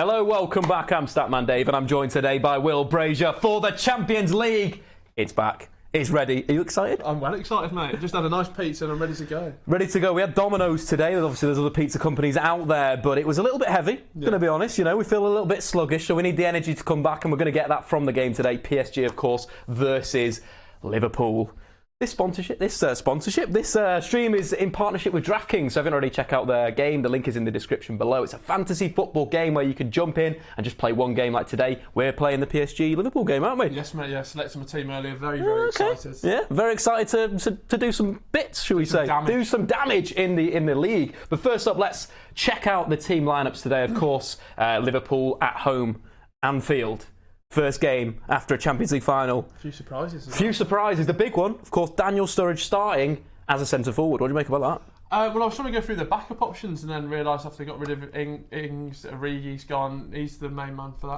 Hello, welcome back. I'm Statman Dave and I'm joined today by Will Brazier for the Champions League. It's back. It's ready. Are you excited? I'm well excited, mate. Just had a nice pizza and I'm ready to go. Ready to go. We had Domino's today. Obviously, there's other pizza companies out there, but it was a little bit heavy, going to be honest. You know, we feel a little bit sluggish, so we need the energy to come back, and we're going to get that from the game today. PSG, of course, versus Liverpool. This stream is in partnership with DraftKings, so if you haven't already checked out their game, the link is in the description below. It's a fantasy football game where you can jump in and just play one game like today. We're playing the PSG-Liverpool game, aren't we? Yes, mate, yeah. Selected my team earlier. Very excited. Yeah, very excited to do some bits, shall we say. Do some damage in the league. But first up, let's check out the team lineups today. Of course, Liverpool at home, Anfield. First game after a Champions League final. A few surprises. Surprises. The big one, of course, Daniel Sturridge starting as a centre forward. What do you make about that? Well, I was trying to go through the backup options and then realised after they got rid of Ings, Origi's gone. He's the main man for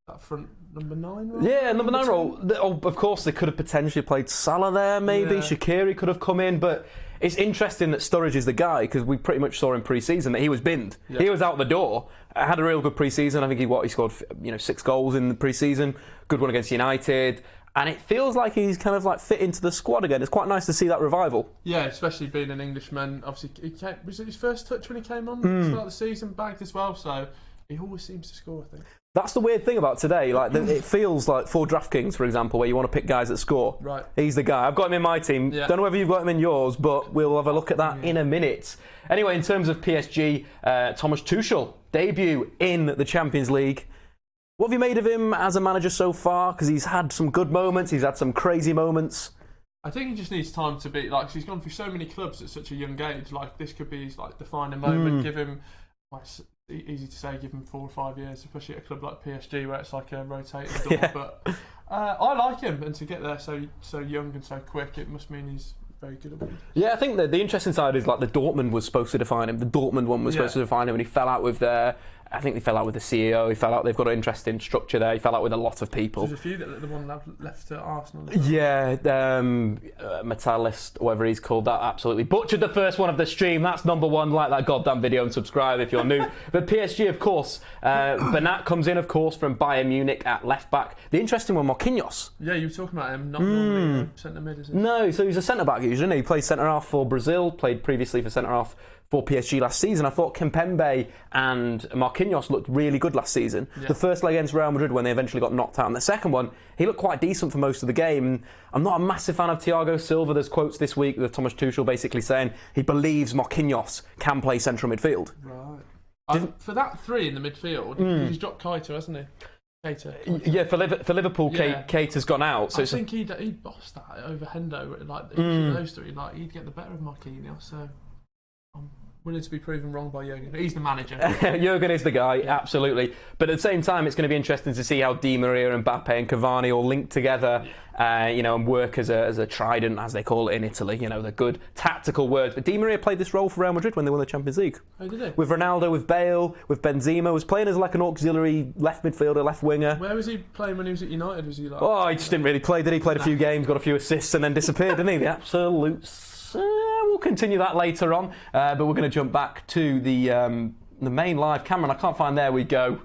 that front number 9 role. Yeah, number 9 role. Of course, they could have potentially played Salah there, maybe. Yeah. Shaqiri could have come in, but it's interesting that Sturridge is the guy because we pretty much saw in pre-season that he was binned. Yeah. He was out the door. Had a real good pre-season. I think he scored 6 goals in the pre-season. Good one against United. And it feels like he's kind of like fit into the squad again. It's quite nice to see that revival. Yeah, especially being an Englishman. Obviously, was it his first touch when he came on? Start of the season, bagged as well. So he always seems to score, I think. That's the weird thing about today. Like it feels like for DraftKings, for example, where you want to pick guys that score. Right. He's the guy. I've got him in my team. Yeah. Don't know whether you've got him in yours, but we'll have a look at that in a minute. Anyway, in terms of PSG, Thomas Tuchel debut in the Champions League. What have you made of him as a manager so far? Because he's had some good moments. He's had some crazy moments. I think he just needs time to be like. He's gone through so many clubs at such a young age. Like this could be his defining moment. Give him. Easy to say, give him 4 or 5 years, especially at a club like PSG where it's like a rotating door. Yeah. But I like him, and to get there so young and so quick, it must mean he's very good at what he does. Yeah, I think the interesting side is like the Dortmund was supposed to define him. The Dortmund one was supposed to define him, and he fell out with I think they fell out with the CEO. He fell out. They've got an interesting structure there. He fell out with a lot of people. There's a few that the one left at Arsenal. Yeah, Metalist, whatever he's called, that absolutely butchered the first one of the stream. That's number 1. Like that goddamn video and subscribe if you're new. But PSG, of course, Bernat comes in, of course, from Bayern Munich at left back. The interesting one, Marquinhos. Yeah, you were talking about him. Not normally centre mid, is he? No, so he's a centre back usually. He plays centre half for Brazil. Played previously for centre half for PSG last season. I thought Kimpembe and Marquinhos looked really good last season. Yeah. The first leg against Real Madrid when they eventually got knocked out. And the second one, he looked quite decent for most of the game. I'm not a massive fan of Thiago Silva. There's quotes this week with Thomas Tuchel basically saying he believes Marquinhos can play central midfield. Right. For that 3 in the midfield, he's dropped Keita, hasn't he? Keita. Yeah, for Liverpool, Keita's gone out. So I think he'd boss that over Hendo. Like those 3, he'd get the better of Marquinhos. So I'm willing to be proven wrong by Jurgen. He's the manager. Jurgen is the guy, absolutely. But at the same time, it's going to be interesting to see how Di Maria and Mbappe and Cavani all link together, and work as a trident, as they call it in Italy. The good tactical words. But Di Maria played this role for Real Madrid when they won the Champions League. Oh, did he? With Ronaldo, with Bale, with Benzema. Was playing as like an auxiliary left midfielder, left winger. Where was he playing when he was at United? Was he like? Oh, he just didn't really play, did he? Played a few games, got a few assists, and then disappeared, didn't he? The absolute. We'll continue that later on, but we're going to jump back to the main live camera. And I can't find. There we go.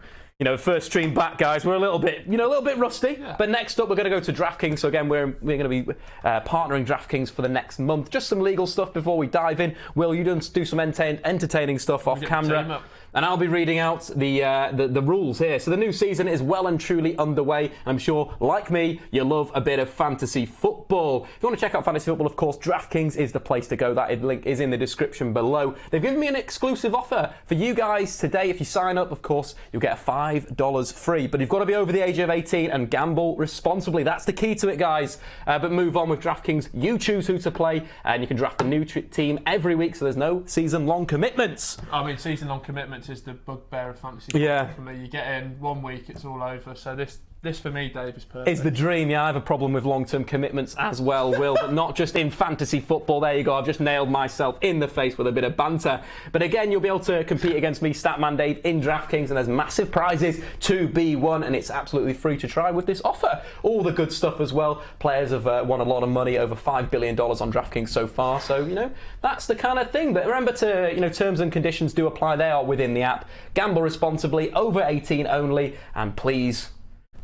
First stream back, guys. We're a little bit rusty. Yeah. But next up, we're going to go to DraftKings. So again, we're going to be partnering DraftKings for the next month. Just some legal stuff before we dive in. Will, you do some entertaining stuff off camera. And I'll be reading out the rules here. So the new season is well and truly underway. I'm sure, like me, you love a bit of fantasy football. If you want to check out fantasy football, of course, DraftKings is the place to go. That link is in the description below. They've given me an exclusive offer for you guys today. If you sign up, of course, you'll get $5 free. But you've got to be over the age of 18 and gamble responsibly. That's the key to it, guys. But move on with DraftKings. You choose who to play, and you can draft a new team every week, so there's no season-long commitments. I mean, season-long commitments is the bugbear of fantasy. Yeah. For me, you get in 1 week, it's all over. So This for me, Dave, is perfect. It's the dream. Yeah, I have a problem with long-term commitments as well, Will, but not just in fantasy football. There you go. I've just nailed myself in the face with a bit of banter. But again, you'll be able to compete against me, Statman Dave, in DraftKings, and there's massive prizes to be won, and it's absolutely free to try with this offer. All the good stuff as well. Players have won a lot of money, over $5 billion on DraftKings so far. So, that's the kind of thing. But remember to, terms and conditions do apply. They are within the app. Gamble responsibly, over 18 only, and please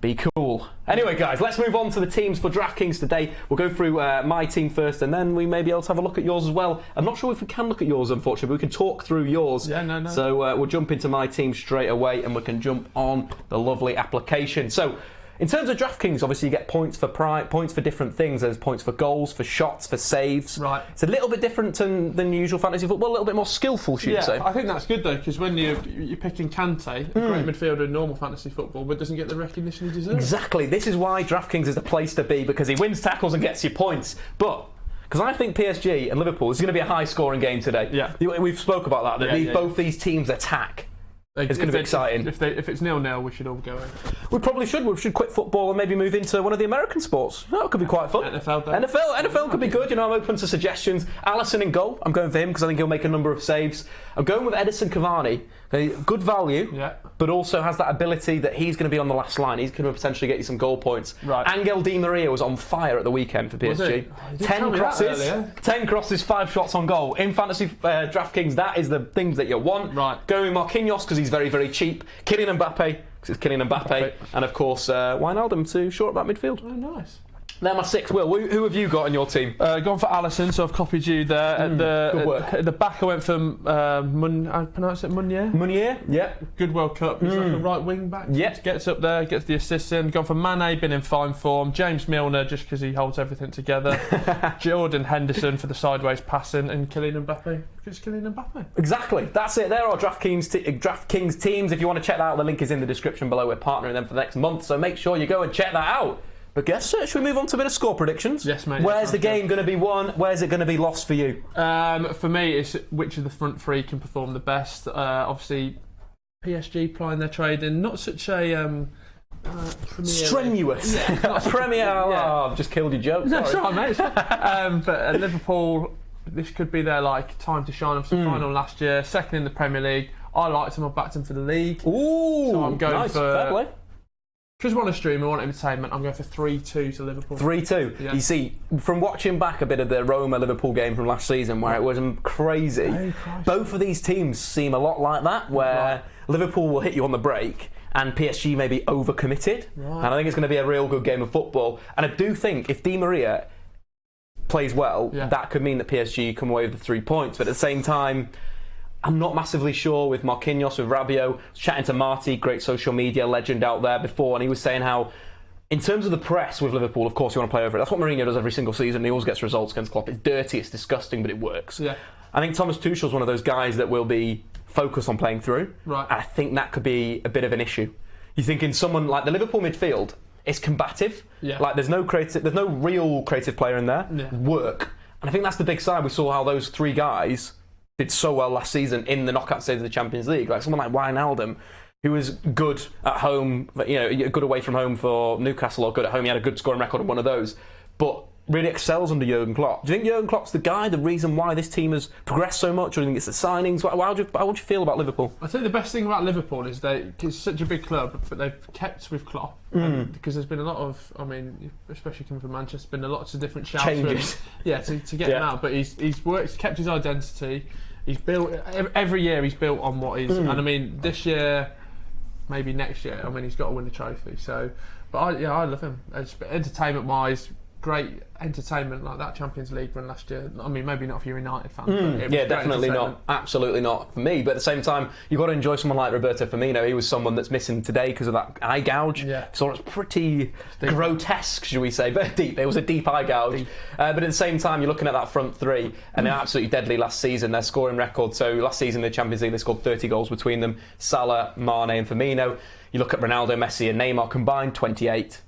be cool. Anyway, guys, let's move on to the teams for DraftKings today. We'll go through my team first, and then we may be able to have a look at yours as well. I'm not sure if we can look at yours, unfortunately, but we can talk through yours. Yeah, no. So we'll jump into my team straight away, and we can jump on the lovely application. So, in terms of DraftKings, obviously you get points for different things. There's points for goals, for shots, for saves. Right. It's a little bit different than usual fantasy football, a little bit more skillful, should you say? I think that's good though, because when you're picking Kante, a great midfielder in normal fantasy football, but doesn't get the recognition he deserves. Exactly. This is why DraftKings is the place to be, because he wins tackles and gets you points. But because I think PSG and Liverpool is going to be a high-scoring game today. Yeah. We've spoke about that. Both these teams attack. It's going to be exciting. If it's 0-0, we should all go in. We probably should. We should quit football and maybe move into one of the American sports. That could be quite fun. NFL could be good. I'm open to suggestions. Alisson in goal. I'm going for him because I think he'll make a number of saves. I'm going with Edison Cavani. Good value, but also has that ability that he's going to be on the last line. He's going to potentially get you some goal points. Right. Angel Di Maria was on fire at the weekend for PSG. 10 crosses, 5 shots on goal. In fantasy DraftKings, that is the things that you want. Right. Going with Marquinhos because he's very, very cheap. Kylian Mbappe because it's Kylian Mbappe. And of course, Wijnaldum to short up that midfield. Oh, nice. They're my 6. Will, who have you got on your team? Gone for Alisson, so I've copied you there. Good work. At the back, I went for I pronounce it Meunier. Meunier, yeah. Good World Cup. He's like a right wing back. Yeah. Gets up there, gets the assists in. Gone for Mane, been in fine form. James Milner, just because he holds everything together. Jordan Henderson for the sideways passing, and Kylian Mbappe, because Kylian Mbappe. Exactly. That's it. There are DraftKings teams. If you want to check that out, the link is in the description below. We're partnering them for the next month, so make sure you go and check that out. But should we move on to a bit of score predictions? Yes, mate. Where's the game going to be won? Where's it going to be lost for you? For me, it's which of the front three can perform the best. Obviously, PSG plying their trade in not such a strenuous. Premier. I've just killed your joke. No, sorry, mate. But Liverpool, this could be their time to shine. Obviously, final last year, second in the Premier League. I liked them. I backed them for the league. Ooh, so I'm going nice. for. Fair play. Because we want to stream, we want entertainment. I'm going for 3-2 to Liverpool. 3-2. Yeah. You see, from watching back a bit of the Roma-Liverpool game from last season, where it was crazy, both of these teams seem a lot like that, where Liverpool will hit you on the break, and PSG may be overcommitted. Right. And I think it's going to be a real good game of football. And I do think if Di Maria plays well, that could mean that PSG come away with the 3 points. But at the same time, I'm not massively sure with Marquinhos, with Rabiot. Chatting to Marty, great social media legend out there before, and he was saying how, in terms of the press with Liverpool, of course you want to play over it. That's what Mourinho does every single season. He always gets results against Klopp. It's dirty, it's disgusting, but it works. Yeah. I think Thomas Tuchel's one of those guys that will be focused on playing through. Right. And I think that could be a bit of an issue. You think in someone like the Liverpool midfield, it's combative. Yeah. There's no real creative player in there. Yeah. Work. And I think that's the big side. We saw how those 3 guys did so well last season in the knockout stage of the Champions League. Like someone like Wijnaldum, who was good at home, good away from home for Newcastle, or good at home. He had a good scoring record on one of those, but really excels under Jurgen Klopp. Do you think Jurgen Klopp's the guy, the reason why this team has progressed so much, or do you think it's the signings? How would you feel about Liverpool? I think the best thing about Liverpool is it's such a big club, but they've kept with Klopp. Because there's been a lot of, especially coming from Manchester, been lots of different shouts changes. To get him out. But he's kept his identity. He's built every year. He's built on what he's, and this year, maybe next year. He's got to win the trophy. So, but I love him. Entertainment-wise, great entertainment like that Champions League run last year. Maybe not if you're a United fan. But definitely not. Absolutely not for me. But at the same time, you've got to enjoy someone like Roberto Firmino. He was someone that's missing today because of that eye gouge. Yeah. So it's pretty grotesque, should we say? But deep. It was a deep eye gouge. But at the same time, you're looking at that front 3, and they're absolutely deadly last season. Their scoring record. So last season, in the Champions League, they scored 30 goals between them. Salah, Mane, and Firmino. You look at Ronaldo, Messi, and Neymar combined, 28.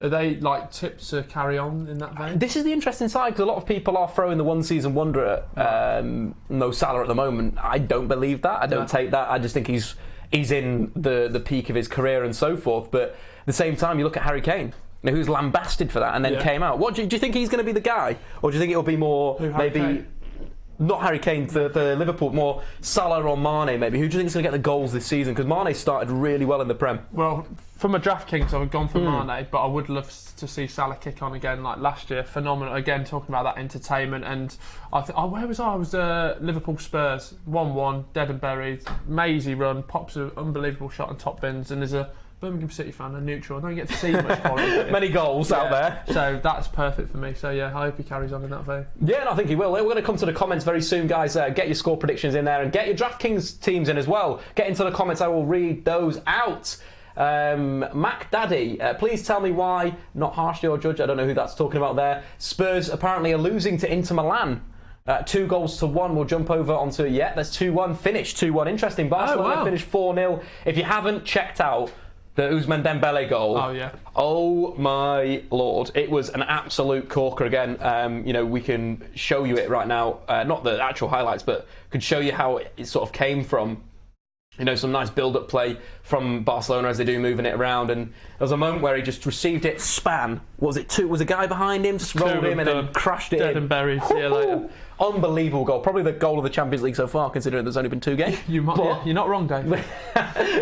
Are they tips to carry on in that vein? This is the interesting side, because a lot of people are throwing the one-season wonder at Mo Salah at the moment. I don't believe that. I don't take that. I just think he's he's in the peak of his career and so forth. But at the same time, you look at Harry Kane, who's lambasted for that and then came out. What do you think he's going to be the guy, or do you think it'll be more maybe? Not Harry Kane for Liverpool, more Salah or Mane maybe. Who do you think is going to get the goals this season? Because Mane started really well in the Prem. Well, from a DraftKings, I would have gone for Mane, but I would love to see Salah kick on again like last year. Phenomenal. Again, talking about that entertainment. And I think, where was I? I was Liverpool Spurs, 1-1, dead and buried. Mazy run, pops an unbelievable shot on top bins, and there's a Birmingham City fan, a neutral. I don't get to see much quality. Many goals out there. So that's perfect for me. So yeah, I hope he carries on in that vein. Yeah, and I think he will. We're going to come to the comments very soon, guys. Get your score predictions in there and get your DraftKings teams in as well. Get into the comments. I will read those out. Mac Daddy, please tell me why, not harshly or judge, I don't know who that's talking about there. Spurs apparently are losing to Inter Milan. 2-1. We'll jump over onto that's 2-1. Finished 2-1. Interesting. Barcelona finished 4-0. If you haven't checked out the Ousmane Dembele goal. Oh, yeah. Oh, my Lord. It was an absolute corker again. We can show you it right now. Not the actual highlights, but could show you how it sort of came from. Some nice build-up play from Barcelona as they do, moving it around. And there was a moment where he just received it, span. Was a guy behind him, just rolled him and then crashed it in. Dead and buried. See you later. Unbelievable goal. Probably the goal of the Champions League so far, considering there's only been 2 games. You're not wrong, Dave.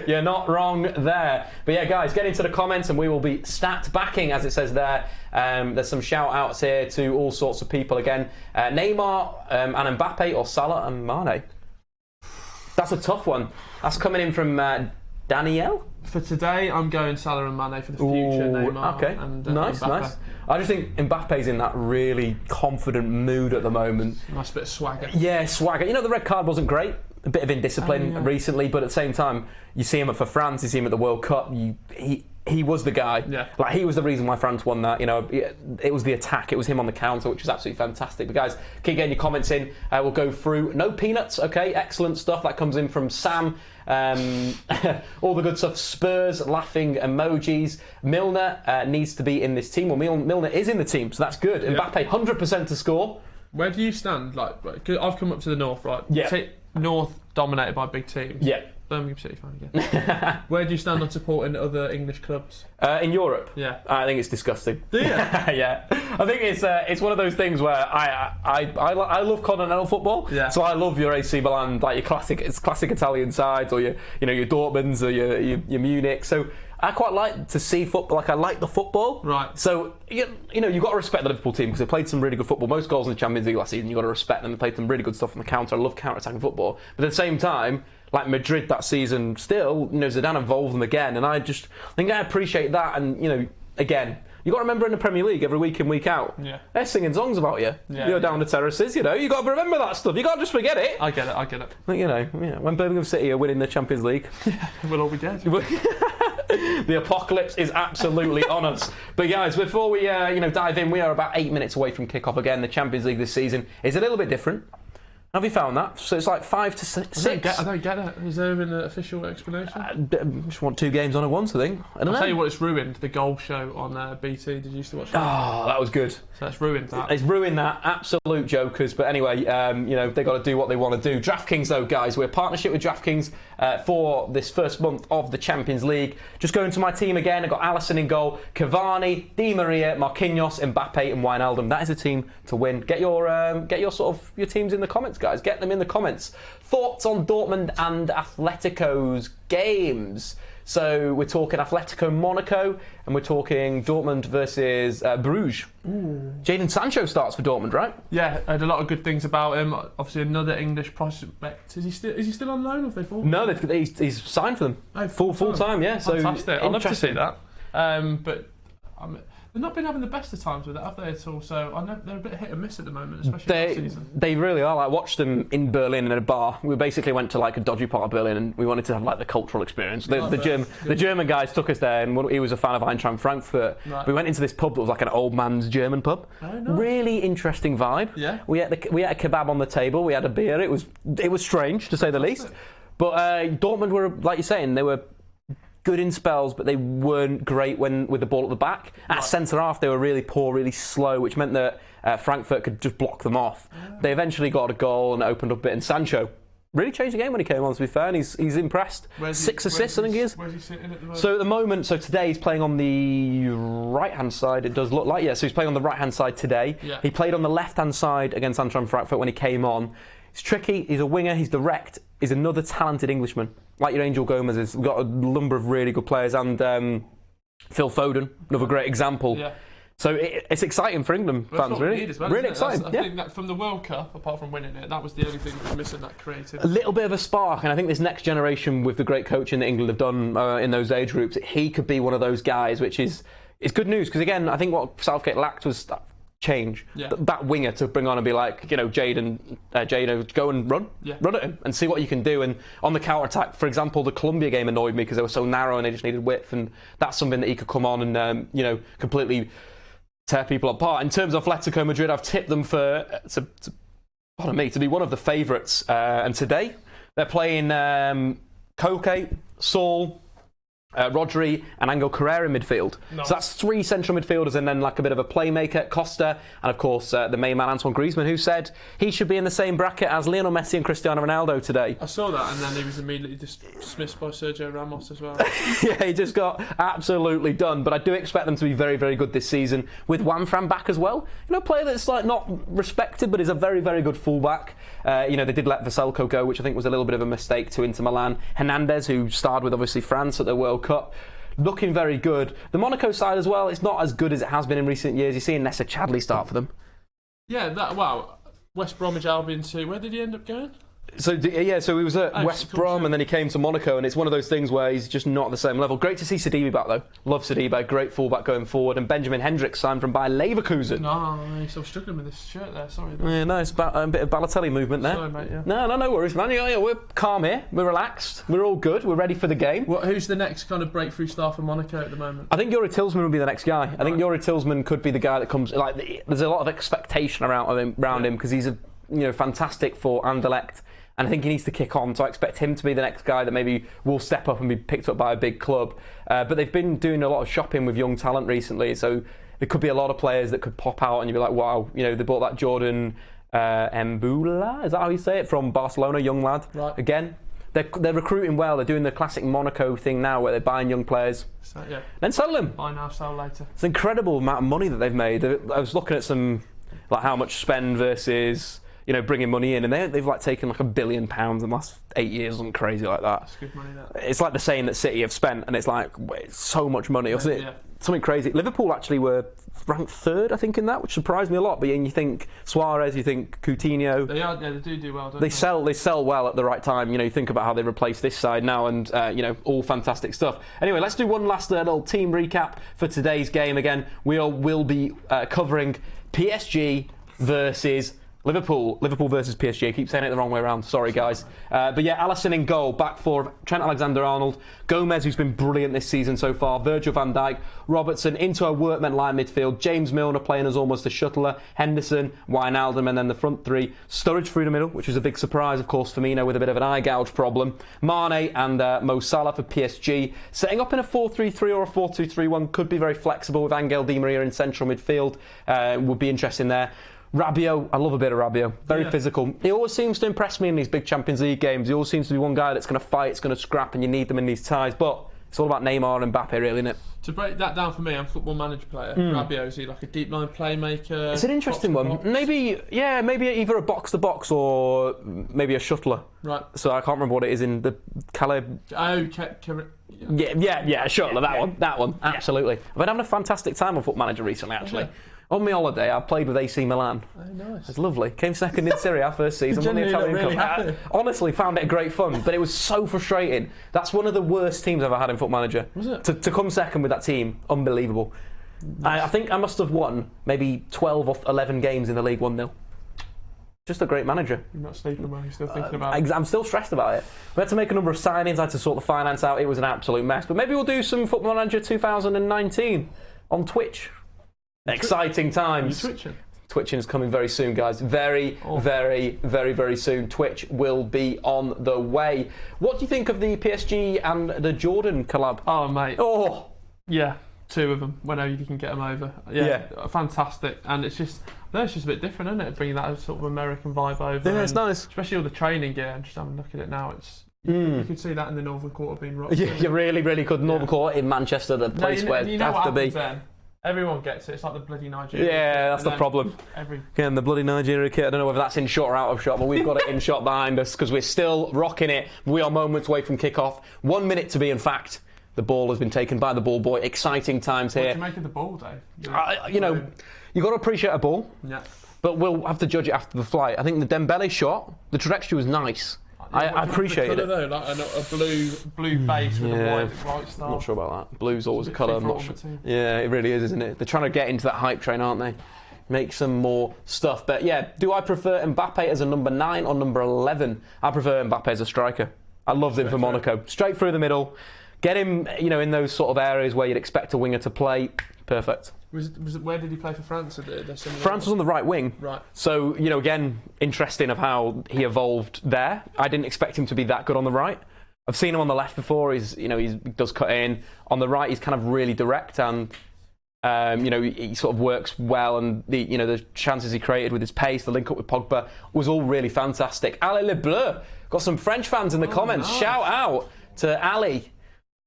You're not wrong there. But yeah, guys, get into the comments and we will be stat backing, as it says there. There's some shout-outs here to all sorts of people again. Neymar and Mbappe, or Salah and Mane. That's a tough one. That's coming in from Danielle. For today, I'm going Salah and Mane for the future. Neymar. Okay. And, nice. I just think Mbappe's in that really confident mood at the moment. Nice bit of swagger. Yeah, swagger. The red card wasn't great. A bit of indiscipline recently, but at the same time, you see him for France, you see him at the World Cup. He was the guy. Yeah. Like, he was the reason why France won that. It was the attack. It was him on the counter, which was absolutely fantastic. But guys, keep getting your comments in. We'll go through. No peanuts, okay? Excellent stuff. That comes in from Sam. All the good stuff. Spurs, laughing emojis. Milner needs to be in this team. Well, Milner is in the team, so that's good. Mbappe, 100% to score. Where do you stand? I've come up to the north, right? Yeah. North dominated by big teams. Yeah. Birmingham City fan again. Where do you stand on supporting other English clubs? In Europe? Yeah. I think it's disgusting. Do you? Yeah. I think it's one of those things where I love continental football. Yeah. So I love your AC Milan, like your classic Italian sides, or your Dortmunds, or your Munich. So I quite like to see football. Like, I like the football. Right. So you've got to respect the Liverpool team because they played some really good football. Most goals in the Champions League last season. You've got to respect them. They played some really good stuff on the counter. I love counter-attacking football. But at the same time, like Madrid that season, still, Zidane involved them again, and I think I appreciate that. And again, you got to remember in the Premier League, every week in, week out, they're singing songs about you. Yeah, You're down the terraces, you got to remember that stuff. You got to just forget it. I get it. But, when Birmingham City are winning the Champions League, we'll all be dead. The apocalypse is absolutely on us. But guys, before we dive in, we are about 8 minutes away from kick-off again. The Champions League this season is a little bit different. Have you found that? So it's like 5 to 6. I don't get it. Is there an official explanation? Just want 2 games on at once, I think. I'll tell you what, it's ruined. The goal show on BT. Did you used to watch that? Oh, that was good. So it's ruined that. It's ruined that. Absolute jokers. But anyway, they've got to do what they want to do. DraftKings, though, guys. We're a partnership with DraftKings for this first month of the Champions League. Just going to my team again. I've got Alisson in goal, Cavani, Di Maria, Marquinhos, Mbappe and Wijnaldum. That is a team to win. Get your sort of your teams in the comments, guys. Get them in the comments. Thoughts on Dortmund and Atletico's games? So we're talking Atletico Monaco and we're talking Dortmund versus Brugge. Jadon Sancho starts for Dortmund, right? Yeah, I heard a lot of good things about him. Obviously, another English prospect. Is he still on loan? Or have they bought him? No, he's signed for them. Oh, full time. Yeah, fantastic. So I'd love to see that. But they've not been having the best of times with it, have they, at all? So I know they're a bit hit and miss at the moment, especially last season. They really are. I watched them in Berlin in a bar. We basically went to like a dodgy part of Berlin and we wanted to have like the cultural experience. The German guys took us there, and he was a fan of Eintracht Frankfurt. Right. We went into this pub that was like an old man's German pub. Oh, no. Really interesting vibe. Yeah. We had a kebab on the table. We had a beer. It was strange, to say the least. But Dortmund were, like you're saying, they were good in spells, but they weren't great with the ball at the back. At centre half, they were really poor, really slow, which meant that Frankfurt could just block them off. They eventually got a goal and opened up a bit, and Sancho really changed the game when he came on, to be fair, and he's impressed. 6 assists, I think he is. Where's he sitting at the moment? So at the moment, today he's playing on the right-hand side, it does look like. Yeah, so he's playing on the right-hand side today. Yeah. He played on the left-hand side against Eintracht Frankfurt when he came on. He's tricky, he's a winger, he's direct, he's another talented Englishman. Like your Angel Gomez is. We've got a number of really good players, and Phil Foden, another great example. Yeah. So it's exciting for England fans, really. Well, really exciting. I think that from the World Cup, apart from winning it, that was the only thing that was missing, that creativity. A little bit of a spark, and I think this next generation, with the great coaching that England have done in those age groups, he could be one of those guys, which is good news, because again, I think what Southgate lacked was that change. Yeah. That winger to bring on and be like, Jadon, go and run at him and see what you can do. And on the counter-attack, for example, the Colombia game annoyed me because they were so narrow and they just needed width, and that's something that he could come on and completely tear people apart. In terms of Atletico Madrid, I've tipped them to be one of the favourites. And today they're playing Koke, Saul, Rodri and Angel Carrera in midfield. Nice. So that's 3 central midfielders and then like a bit of a playmaker, Costa, and of course the main man Antoine Griezmann, who said he should be in the same bracket as Lionel Messi and Cristiano Ronaldo today. I saw that, and then he was immediately dismissed by Sergio Ramos as well. Yeah, he just got absolutely done. But I do expect them to be very, very good this season, with Juan Fran back as well. A player that's like not respected, but is a very, very good fullback. They did let Vaselko go, which I think was a little bit of a mistake, to Inter Milan. Hernandez, who starred with obviously France at the World Cup, looking very good. The Monaco side as well, it's not as good as it has been in recent years. You're seeing Nessa Chadley start for them. Yeah, West Bromwich Albion too. Where did he end up going? So he was at West Brom and then he came to Monaco, and it's one of those things where he's just not at the same level. Great to see Sidibe back though. Love Sidibe, great fullback going forward. And Benjamin Hendricks signed from Bayer Leverkusen. Nice, I was struggling with this shirt there, sorry. Yeah, nice, a bit of Balotelli movement there. Sorry mate, yeah. No worries man, we're calm here, we're relaxed, we're all good, we're ready for the game. Who's the next kind of breakthrough star for Monaco at the moment? I think Yuri Tillsman will be the next guy. I think Yuri Tillsman could be the guy that comes, there's a lot of expectation around him because he's fantastic for Anderlecht. And I think he needs to kick on, so I expect him to be the next guy that maybe will step up and be picked up by a big club. But they've been doing a lot of shopping with young talent recently, so there could be a lot of players that could pop out and you'd be like, wow, they bought that Jordan Mbula, is that how you say it, from Barcelona, young lad. Right. Again, they're recruiting well. They're doing the classic Monaco thing now where they're buying young players, then sell them. Buy now, sell later. It's an incredible amount of money that they've made. I was looking at some, how much spend versus bringing money in, and they've taken £1 billion in the last 8 years, something crazy like that. That's good money, that. It's like the saying that City have spent, and it's it's so much money. Something crazy. Liverpool actually were ranked 3rd, I think, in that, which surprised me a lot. But you think Suarez, you think Coutinho. They do well, don't they? They sell well at the right time. You think about how they replace this side now, and all fantastic stuff. Anyway, let's do one last little team recap for today's game. Again, we will be covering PSG versus Liverpool versus PSG. I keep saying it the wrong way around. Sorry, guys. But yeah, Alisson in goal. Back four, Trent Alexander-Arnold. Gomez, who's been brilliant this season so far. Virgil van Dijk. Robertson into a workman line midfield. James Milner playing as almost a shuttler. Henderson, Wijnaldum, and then the front three. Sturridge through the middle, which was a big surprise. Of course, Firmino with a bit of an eye gouge problem. Mane and Mo Salah for PSG. Setting up in a 4-3-3 or a 4-2-3-1. Could be very flexible with Angel Di Maria in central midfield. Would be interesting there. Rabiot, I love a bit of Rabiot. Very physical. He always seems to impress me in these big Champions League games. He always seems to be one guy that's going to fight, it's going to scrap, and you need them in these ties. But it's all about Neymar and Mbappe, really, isn't it? To break that down for me, I'm a football manager player. Rabiot, is he like a deep line playmaker? It's an interesting one. Maybe either a box-to-box or maybe a shuttler. Right. So I can't remember what it is in the Calais. Oh, yeah, shuttler, that one. Absolutely. I've been having a fantastic time on Foot Manager recently, actually. On my holiday, I played with AC Milan. Oh, nice. It was lovely. Came second in Serie A first season. Won the Italian Cup. I honestly found it great fun, but it was so frustrating. That's one of the worst teams I've ever had in Foot Manager. Was it? To come second with that team, unbelievable. Nice. I think I must have won maybe 12 or 11 games in the league 1-0. Just a great manager. You're not sleeping well, you're still thinking about it. I'm still stressed about it. We had to make a number of signings, I had to sort the finance out. It was an absolute mess. But maybe we'll do some Football Manager 2019 on Twitch. Exciting times. You're twitching? Twitching is coming very soon, guys. Very, very soon. Twitch will be on the way. What do you think of the PSG and the Jordan collab? Oh, mate. Oh. Yeah. 2 of them whenever you can get them over. Yeah, fantastic. And it's just a bit different, isn't it? Bringing that sort of American vibe over. Yeah, it's nice. Especially all the training gear. And just having a look at it now, you could see that in the Northern Quarter being rocked. Yeah, you really could. Northern Quarter in Manchester, the place where it has to be. Then? Everyone gets it. It's like the bloody Nigeria. Yeah, that's the problem. Again, the bloody Nigeria kit. I don't know whether that's in shot or out of shot, but we've got it in shot behind us because we're still rocking it. We are moments away from kick-off. 1 minute to be, in fact. The ball has been taken by the ball boy. Exciting times here. What do you make of the ball, Dave? You've got to appreciate a ball. Yeah. But we'll have to judge it after the flight. I think the Dembele shot, the trajectory was nice. I appreciated it. Though, like a blue base with a white star. I'm not sure about that. Blue's always a colour. I'm not sure. Yeah, it really is, isn't it? They're trying to get into that hype train, aren't they? Make some more stuff. But yeah, do I prefer Mbappe as a number 9 or number 11? I prefer Mbappe as a striker. I loved him for Monaco. Straight through the middle. Get him, in those sort of areas where you'd expect a winger to play. Perfect. Where did he play for France? France was on the right wing. Right. So, again, interesting of how he evolved there. I didn't expect him to be that good on the right. I've seen him on the left before. He does cut in. On the right, he's kind of really direct and, he sort of works well. And the chances he created with his pace, the link up with Pogba, was all really fantastic. Allez les Bleus. Got some French fans in the comments. Nice. Shout out to Ali.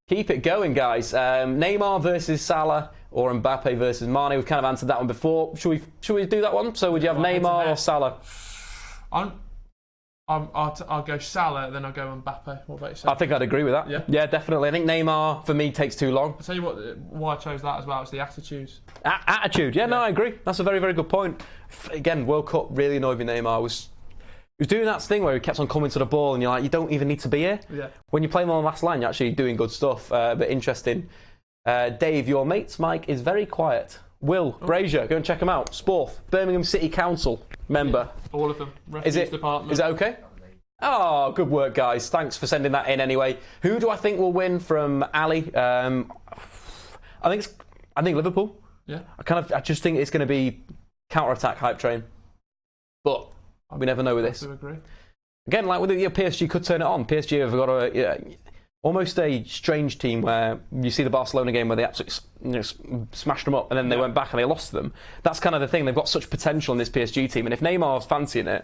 Keep it going, guys. Neymar versus Salah or Mbappe versus Mane. We've kind of answered that one before. Should we do that one? So would you have Neymar or Salah? I'll go Salah, then I'll go Mbappe. What about yourself? I think I'd agree with that. Yeah, definitely. I think Neymar, for me, takes too long. I'll tell you why I chose that as well. It's the attitude. Attitude, yeah, no, I agree. That's a very, very good point. Again, World Cup really annoyed me. Neymar was doing that thing where he kept on coming to the ball and you're like, you don't even need to be here. Yeah. When you play him on the last line, you're actually doing good stuff. But interesting. Dave, your mate's mic is very quiet. Will, Brazier, go and check him out. Sporth, Birmingham City Council member. Yeah, all of them. Refuse department. Is that okay? Oh, good work, guys. Thanks for sending that in anyway. Who do I think will win from Ali? I think Liverpool. Yeah. I just think it's going to be counter-attack hype train. But we never know with this. I agree. Again, like with PSG could turn it on. PSG have got almost a strange team where you see the Barcelona game where they absolutely smashed them up and then they went back and they lost them. That's kind of the thing. They've got such potential in this PSG team, and if Neymar's fancying it,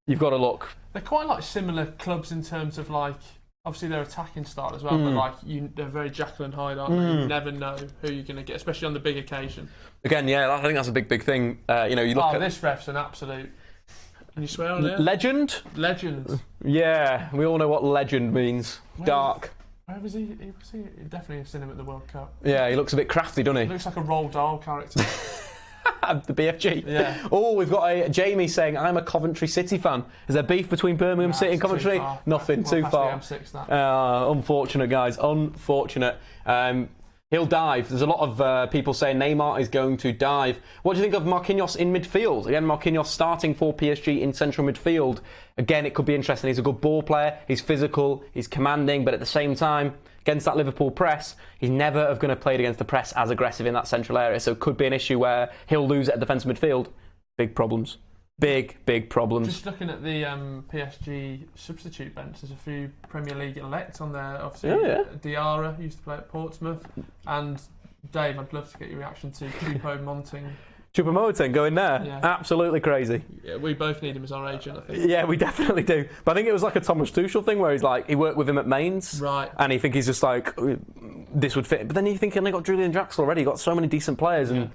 you've got to look. They're quite like similar clubs in terms of obviously their attacking style as well, but they're very Jekyll and Hyde, aren't they? You never know who you're going to get, especially on the big occasion. Again, I think that's a big thing. You look at this ref's an absolute. Can you swear on it? Legend? Legend. Yeah, we all know what legend means. Dark. Where was he? Definitely have seen him at the World Cup. Yeah, he looks a bit crafty, doesn't he? He looks like a Roald Dahl character. The BFG. Yeah. Oh, we've got a Jamie saying, I'm a Coventry City fan. Is there beef between Birmingham City and Coventry? Nothing, too far. Unfortunate, guys. Unfortunate. He'll dive. There's a lot of people saying Neymar is going to dive. What do you think of Marquinhos in midfield? Again, Marquinhos starting for PSG in central midfield. Again, it could be interesting. He's a good ball player. He's physical. He's commanding. But at the same time, against that Liverpool press, he's never going to play against the press as aggressive in that central area. So it could be an issue where he'll lose at defensive midfield. Big problems. Big problems. Just looking at the PSG substitute bench, there's a few Premier League elects on there. Obviously, Diarra used to play at Portsmouth, and Dave, I'd love to get your reaction to Choupo-Moting going there. Yeah. Absolutely crazy. Yeah, we both need him as our agent, I think. Yeah, we definitely do. But I think it was like a Thomas Tuchel thing where he worked with him at Mainz. Right. And he's just like, this would fit. But then you think, they got Julian Draxler already. Got so many decent players. And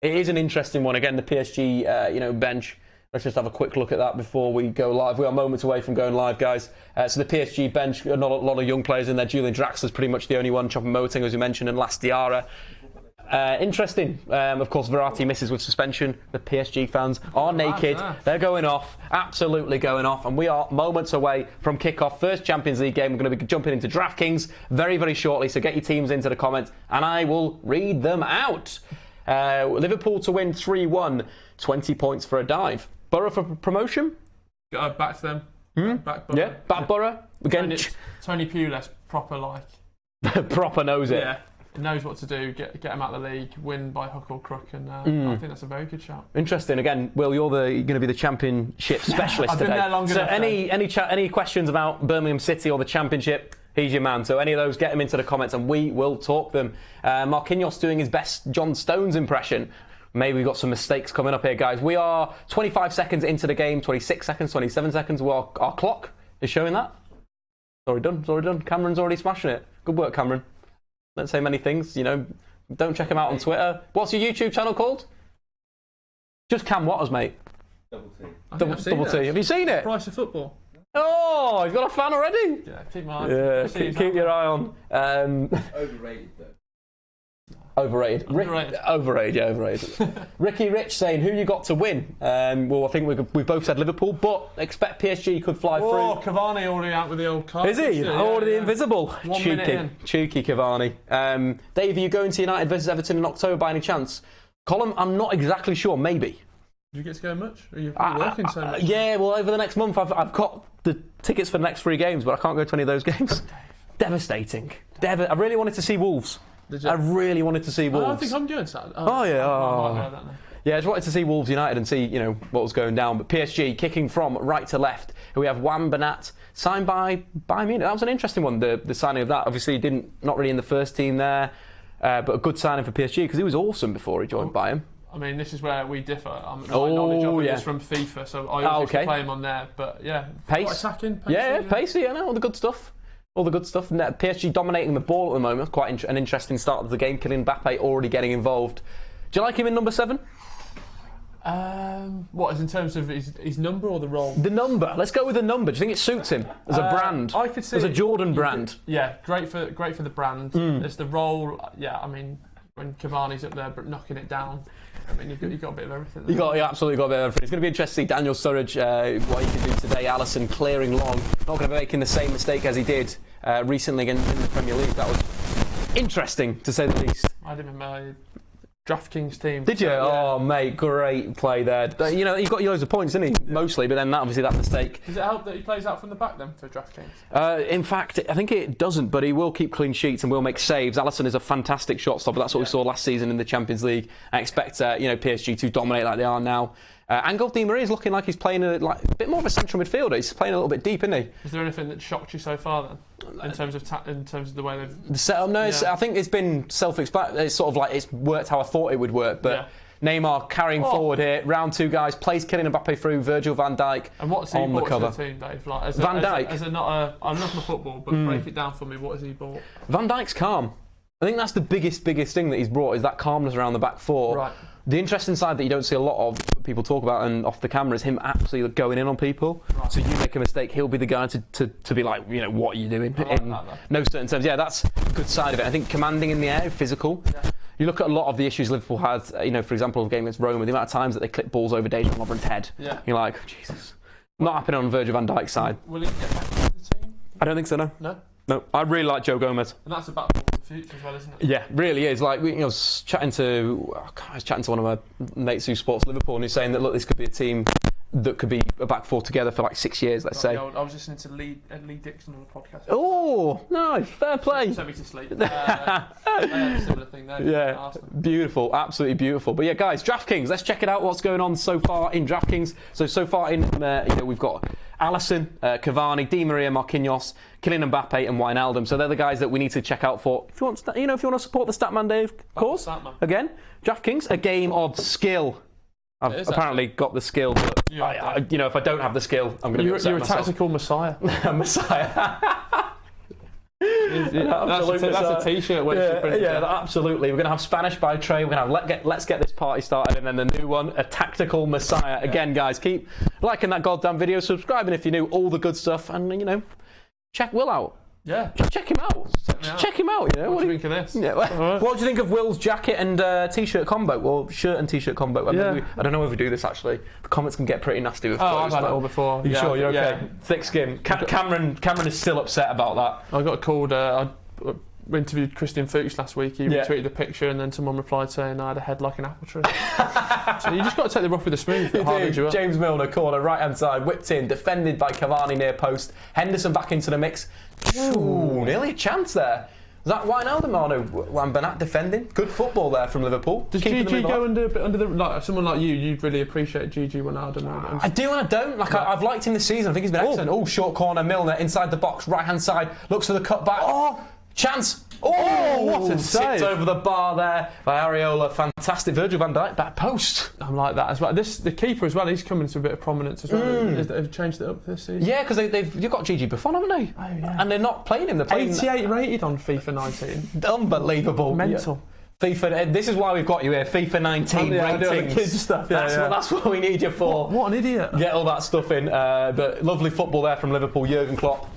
it is an interesting one. Again, the PSG, bench. Let's just have a quick look at that before we go live. We are moments away from going live, guys. So the PSG bench, not a lot of young players in there. Julian Draxler's pretty much the only one. Choupo-Moting, as we mentioned, and last Diarra. Interesting. Of course, Verratti misses with suspension. The PSG fans are naked. They're going off. Absolutely going off. And we are moments away from kick-off. First Champions League game. We're going to be jumping into DraftKings very, very shortly. So get your teams into the comments and I will read them out. Liverpool to win 3-1. 20 points for a dive. Borough for promotion? Back to them. Back Borough. Yeah, back Borough. Again, Tony Pulis, proper proper knows it. Yeah, knows what to do. Get him out of the league, win by hook or crook, and I think that's a very good shout. Interesting. Again, Will, you're going to be the championship specialist I've today. Been there long so enough, any questions about Birmingham City or the championship? He's your man. So any of those, get them into the comments and we will talk them. Marquinhos doing his best John Stones impression. Maybe we've got some mistakes coming up here, guys. We are 25 seconds into the game, 26 seconds, 27 seconds. Well, our clock is showing that. It's already done. Cameron's already smashing it. Good work, Cameron. Don't say many things, you know. Don't check him out on Twitter. What's your YouTube channel called? Just Cam Waters, mate. Double T. Have you seen it? Price of Football. Oh, he's got a fan already. Yeah, keep my eye. Yeah, keep your eye on. Overrated though. Overrated. Overrated. Ricky Rich saying, who you got to win? Well, I think we both said Liverpool, but expect PSG could fly through. Cavani already out with the old card. Is he? Already invisible. 1 minute in. Cheeky Cavani. Dave, are you going to United versus Everton in October by any chance? Colin, I'm not exactly sure. Maybe. Do you get to go much? Are you working so much? Yeah, well, over the next month, I've got the tickets for the next 3 games, but I can't go to any of those games. Devastating. I really wanted to see Wolves. I really wanted to see Wolves. I think I'm going Saturday. Yeah, I just wanted to see Wolves United and see, what was going down. But PSG kicking from right to left. We have Wan Bernat signed by Munich. That was an interesting one, the signing of that. Obviously, not really in the first team there, but a good signing for PSG because he was awesome before he joined Bayern. I mean, this is where we differ. My knowledge of it is from FIFA, so I always used to play him on there. But yeah, pace. Attacking, pacey, I know, all the good stuff. PSG dominating the ball at the moment. Quite an interesting start of the game. Kylian Mbappe already getting involved. Do you like him in number 7? What is in terms of his number or the role? The number. Let's go with the number. Do you think it suits him as a brand? I could see as a Jordan brand. Yeah, great for the brand. It's the role. Yeah, I mean, when Cavani's up there knocking it down. I mean, you've got a bit of everything. You absolutely got a bit of everything. It's going to be interesting to see Daniel Sturridge, what he can do today. Alisson clearing long. Not going to be making the same mistake as he did recently in the Premier League. That was interesting, to say the least. I did in my DraftKings team. Did you? So, yeah. Oh, mate, great play there. He got you loads of points, didn't he? Mostly, but then obviously that mistake. Does it help that he plays out from the back then for DraftKings? In fact, I think it doesn't, but he will keep clean sheets and will make saves. Alisson is a fantastic shot stopper. That's what we saw last season in the Champions League. I expect PSG to dominate like they are now. Angel Di Maria is looking like he's playing a bit more of a central midfielder. He's playing a little bit deep, isn't he? Is there anything that shocked you so far then, in terms of the way they've the setup? No, I think it's been self-explanatory. It's sort of like it's worked how I thought it would work, but. Yeah. Neymar carrying forward here, round 2 guys, plays Kylian Mbappe through, Virgil van Dijk and what's he on the cover. To the team, Dave? Like, Van Dijk? I'm not a football, but break it down for me. What has he brought? Van Dijk's calm. I think that's the biggest thing that he's brought is that calmness around the back 4. Right. The interesting side that you don't see a lot of people talk about and off the camera is him absolutely going in on people. Right. So you make a mistake, he'll be the guy to be like, what are you doing? In no certain terms. Yeah, that's a good side of it. I think commanding in the air, physical. Yeah. You look at a lot of the issues Liverpool had, for example, the game against Roma, the amount of times that they clip balls over Dejan Lovren's head. Yeah. You're like, Jesus. Not happening on Virgil van Dijk's side. Will he get back into the team? I don't think so, no. No, I really like Joe Gomez. And that's a backball for the future as well, isn't it? Yeah, really is. Like, I was chatting to one of my mates who supports Liverpool, and he's saying that, look, this could be a team that could be a back 4 together for like 6 years, let's say. I was listening to Lee Dixon on the podcast. Oh, no, fair play. Sent me to sleep. They had a similar thing there. Yeah, beautiful, absolutely beautiful. But yeah, guys, DraftKings, let's check it out. What's going on so far in DraftKings? So far in, we've got Alisson, Cavani, Di Maria, Marquinhos, Kylian Mbappe, and Wijnaldum. So they're the guys that we need to check out for. If you want, if you want to support the Statman Dave course, again, DraftKings, a game of skill. I've apparently got the skill, but if I don't have the skill, I'm going to be upset myself. You're a tactical messiah. Messiah. That's a t-shirt. Absolutely. We're going to have Spanish by Trey. We're going to have let's get this party started, and then the new one, a tactical messiah. Again, guys, keep liking that goddamn video, subscribing if you're new, all the good stuff, and check Will out. Yeah, check him out. Check him out. What do you think of this? Yeah. What do you think of Will's jacket and t-shirt combo? Well, shirt and t-shirt combo. I don't know if we do this actually. The comments can get pretty nasty with clothes. I've had it all before. You sure? You're okay. Yeah. Thick skin. Cameron is still upset about that. I got called. I interviewed Christian Fuchs last week. He retweeted a picture, and then someone replied saying I had a head like an apple tree. So you just got to take the rough with the smooth. James Milner, corner, right hand side, whipped in, defended by Cavani near post. Henderson back into the mix. Ooh, nearly a chance there. that Wijnaldum or no? Wan-Bernat defending. Good football there from Liverpool. Does GG go under the like someone like you? You'd really appreciate GG Wijnaldum. I do and I don't. Like I've liked him this season. I think he's been excellent. Oh, short corner, Milner inside the box, right hand side, looks for the cut back. Oh, chance. Oh, what a save! Over the bar there by Areola. Fantastic. Virgil Van Dijk back post. I'm like that as well. The keeper as well. He's coming to a bit of prominence as well. They've changed it up this season. Yeah, because you've got Gigi Buffon, haven't they? Oh yeah. And they're not playing him. They're playing 88 rated on FIFA 19. Unbelievable. Mental. Yeah. FIFA. This is why we've got you here. FIFA 19 ratings. The kids stuff. That's what we need you for. What an idiot. Get all that stuff in. But lovely football there from Liverpool. Jurgen Klopp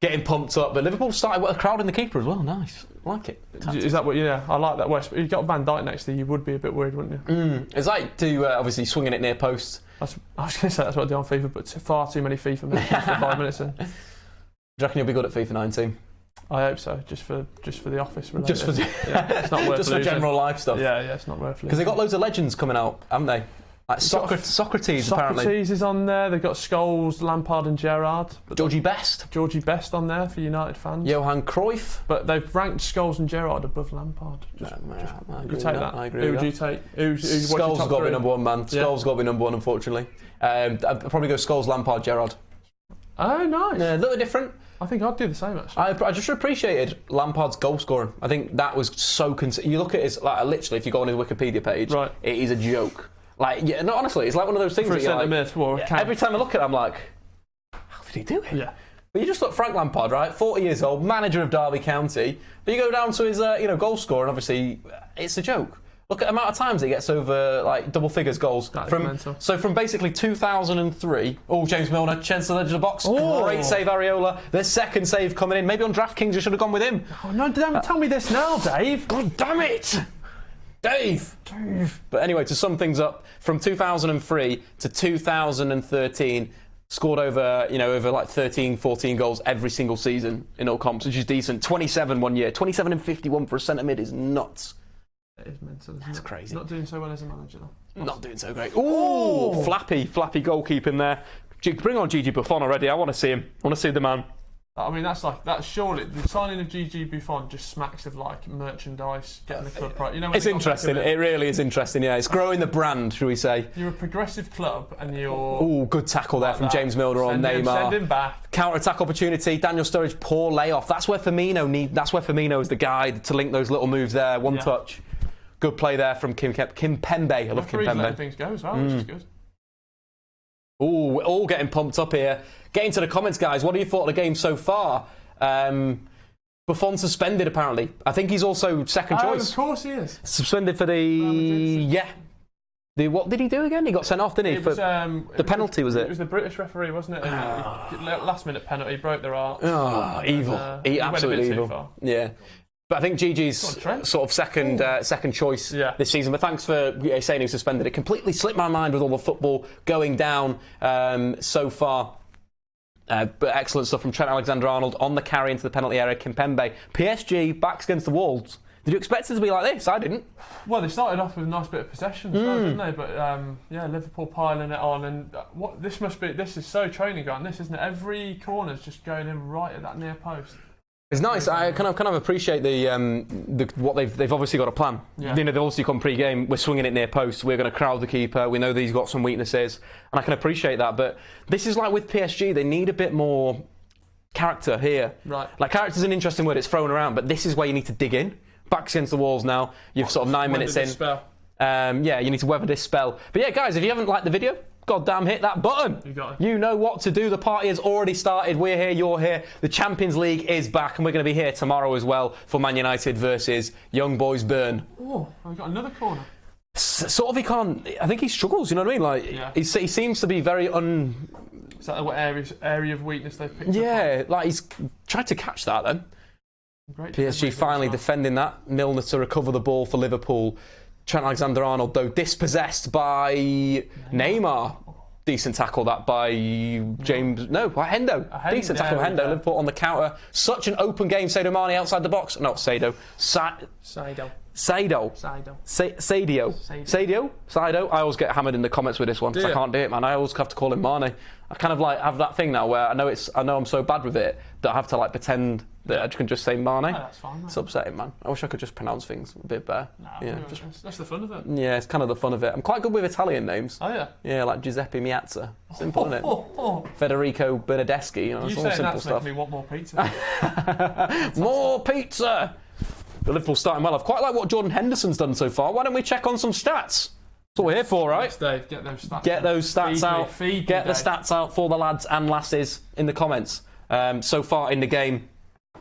getting pumped up. But Liverpool started with a crowd in the keeper as well. Nice. I like it. Is that what? Yeah, I like that. West. If you got Van Dijk next to you, you would be a bit worried, wouldn't you? It's like obviously swinging it near post. I was going to say that's what I do on FIFA, but far too many FIFA minutes for 5 minutes in. Do you reckon you'll be good at FIFA 19? I hope so. Just for the office related. Just for it's not worth just losing. for general life stuff. Yeah, it's not worth losing. Because they've got loads of legends coming out, haven't they? Like Socrates apparently. Socrates is on there. They've got Scholes, Lampard and Gerrard. Georgie Best on there for United fans. Johan Cruyff. But they've ranked Scholes and Gerrard above Lampard. I agree you take that. I agree Who with would you take? Scholes has got to be number one, man. Scholes has got to be number one, unfortunately. I'd probably go Scholes, Lampard, Gerrard. Oh, nice. Yeah, a little different. I think I'd do the same, actually. I just appreciated Lampard's goal scoring. I think that was so... you look at his... Like, literally, if you go on his Wikipedia page, right. It is a joke. Like, yeah, no, honestly, it's like one of those things for that you're like... every time I look at it, I'm like, how did he do it? Yeah. But you just look Frank Lampard, right? 40 years old, manager of Derby County. But you go down to his, goal score, and obviously, it's a joke. Look at the amount of times he gets over like double figures goals. From basically 2003. Oh, James Milner, chance to the edge of the box. Oh. Great save, Areola. Their second save coming in. Maybe on DraftKings you should have gone with him. Oh no! Tell me this now, Dave. God damn it, Dave. But anyway, to sum things up, from 2003 to 2013. Scored over like 13, 14 goals every single season in all comps, which is decent. 27 one year. 27 and 51 for a centre mid is nuts. It is mental, isn't That's it? crazy. Not doing so well as a manager, though. Not doing so great. Ooh, flappy goalkeeping there. Bring on Gigi Buffon already. I want to see him. I want to see the man. I mean, that's surely the signing of Gigi Buffon just smacks of like merchandise, getting the club right. It's interesting. It really is interesting. Yeah, it's growing the brand, shall we say? You're a progressive club, and you're. Ooh, good tackle there from James Milner on Neymar. Send him back. Counter-attack opportunity. Daniel Sturridge, poor layoff. That's where Firmino is the guy to link those little moves there. One touch. Good play there from Kim Pembe. I love Kim Pembe. Letting things go as well, which is good. Ooh, we're all getting pumped up here. Get into the comments, guys. What have you thought of the game so far? Buffon suspended, apparently. I think he's also second choice. Of course he is. Suspended for what did he do again? He got sent off, didn't he? The penalty, was it? It was the British referee, wasn't it? Last minute penalty, broke their arm. Oh, evil. Absolutely evil. Yeah. But I think Gigi's sort of second choice this season. But thanks for saying he was suspended. It completely slipped my mind with all the football going down so far. But excellent stuff from Trent Alexander-Arnold on the carry into the penalty area. Kimpembe. PSG backs against the walls. Did you expect it to be like this? I didn't. Well, they started off with a nice bit of possession, didn't they? But Liverpool piling it on, and this is so training ground. This, isn't it? Every corner's just going in right at that near post. It's nice. I kind of appreciate what they've obviously got a plan. Yeah. They've obviously come pre-game. We're swinging it near post. We're going to crowd the keeper. We know that he's got some weaknesses, and I can appreciate that. But this is like with PSG. They need a bit more character here. Right. Like character is an interesting word. It's thrown around, but this is where you need to dig in. Backs against the walls now. You've sort of 9 minutes in. You need to weather this spell. But yeah, guys, if you haven't liked the video, goddamn hit that button. You got it. You know what to do. The party has already started. We're here, you're here. The Champions League is back, and we're going to be here tomorrow as well for Man United versus Young Boys Bern. Oh, we've got another corner. Sort of, he can't. I think he struggles. You know what I mean? Like he seems to be very Is that what area of weakness they've picked up? Yeah, like he's tried to catch that then. Great PSG finally defending that. Milner to recover the ball for Liverpool. Trent Alexander-Arnold, though, dispossessed by Neymar. Decent tackle that by Hendo. Decent tackle by Hendo. Liverpool on the counter. Such an open game. Sadio Mane outside the box. Not Sadio. Sadio. I always get hammered in the comments with this one because I can't do it, man. I always have to call him Mane. I kind of like have that thing now where I know I'm so bad with it that I have to like pretend that I can just say Mane. No, that's fine. Mate. It's upsetting, man. I wish I could just pronounce things a bit better. No, Yeah, that's the fun of it. Yeah, it's kind of the fun of it. I'm quite good with Italian names. Oh yeah. Yeah, like Giuseppe Miazza. Simple, isn't it? Federico Bernardeschi. You know, it's all saying simple that's stuff. making me want more pizza. More pizza. The Liverpool starting well. I quite like what Jordan Henderson's done so far. Why don't we check on some stats? That's what we're here for, right? Yes, Dave, get those stats. Get those stats out. Get the Dave. stats out for the lads and lasses in the comments. So far in the game, of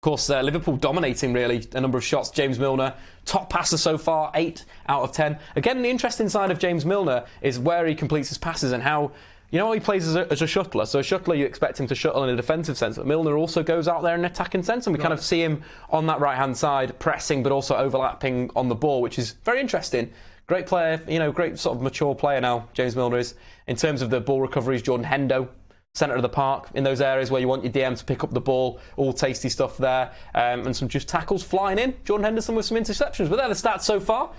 course, Liverpool dominating really a number of shots. James Milner, top passer so far, 8 out of 10. Again, the interesting side of James Milner is where he completes his passes and how, you know, he plays as a shuttler. So a shuttler, you expect him to shuttle in a defensive sense, but Milner also goes out there in an attacking sense, and we kind of see him on that right-hand side, pressing, but also overlapping on the ball, which is very interesting. Great player, you know, great sort of mature player now, James Milner is. In terms of the ball recoveries, Jordan Hendo, centre of the park, in those areas where you want your DM to pick up the ball, all tasty stuff there, and some just tackles flying in. Jordan Henderson with some interceptions, but they're the stats so far.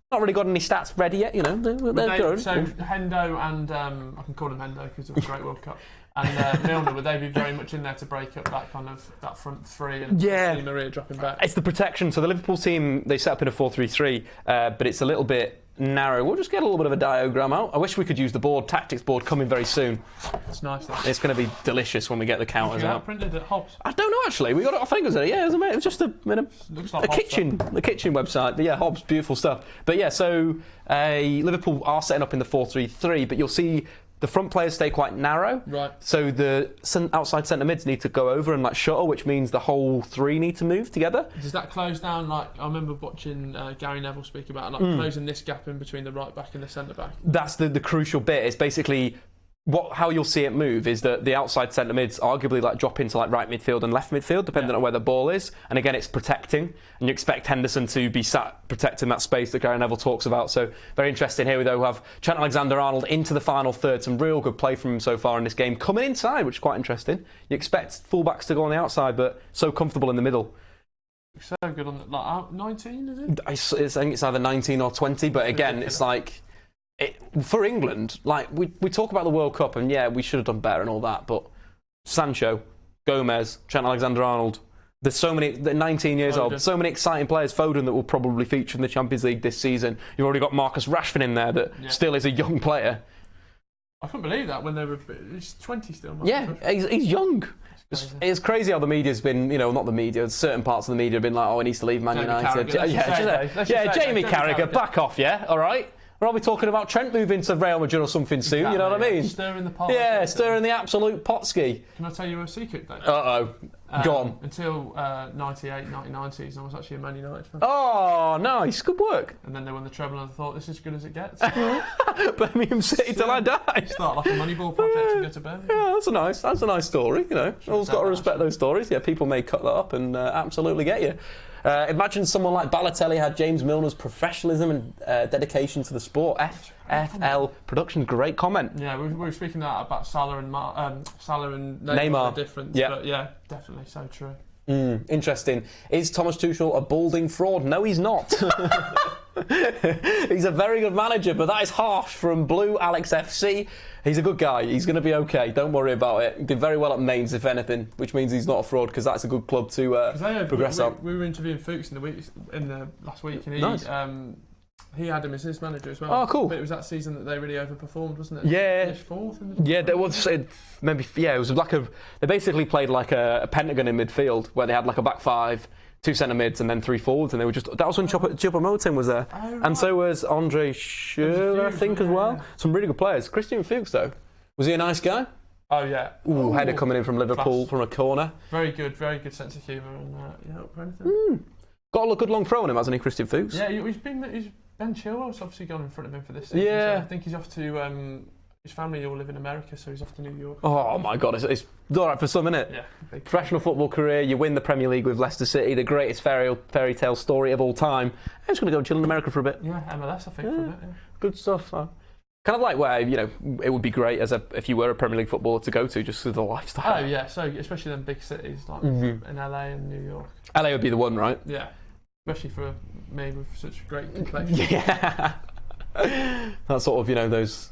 Not really got any stats ready yet, you know. They're good. So Hendo and I can call him Hendo because of the Great World Cup. And Milner, would they be very much in there to break up that kind of that front three and Di Maria dropping back? It's the protection. So the Liverpool team, they set up in a 4-3-3, but it's a little bit narrow. We'll just get a little bit of a diagram out. I wish we could use the board, tactics board, coming very soon. It's nice. It's going to be delicious when we get the counters out. Printed at Hobbs. I don't know actually. We got it. I think it was it was just a kitchen website. But yeah, Hobbs, beautiful stuff. But yeah, so Liverpool are setting up in the 4-3-3, but you'll see the front players stay quite narrow. Right. So the outside centre mids need to go over and like shuttle, which means the whole three need to move together. Does that close down, like, I remember watching Gary Neville speak about, like, closing this gap in between the right back and the centre back? That's the crucial bit. It's basically how you'll see it move is that the outside centre mids arguably like drop into like right midfield and left midfield, depending on where the ball is. And again, it's protecting, and you expect Henderson to be sat protecting that space that Gary Neville talks about. So very interesting. Here we go. We have Trent Alexander-Arnold into the final third. Some real good play from him so far in this game. Coming inside, which is quite interesting. You expect fullbacks to go on the outside, but so comfortable in the middle. So good on like 19, is it? I think it's either 19 or 20, but again, it's like. For England, like we talk about the World Cup, and yeah, we should have done better and all that, but Sancho, Gomez, Trent Alexander-Arnold, there's so many, they're 19 years old, so many exciting players, Foden that will probably feature in the Champions League this season. You've already got Marcus Rashford in there that still is a young player. I couldn't believe that when they were, he's 20 still. He's young. It's crazy how the media's been, you know, not the media, certain parts of the media have been like, oh, he needs to leave Man United. Jamie Carragher, back off, yeah, all right? Or are we talking about Trent moving to Real Madrid or something soon? Exactly, you know what I mean? Stirring the pot. Yeah, stirring the absolute potski. Can I tell you a secret, Dave? Uh-oh. Go on. Until 98, 99 season, I was actually a Man United fan. Oh, nice. Good work. And then they won the treble and I thought, this is as good as it gets. Birmingham City till I die. Start like a Moneyball project and go to Birmingham. Yeah, that's a nice story, you know. Always got to respect those stories. Yeah, people may cut that up and absolutely get you. Imagine someone like Balotelli had James Milner's professionalism and dedication to the sport. FL Productions, great comment. Yeah, we were speaking about Salah and Neymar. The difference. Yeah. But yeah, definitely so true. Interesting. Is Thomas Tuchel a balding fraud? No, he's not. He's a very good manager, but that is harsh from Blue Alex FC. He's a good guy. He's going to be okay. Don't worry about it. He did very well at Mainz, if anything, which means he's not a fraud because that's a good club to progress on. We were interviewing Fuchs in the last week, and he had him as his manager as well. Oh, cool. But it was that season that they really overperformed, wasn't it? Yeah. Finished fourth in the there was it was like they basically played like a pentagon in midfield where they had like a back five, 2 centre mids and then 3 forwards, and they were that was when Choupo-Moting was there. Oh, right. And so was Andre Schürrle, I think, as well. Some really good players. Christian Fuchs, though, was he a nice guy? Oh yeah. Header coming in from Liverpool from a corner. Very good sense of humour and up for anything. Got a good long throw on him, hasn't he, Christian Fuchs? Yeah, Ben Chilwell's obviously gone in front of him for this season. Yeah. So I think he's off to his family all live in America, so he's off to New York. Oh my God, it's all right for some, isn't it? Yeah. Professional football career, you win the Premier League with Leicester City, the greatest fairy tale story of all time. I'm just going to go and chill in America for a bit. Yeah, MLS, I think, for a bit. Yeah. Good stuff. Kind of like where, you know, it would be great if you were a Premier League footballer to go to, just for the lifestyle. Oh yeah, so especially them big cities like in LA and New York. LA would be the one, right? Yeah, especially for me with such great complexion. Yeah. That sort of, you know, those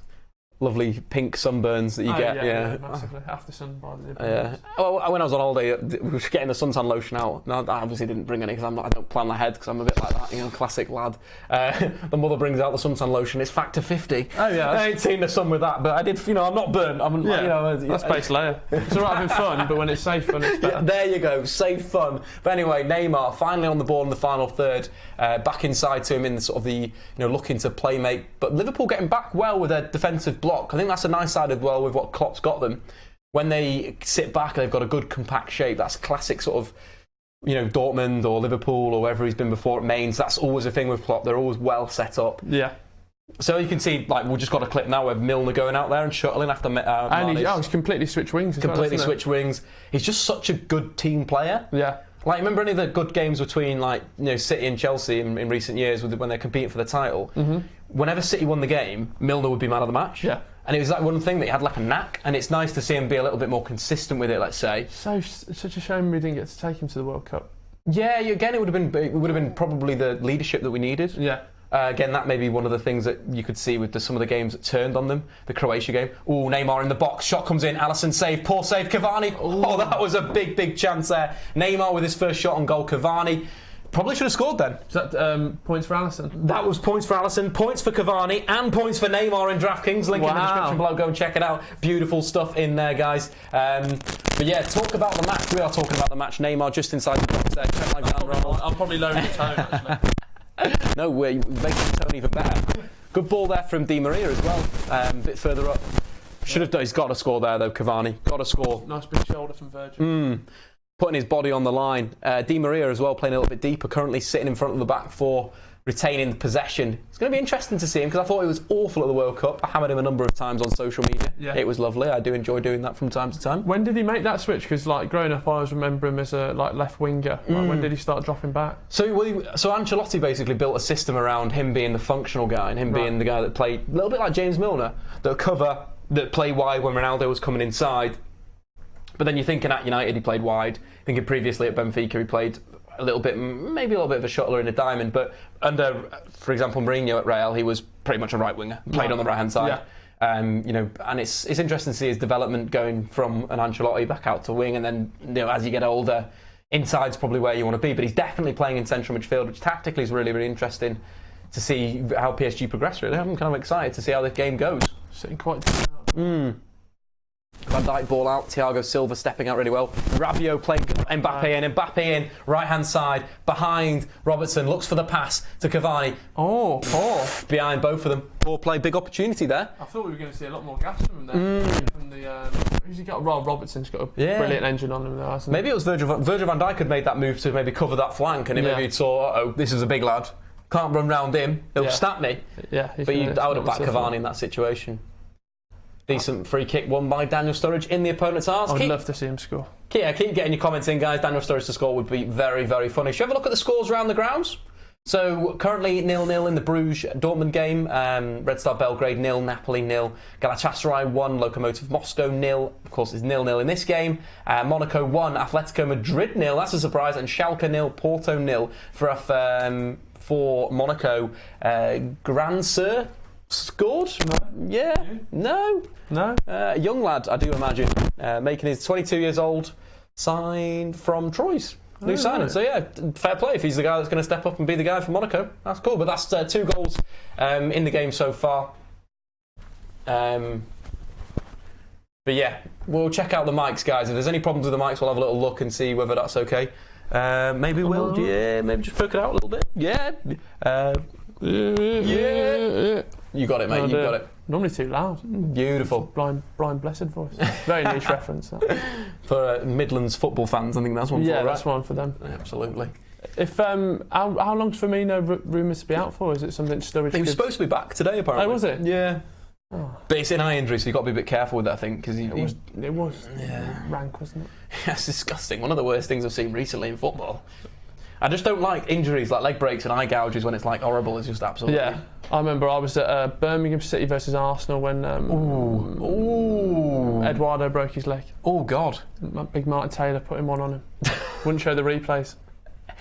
lovely pink sunburns that you get. Yeah, massively. After sun by the Yeah. Oh, when I was on holiday, we were getting the suntan lotion out. No, I obviously didn't bring any because I don't plan ahead because I'm a bit like that, classic lad. The mother brings out the suntan lotion. It's factor 50. Oh yeah. I ain't seen the sun with that, but I did. I'm not burnt. That's base layer. It's alright having fun, but when it's safe fun, it's better. There you go, safe fun. But anyway, Neymar finally on the ball in the final third, back inside to him in the sort of the looking to playmate. But Liverpool getting back well with their defensive block. I think that's a nice side as well with what Klopp's got them. When they sit back, they've got a good compact shape. That's classic sort of, Dortmund or Liverpool or wherever he's been before at Mainz. That's always a thing with Klopp. They're always well set up. Yeah. So you can see, we've just got a clip now of Milner going out there and shuttling after and he's completely switched wings. Completely switched wings. He's just such a good team player. Yeah. Remember any of the good games between City and Chelsea in recent years when they're competing for the title? Mm-hmm. Whenever City won the game, Milner would be man of the match. Yeah. And it was one thing that he had a knack, and it's nice to see him be a little bit more consistent with it, let's say. So it's such a shame we didn't get to take him to the World Cup. Yeah, again, it would have been probably the leadership that we needed. Yeah. Again, that may be one of the things that you could see with some of the games that turned on them. The Croatia game. Ooh, Neymar in the box. Shot comes in. Alisson save. Poor save. Cavani. Ooh. Oh, that was a big, big chance there. Neymar with his first shot on goal. Cavani probably should have scored then. Is that points for Alisson? That was points for Alisson, points for Cavani, and points for Neymar in DraftKings. Link in the description below. Go and check it out. Beautiful stuff in there, guys. But yeah, talk about the match. We are talking about the match. Neymar just inside the box there. Trent Alexander-Arnold. I'll probably lower the tone, actually. No way, making the tone even better. Good ball there from Di Maria as well, a bit further up. Should have done. He's got to score there though, Cavani. Got to score. Nice big shoulder from Virgil. Putting his body on the line. Di Maria as well, playing a little bit deeper, currently sitting in front of the back four, retaining the possession. It's going to be interesting to see him because I thought he was awful at the World Cup. I hammered him a number of times on social media. Yeah. It was lovely. I do enjoy doing that from time to time. When did he make that switch? Because growing up, I always remember him as a left winger. When did he start dropping back? So Ancelotti basically built a system around him being the functional guy and him being the guy that played a little bit like James Milner, that play wide when Ronaldo was coming inside. But then you're thinking at United he played wide. Thinking previously at Benfica he played maybe a little bit of a shuttler in a diamond. But under, for example, Mourinho at Real, he was pretty much a right winger. Played on the right hand side. Yeah. And it's interesting to see his development going from an Ancelotti back out to wing, and then as you get older, inside's probably where you want to be. But he's definitely playing in central midfield, which tactically is really, really interesting to see how PSG progress. Really, I'm kind of excited to see how this game goes. Sitting quite down. Van Dijk ball out, Thiago Silva stepping out really well. Rabiot playing Mbappe in, right hand side, behind Robertson, looks for the pass to Cavani. Oh, poor. Behind both of them. Poor play, big opportunity there. I thought we were going to see a lot more gas from him there. From who's he got? Robertson's got a brilliant engine on him there, hasn't he? Maybe it was Virgil Van Dijk had made that move to maybe cover that flank, and maybe saw, this is a big lad. Can't run round him, he'll snap me. Yeah, but I would have backed Cavani in that situation. Decent free kick won by Daniel Sturridge in the opponent's arse. I'd love to see him score. Yeah, keep getting your comments in, guys. Daniel Sturridge to score would be very, very funny. Should we have a look at the scores around the grounds? So currently 0-0 in the Brugge Dortmund game. Red Star Belgrade 0, Napoli 0, Galatasaray 1, Lokomotiv Moscow 0. Of course, it's 0-0 in this game. Monaco 1, Atletico Madrid 0. That's a surprise. And Schalke 0, Porto 0 for Monaco. Grand Sir scored? No. Young lad, I do imagine, making his 22 years old, signed from Troyes. New signing. So yeah, fair play if he's the guy that's going to step up and be the guy for Monaco. That's cool. But that's 2 goals in the game so far. But yeah, we'll check out the mics, guys. If there's any problems with the mics, we'll have a little look and see whether that's okay. Maybe we'll maybe just poke it out a little bit. Yeah. You got it, mate. You got it. Normally too loud. Beautiful. Blind Blessed voice. Very niche reference. For Midlands football fans, I think that's one for that's one for them. Absolutely. If how long's Firmino rumoured to be out for? Is it something Sturridge? He was supposed to be back today, apparently. Oh, was it? Yeah. Oh. But it's an eye injury, so you've got to be a bit careful with that, I think, because it was rank, wasn't it? Yeah, it's disgusting. One of the worst things I've seen recently in football. I just don't like injuries like leg breaks and eye gouges when it's like horrible. It's just absolutely. Yeah, I remember I was at Birmingham City versus Arsenal when Eduardo broke his leg. Oh God! Big Martin Taylor put him on him. Wouldn't show the replays.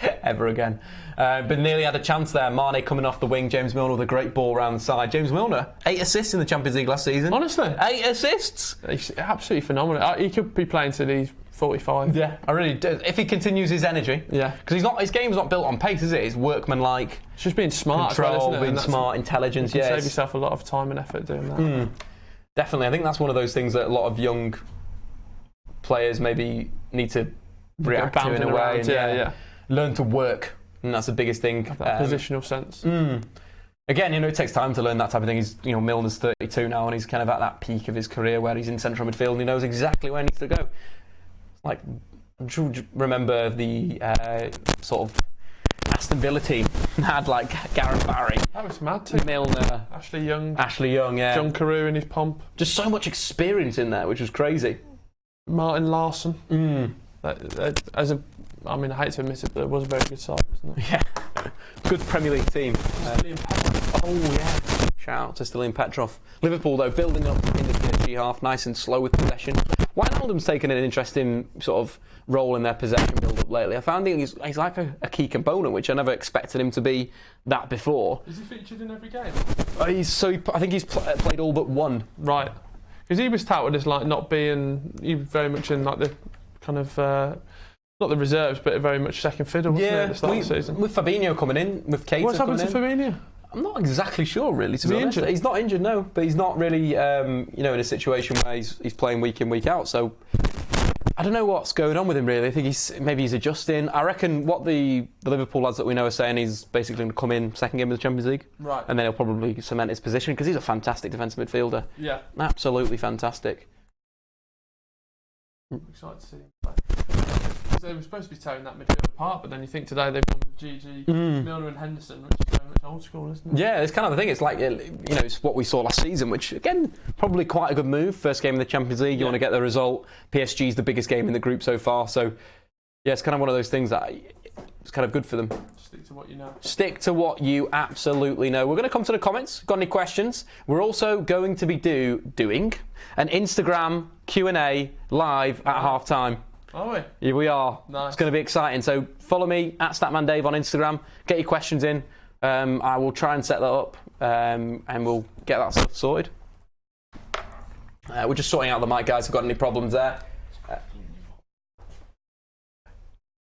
ever again. But nearly had a chance there. Mane coming off the wing, James Milner with a great ball round the side. James Milner, 8 assists in the Champions League last season. Honestly? 8 assists! He's absolutely phenomenal. He could be playing till he's 45. Yeah, I really do. If he continues his energy. Yeah. Because his game's not built on pace, is it? It's workmanlike. It's just being smart Control, as well, isn't it? being smart, intelligence, you can yeah. save yourself a lot of time and effort doing that. Definitely. I think that's one of those things that a lot of young players maybe need to react to in a way. And, learn to work. And that's the biggest thing. Have that positional sense. Again, it takes time to learn that type of thing. He's, Milner's 32 now, and he's kind of at that peak of his career where he's in central midfield and he knows exactly where he needs to go. Like, do you remember the sort of Aston Villa team had like Gareth Barry? That was mad too. Milner, Ashley Young, yeah. John Carew in his pomp. Just so much experience in there, which was crazy. Martin Larsson. I hate to admit it, but it was a very good side, wasn't it? Yeah. Good Premier League team. Oh, yeah. Shout out to Statman Petrov. Liverpool, though, building up in the PSG half, nice and slow with possession. Wijnaldum's taken an interesting sort of role in their possession build-up lately. I found he's like a key component, which I never expected him to be that before. Is he featured in every game? I think he's played all but one. Right. Because he was touted as like not being... He was very much in like the kind of... not the reserves, but very much second fiddle, wasn't it, at the start of the season? With Fabinho coming in, with Keita What's happened to Fabinho? I'm not exactly sure, really, to be honest. Injured? He's not injured, no, but he's not really, in a situation where he's playing week in, week out. So I don't know what's going on with him, really. I think he's adjusting. I reckon what the Liverpool lads that we know are saying, he's basically going to come in second game of the Champions League, right? And then he'll probably cement his position because he's a fantastic defensive midfielder. Yeah, absolutely fantastic. I'm excited to see him play. They were supposed to be tearing that midfield apart, but then you think today they've gone with GG, Milner and Henderson, which is very much old school, isn't it? Yeah, it's kind of the thing. It's like, it's what we saw last season, which, again, probably quite a good move. First game in the Champions League, you want to get the result. PSG's the biggest game in the group so far, so, yeah, it's kind of one of those things that it's kind of good for them. Stick to what you know. Stick to what you absolutely know. We're going to come to the comments. Got any questions? We're also going to be doing an Instagram Q&A live at half-time. Are we? Here we are. Nice. It's going to be exciting. So follow me at Statman Dave on Instagram. Get your questions in. I will try and set that up, and we'll get that stuff sorted. We're just sorting out the mic, guys. If you've got any problems there.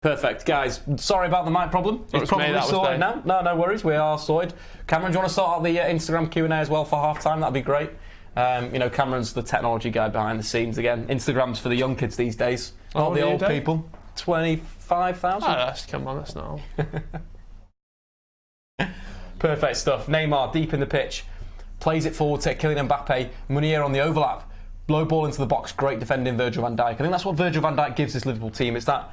Perfect, guys. Sorry about the mic problem. It's probably sorted now. No worries. We are sorted. Cameron, do you want to sort out the Instagram Q&A as well for half time? That'd be great. Cameron's the technology guy behind the scenes again. Instagram's for the young kids these days, not the old people. 25,000. Come on, that's not all. Perfect stuff. Neymar deep in the pitch, plays it forward to Kylian Mbappe. Meunier on the overlap, low ball into the box. Great defending, Virgil Van Dijk. I think that's what Virgil Van Dijk gives this Liverpool team. It's that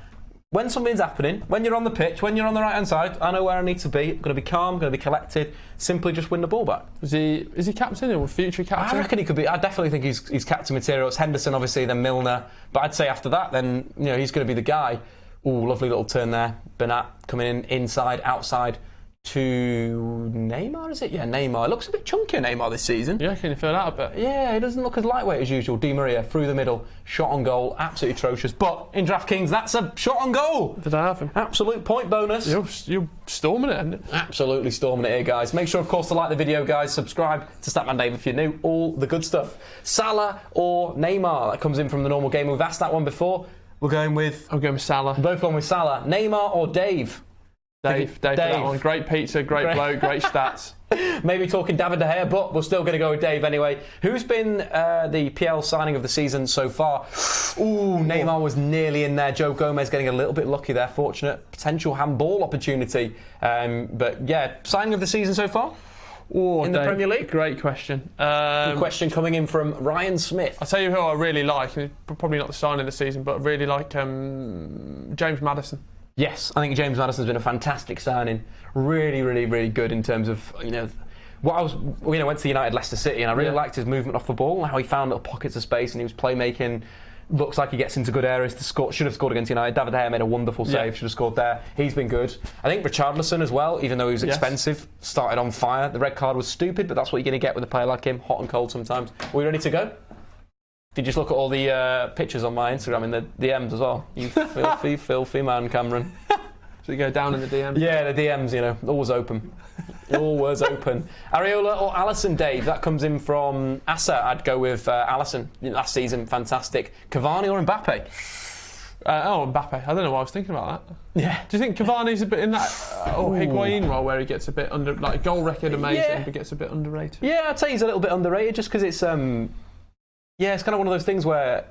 when something's happening, when you're on the pitch, when you're on the right hand side, I know where I need to be. I'm going to be calm, I'm going to be collected. Simply just win the ball back. Is he captain or future captain? I reckon he could be. I definitely think he's captain material. It's Henderson, obviously, then Milner. But I'd say after that, then he's going to be the guy. Ooh, lovely little turn there. Bernat coming in inside, outside to Neymar, is it? Yeah, Neymar. It looks a bit chunkier, Neymar, this season. Yeah, can you feel that a bit? Yeah, he doesn't look as lightweight as usual. Di Maria through the middle, shot on goal, absolutely atrocious. But in DraftKings, that's a shot on goal. Did I have him? Absolute point bonus. You're storming it, isn't it? Absolutely storming it here, guys. Make sure, of course, to like the video, guys. Subscribe to Statman Dave if you're new. All the good stuff. Salah or Neymar? That comes in from the normal game. We've asked that one before. We're going with... I'm going with Salah. Both going with Salah. Neymar or Dave? Dave for that one. Great pizza, great bloke, great stats. Maybe talking David De Gea, but we're still going to go with Dave anyway. Who's been the PL signing of the season so far? Ooh, Neymar was nearly in there. Joe Gomez getting a little bit lucky there. Fortunate potential handball opportunity. But yeah, signing of the season so far? In the Premier League? Great question. Good question coming in from Ryan Smith. I'll tell you who I really like, and probably not the signing of the season, but I really like James Maddison. Yes, I think James Maddison's been a fantastic signing. Really, really, really good in terms of, went to United Leicester City and I really liked his movement off the ball, how he found little pockets of space and he was playmaking. Looks like he gets into good areas to score. Should have scored against United. David De Gea made a wonderful save. Should have scored there. He's been good. I think Richarlison as well, even though he was expensive, started on fire. The red card was stupid, but that's what you're going to get with a player like him. Hot and cold sometimes. Are we ready to go? Did you just look at all the pictures on my Instagram in the DMs as well? You filthy, filthy man, Cameron. So you go down in the DMs. Yeah, the DMs, you know, always open. Always open. Areola or Alisson, Dave? That comes in from Asa. I'd go with Alisson. Last season, fantastic. Cavani or Mbappe? Mbappe. I don't know why I was thinking about that. Yeah. Do you think Cavani's a bit in that Higuain role where he gets a bit under, like goal record amazing, but gets a bit underrated? Yeah, I'd say he's a little bit underrated just because it's, it's kind of one of those things where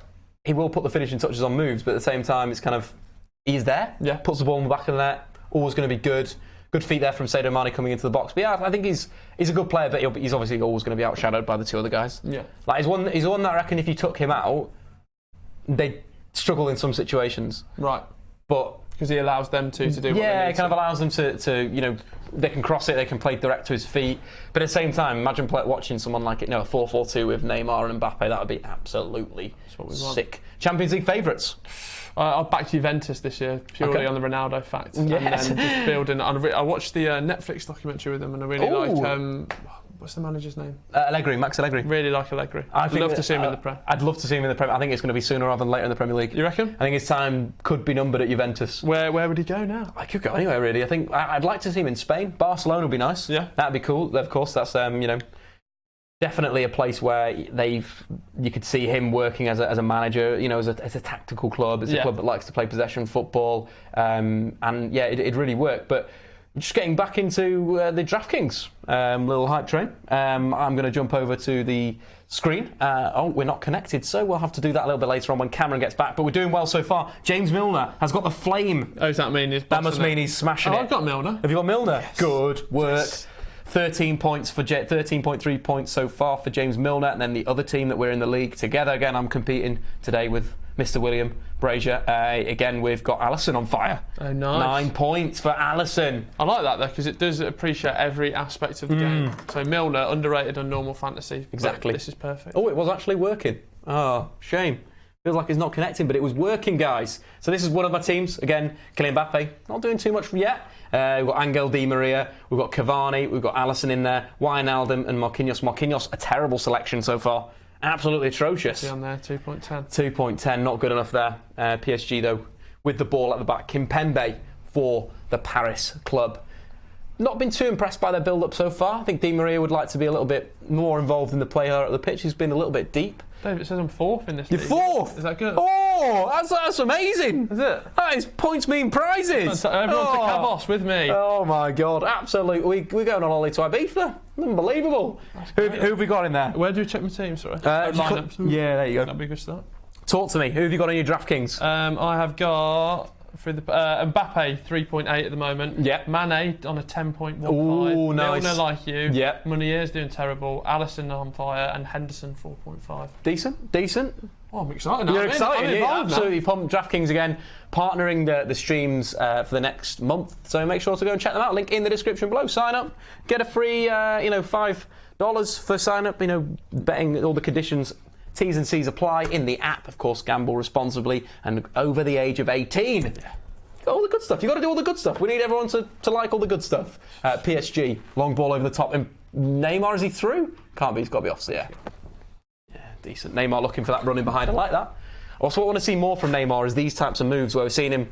he will put the finishing touches on moves, but at the same time, it's kind of, he's there, puts the ball in the back of the net, always going to be good. Good feet there from Sadio Mane coming into the box. But yeah, I think he's a good player, but he's obviously always going to be outshadowed by the two other guys. Yeah. Like he's one that I reckon if you took him out, they'd struggle in some situations. Right. But because he allows them to do what they need. Yeah, it kind of allows them to you know, they can cross it, they can play direct to his feet. But at the same time, imagine watching someone like it, a 4-4-2 with Neymar and Mbappe. That would be absolutely sick. Champions League favourites. I'll back Juventus this year purely on the Ronaldo fact, and then just building. I watched the Netflix documentary with them, and I really like. What's the manager's name? Max Allegri. Really like Allegri. I'd love to see him in the Prem. I'd love to see him in the Prem. I think it's going to be sooner rather than later in the Premier League. You reckon? I think his time could be numbered at Juventus. Where would he go now? I could go anywhere really. I think I'd like to see him in Spain. Barcelona would be nice. Yeah, that'd be cool. Of course, that's definitely a place where you could see him working as a manager, as a tactical club. It's a club that likes to play possession football, and it'd really work. But just getting back into the DraftKings little hype train, I'm going to jump over to the screen. We're not connected, so we'll have to do that a little bit later on when Cameron gets back. But we're doing well so far. James Milner has got the flame. Oh, does that mean he's That must mean he's smashing it. I've got Milner. Have you got Milner? Yes. Good work. Yes. 13.3 points so far for James Milner, and then the other team that we're in the league together. Again, I'm competing today with Mr. William Brazier. Again, we've got Alisson on fire. Oh, nice. 9 points for Alisson. I like that though, because it does appreciate every aspect of the game. So Milner, underrated on normal fantasy. Exactly. This is perfect. Oh, it was actually working. Oh, shame. Feels like it's not connecting, but it was working, guys. So this is one of my teams. Again, Kylian Mbappe, not doing too much yet. We've got Angel Di Maria, we've got Cavani, we've got Alisson in there, Wijnaldum and Marquinhos. Marquinhos, a terrible selection so far. Absolutely atrocious. See on there, 2.10. 2.10, not good enough there. PSG, though, with the ball at the back. Kimpembe for the Paris club. Not been too impressed by their build-up so far. I think Di Maria would like to be a little bit more involved in the play at the pitch. He's been a little bit deep. Dave, it says I'm fourth in this You're league. fourth? Is that good? Oh, that's amazing. Is it? That is points mean prizes. Everyone to Cabos with me. Oh my God, absolutely. We're going on holiday to Ibiza. Unbelievable. Who have we got in there? Where do you check my team, sorry? Lineups. Yeah, there you go. That'd be a good start. Talk to me. Who have you got on your DraftKings? I have got for the Mbappe 3.8 at the moment. Yeah. Mane on a 10.15. Ooh, nice. Milner like you. Yeah. Meunier's doing terrible. Alisson on fire and Henderson 4.5. Decent. Oh, I'm excited now. You're excited. I'm You're involved absolutely pumped. DraftKings again, partnering the streams for the next month. So make sure to go and check them out. Link in the description below. Sign up. Get a free, $5 for sign up. Betting all the conditions. T's and C's apply in the app. Of course, gamble responsibly and over the age of 18. Yeah. All the good stuff. You've got to do all the good stuff. We need everyone to like all the good stuff. PSG, long ball over the top. And Neymar, is he through? Can't be. He's got to be off. So yeah, decent. Neymar looking for that running behind. I like that. Also, what I want to see more from Neymar is these types of moves where we've seen him.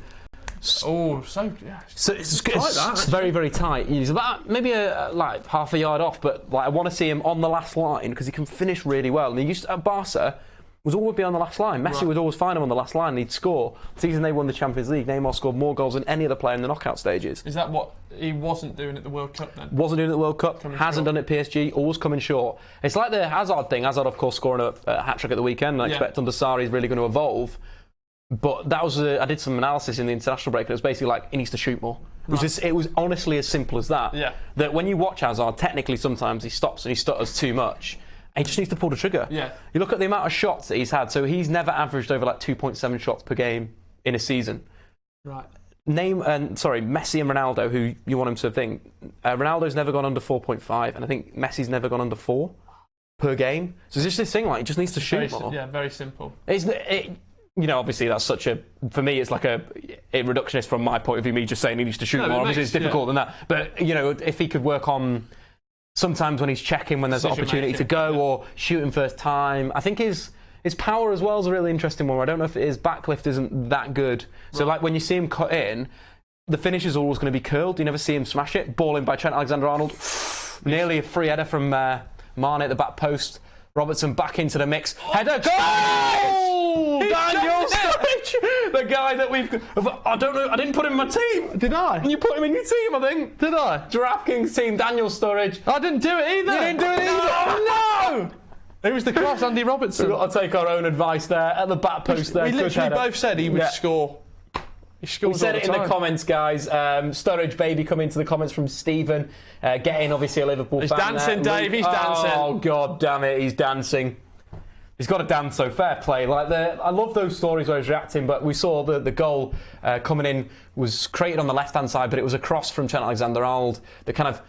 So it's very, very tight. He's about maybe like half a yard off, but I want to see him on the last line because he can finish really well. And he used to, at Barca, was always be on the last line. Messi would always find him on the last line and he'd score. The season they won the Champions League, Neymar scored more goals than any other player in the knockout stages. Is that what he wasn't doing at the World Cup then? Wasn't doing it at the World Cup, hasn't done it at PSG, always coming short. It's like the Hazard thing. Hazard, of course, scoring a hat-trick at the weekend. I expect under Sarri is really going to evolve. But that was I did some analysis in the international break and it was basically like he needs to shoot more. It was honestly as simple as that. Yeah. That when you watch Hazard, technically sometimes he stops and he stutters too much. And he just needs to pull the trigger. Yeah. You look at the amount of shots that he's had. So he's never averaged over like 2.7 shots per game in a season. Right. Messi and Ronaldo, who you want him to think. Ronaldo's never gone under 4.5 and I think Messi's never gone under 4 per game. So it's just this thing like he just needs to shoot more. Yeah, very simple. Obviously that's for me it's like a reductionist from my point of view, me just saying he needs to shoot more. Obviously it's difficult than that. But, if he could work on sometimes when he's checking when there's an opportunity to go or shooting first time. I think his power as well is a really interesting one. I don't know if his backlift isn't that good. So like when you see him cut in, the finish is always going to be curled. You never see him smash it. Ball in by Trent Alexander-Arnold. Nearly a free header from Mane at the back post. Robertson back into the mix. Header, goal! Daniel Sturridge! The guy that I don't know, I didn't put him in my team. Did I? You put him in your team, I think. Did I? DraftKings team, Daniel Sturridge. I didn't do it either. You didn't do it either? Oh, no! Who was the cross? Andy Robertson. We've got to take our own advice there. At the back post there. We literally both said he would score. He We said it in the comments, guys. Sturridge baby coming to the comments from Stephen. Getting obviously a Liverpool He's fan dancing, there. Dave. He's dancing. Oh god damn it, he's dancing. He's got to dance, so fair play. I love those stories where he's reacting. But we saw the goal coming in was created on the left-hand side, but it was a cross from Trent Alexander-Arnold. The kind of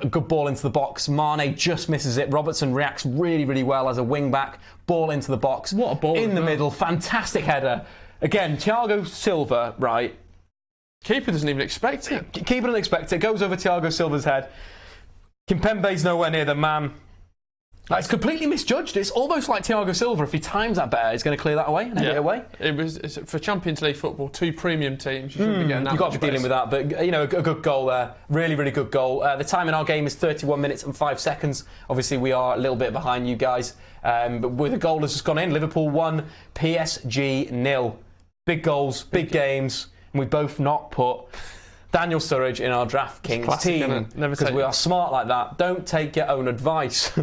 good ball into the box. Mane just misses it. Robertson reacts really, really well as a wing-back. Ball into the box. What a ball. In the middle. Fantastic header. Again, Thiago Silva, right? Keeper doesn't even expect it. Keeper doesn't expect it. Goes over Thiago Silva's head. Kimpembe's nowhere near the man. It's completely misjudged. It's almost like Thiago Silva, if he times that better, he's going to clear that away and head it away. It's for Champions League football, 2 premium teams. You shouldn't be getting that. You've got to be dealing with that. But, a good goal there. Really, really good goal. The time in our game is 31 minutes and 5 seconds. Obviously, we are a little bit behind you guys. But with the goal that's just gone in, Liverpool 1, PSG 0. Big goals, big games, and we both not put Daniel Sturridge in our DraftKings team because we are smart like that. Don't take your own advice.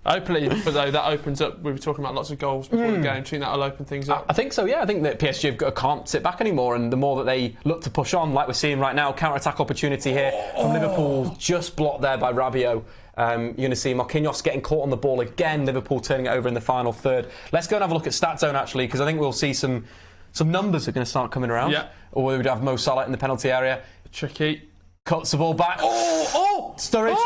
Hopefully, but though that opens up. We were talking about lots of goals before the game. Do you think that'll open things up? I think so. Yeah, I think that PSG can't sit back anymore, and the more that they look to push on, like we're seeing right now, counter-attack opportunity here from Liverpool, just blocked there by Rabiot. You're going to see Marquinhos getting caught on the ball again. Liverpool turning it over in the final third. Let's go and have a look at Stat Zone actually, because I think we'll see some numbers are going to start coming around. Yeah. Or we'd have Mo Salah in the penalty area. Tricky. Cuts the ball back. Sturridge.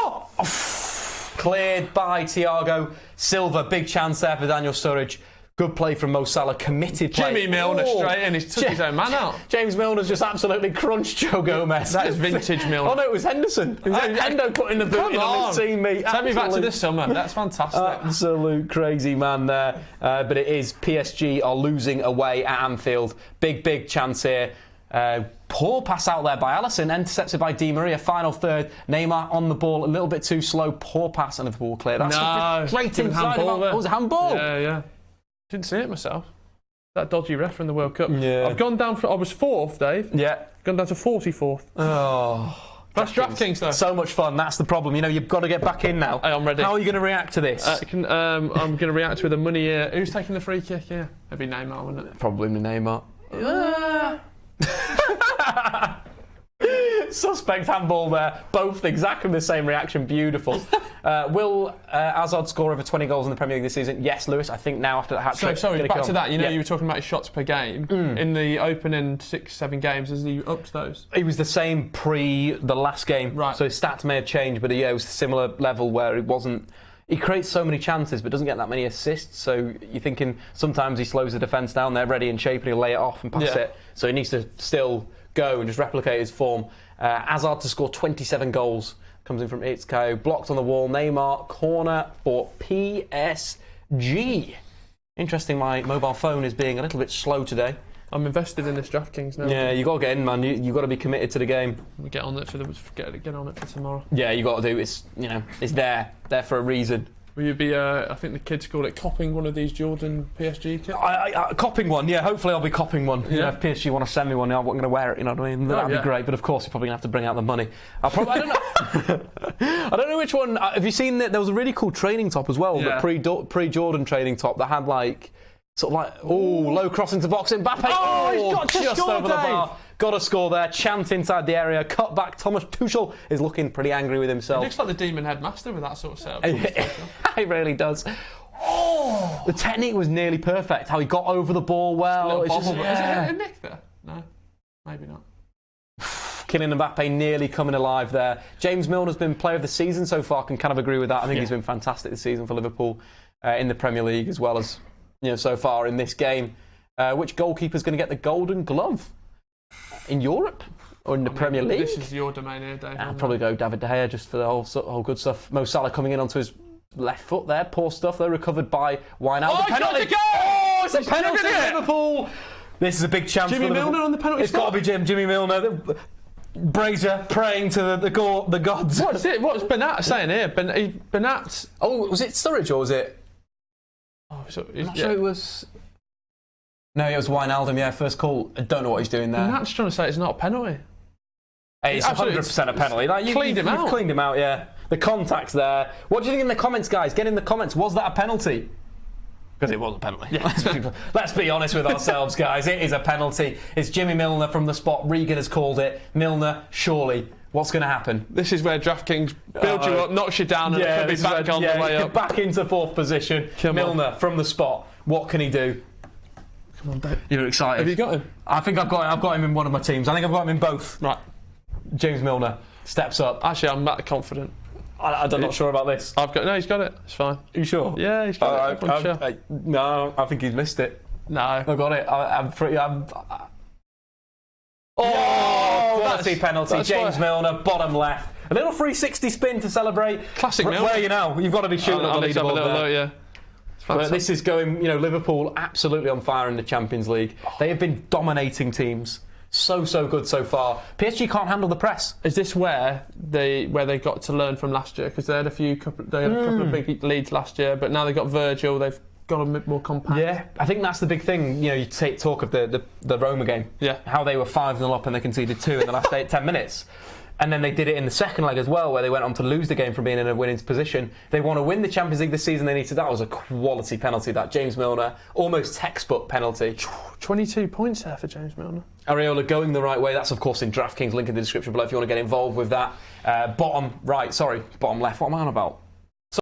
Cleared by Thiago Silva. Big chance there for Daniel Sturridge. Good play from Mo Salah. Committed play. Jimmy Milner straight in. He's took his own man out. James Milner's just absolutely crunched Joe Gomez. That is vintage Milner. Oh no, it was Henderson. Hendo putting the boot in on his team, mate. Take me back to this summer. That's fantastic. Absolute crazy man there. But it is PSG are losing away at Anfield. Big chance here. Poor pass out there by Alisson, intercepted by Di Maria. Final third, Neymar on the ball, a little bit too slow. Poor pass and Liverpool clear. That's straight inside. It was a handball. Yeah. Didn't see it myself. That dodgy ref in the World Cup. Yeah. I've gone down I was 4th, Dave. Yeah. Gone down to 44th. Oh. That's DraftKings though. So much fun. That's the problem. You've got to get back in now. I'm ready. How are you going to react to this? I'm going to react with a Meunier. Who's taking the free kick here? It'd be Neymar, wouldn't it? Probably Neymar. Suspect handball there. Both exactly the same reaction. Beautiful. Will Hazard score over 20 goals in the Premier League this season? Yes, Lewis. I think now after that hat-trick. Sorry, back to that. You were talking about his shots per game. In the opening 6-7 games, is he up to those? He was the same pre the last game. Right. So his stats may have changed, but it was a similar level where it wasn't... He creates so many chances but doesn't get that many assists, so you're thinking sometimes he slows the defence down, they're ready in shape and he'll lay it off and pass it. So he needs to still go and just replicate his form. Hazard to score 27 goals. Comes in from Itzko. Blocked on the wall. Neymar. Corner for PSG. Interesting, my mobile phone is being a little bit slow today. I'm invested in this DraftKings now. Yeah, you got to get in, man. You got to be committed to the game. We get on it get on it for tomorrow. Yeah, you got to do. It's it's there for a reason. Will you be? I think the kids called it copping one of these Jordan PSG kits. Copping one, yeah. Hopefully, I'll be copping one. Yeah. If PSG want to send me one, I'm going to wear it. You know what I mean? That'd be great. But of course, you're probably going to have to bring out the money. I don't know. I don't know which one. Have you seen that? There was a really cool training top as well. Yeah. The pre-Jordan training top that had low cross into box. Mbappe. He's got to just score, over the bar. Got to score there. Chant inside the area. Cut back. Thomas Tuchel is looking pretty angry with himself. He looks like the Demon Headmaster with that sort of setup. It really does. The technique was nearly perfect. How he got over the ball well. Is it a nick there? No, maybe not. Kylian Mbappe nearly coming alive there. James Milner's been player of the season so far. Can kind of agree with that. I think he's been fantastic this season for Liverpool in the Premier League as well as so far in this game. Which goalkeeper's going to get the Golden Glove in Europe or in the Premier League? This is your domain here, Dave. I'd probably go David De Gea just for the whole good stuff. Mo Salah coming in onto his left foot there. Poor stuff though. Recovered by Wijnaldum. Penalty! It's a penalty for Liverpool. This is a big chance Jimmy for Liverpool. Milner on the penalty It's got to be Jimmy Milner. Brazier praying to the gods. What's Bernat saying here? Bernat. Oh, was it Sturridge or was it? Oh, so, I'm not sure it was. No, it was Wijnaldum. Yeah, first call. I don't know what he's doing there. Bernat's trying to say it's not a penalty. Hey, it's 100% a penalty. Like, you've cleaned him out. Yeah. The contact's there. What do you think in the comments, guys? Get in the comments. Was that a penalty? Because it was a penalty. Yeah. Let's be honest with ourselves, guys. It is a penalty. It's Jimmy Milner from the spot. Regan has called it. Milner, surely. What's going to happen? This is where DraftKings builds you up, knocks you down, and it could be back on the way up. Back into fourth position. Milner from the spot. What can he do? Come on, Dave. You're excited. Have you got him? I think I've got him in one of my teams. I think I've got him in both. Right. James Milner steps up. Actually, I'm that confident. I'm not sure about this. He's got it. It's fine. Are you sure? Yeah, he's got it. No, I think he's missed it. No. I've got it. Quality penalty. James Milner, bottom left. A little 360 spin to celebrate. Classic Milner. Where are you now? You've got to be shooting at the leaderboard there. Yeah. But this is going, Liverpool absolutely on fire in the Champions League. They have been dominating teams. So good so far. PSG can't handle the press. Is this where they got to learn from last year? Because they had a couple of big leads last year, but now they've got Virgil. They've got a bit more compact. Yeah, I think that's the big thing. You take talk of the Roma game. Yeah, how they were 5-0 up and they conceded 2 in the last 10 minutes. And then they did it in the second leg as well, where they went on to lose the game from being in a winning position. They want to win the Champions League this season. That was a quality penalty, that James Milner. Almost textbook penalty. 22 points there for James Milner. Areola going the right way. That's, of course, in DraftKings. Link in the description below if you want to get involved with that. Bottom left. What am I on about?